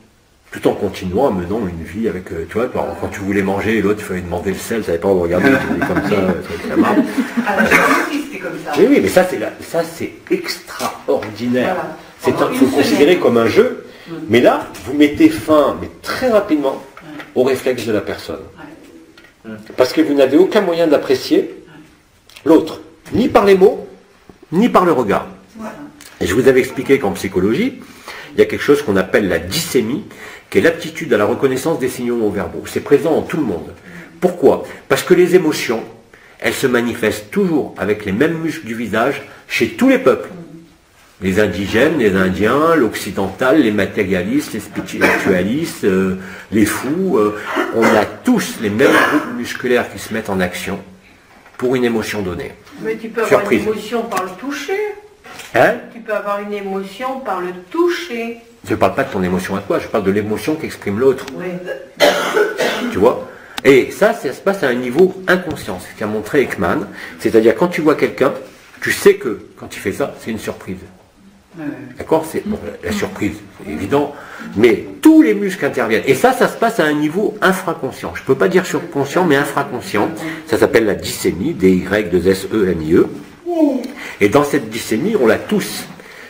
tout en continuant, en menant une vie avec, tu vois, quand tu voulais manger, l'autre, il fallait demander le sel, tu savais pas où regarder, tu dis comme ça marche. Ah, la aussi, c'était comme ça. Oui, mais ça, c'est extraordinaire. Voilà. Il faut le considérer comme un jeu, mais là, vous mettez fin, mais très rapidement, au réflexe de la personne. Parce que vous n'avez aucun moyen d'apprécier l'autre, ni par les mots, ni par le regard. Et je vous avais expliqué qu'en psychologie, il y a quelque chose qu'on appelle la dyssémie, qui est l'aptitude à la reconnaissance des signaux non-verbaux. C'est présent en tout le monde. Pourquoi? Parce que les émotions, elles se manifestent toujours avec les mêmes muscles du visage chez tous les peuples. Les indigènes, les indiens, l'occidental, les matérialistes, les spiritualistes, les fous. On a tous les mêmes groupes musculaires qui se mettent en action pour une émotion donnée. Mais tu peux avoir une émotion par le toucher. Hein? Tu peux avoir une émotion par le toucher. Je ne parle pas de ton émotion à toi, je parle de l'émotion qu'exprime l'autre. Oui. Tu vois? Et ça se passe à un niveau inconscient, c'est ce qu'a montré Ekman. C'est-à-dire quand tu vois quelqu'un, tu sais que quand il fait ça, c'est une surprise. D'accord? C'est bon, la surprise, c'est évident, mais tous les muscles interviennent. Et ça se passe à un niveau infraconscient. Je ne peux pas dire subconscient, mais infraconscient. Ça s'appelle la dyssémie, D-Y-2-S-E-M-I-E. Et dans cette dyssémie, on l'a tous.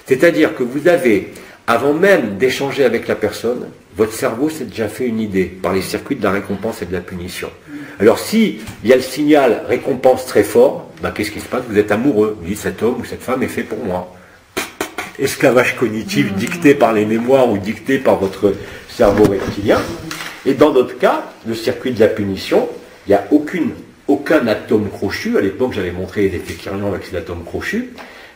C'est-à-dire que vous avez, avant même d'échanger avec la personne, votre cerveau s'est déjà fait une idée par les circuits de la récompense et de la punition. Alors si il y a le signal récompense très fort, ben, qu'est-ce qui se passe? Vous êtes amoureux. Vous dites, cet homme ou cette femme est fait pour moi. Esclavage cognitif dicté par les mémoires ou dicté par votre cerveau reptilien. Et dans notre cas, le circuit de la punition, il n'y a aucun atome crochu. À l'époque, j'avais montré les effets Kirlian avec ces atomes crochus.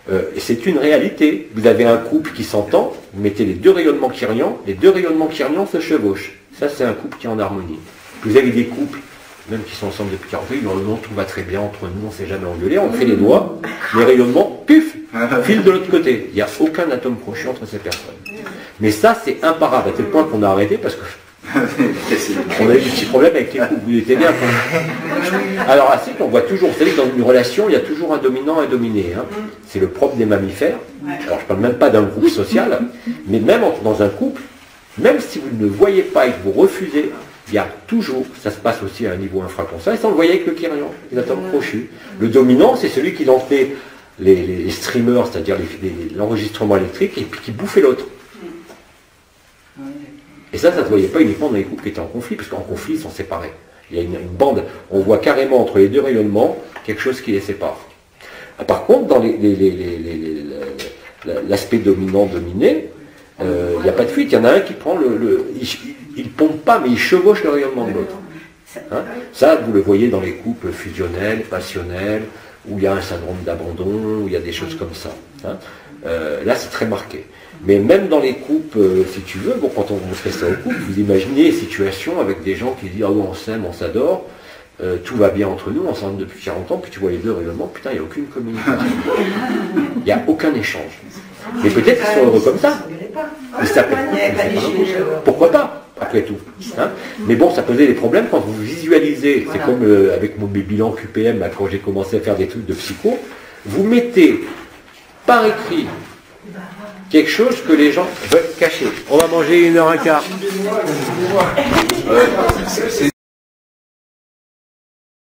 Et c'est une réalité. Vous avez un couple qui s'entend, vous mettez les 2 rayonnements Kirlian, les 2 rayonnements Kirlian se chevauchent. Ça, c'est un couple qui est en harmonie. Vous avez des couples, même qui sont ensemble depuis 40 ans, dans le monde, tout va très bien entre nous, on ne s'est jamais engueulé, on fait les doigts, les rayonnements, puf, filent de l'autre côté. Il n'y a aucun atome crochu entre ces personnes. Mais ça, c'est imparable, à tel point qu'on a arrêté parce que on a eu des petits problèmes avec les couples, vous étiez bien. Alors ainsi qu'on voit toujours, vous savez que dans une relation, il y a toujours un dominant et un dominé. Hein. C'est le propre des mammifères. Alors je ne parle même pas d'un groupe social, mais même dans un couple, même si vous ne le voyez pas et que vous refusez, il y a toujours, ça se passe aussi à un niveau infraconscient, et ça on le voyait avec le Kirlian, les atomes crochus. Le dominant, c'est celui qui en fait les streamers, c'est-à-dire l'enregistrement électrique, et puis qui bouffaient l'autre. Et ça ne se voyait pas uniquement dans les couples qui étaient en conflit, parce qu'en conflit, ils sont séparés. Il y a une bande, on voit carrément entre les deux rayonnements quelque chose qui les sépare. Par contre, dans l'aspect dominant-dominé, il n'y a pas de fuite. Il y en a un qui prend il pompe pas, mais il chevauche le rayonnement de l'autre. Hein, ça, vous le voyez dans les couples fusionnels, passionnels, où il y a un syndrome d'abandon, où il y a des choses comme ça. Hein. Là, c'est très marqué. Mais même dans les couples, si tu veux, bon, quand on fait ça au couple, vous imaginez les situations avec des gens qui disent « Ah oui, on s'aime, on s'adore, tout va bien entre nous, on s'aime depuis 40 ans, puis tu vois les deux rayonnements, putain, il n'y a aucune communication. Il n'y a aucun échange. Mais peut-être qu'ils sont heureux comme ça. Pourquoi pas, après tout. Hein, mais bon, ça posait des problèmes quand vous visualisez. C'est comme avec mon bilan QPM, là, quand j'ai commencé à faire des trucs de psycho, vous mettez par écrit quelque chose que les gens veulent cacher. On va manger 1h15.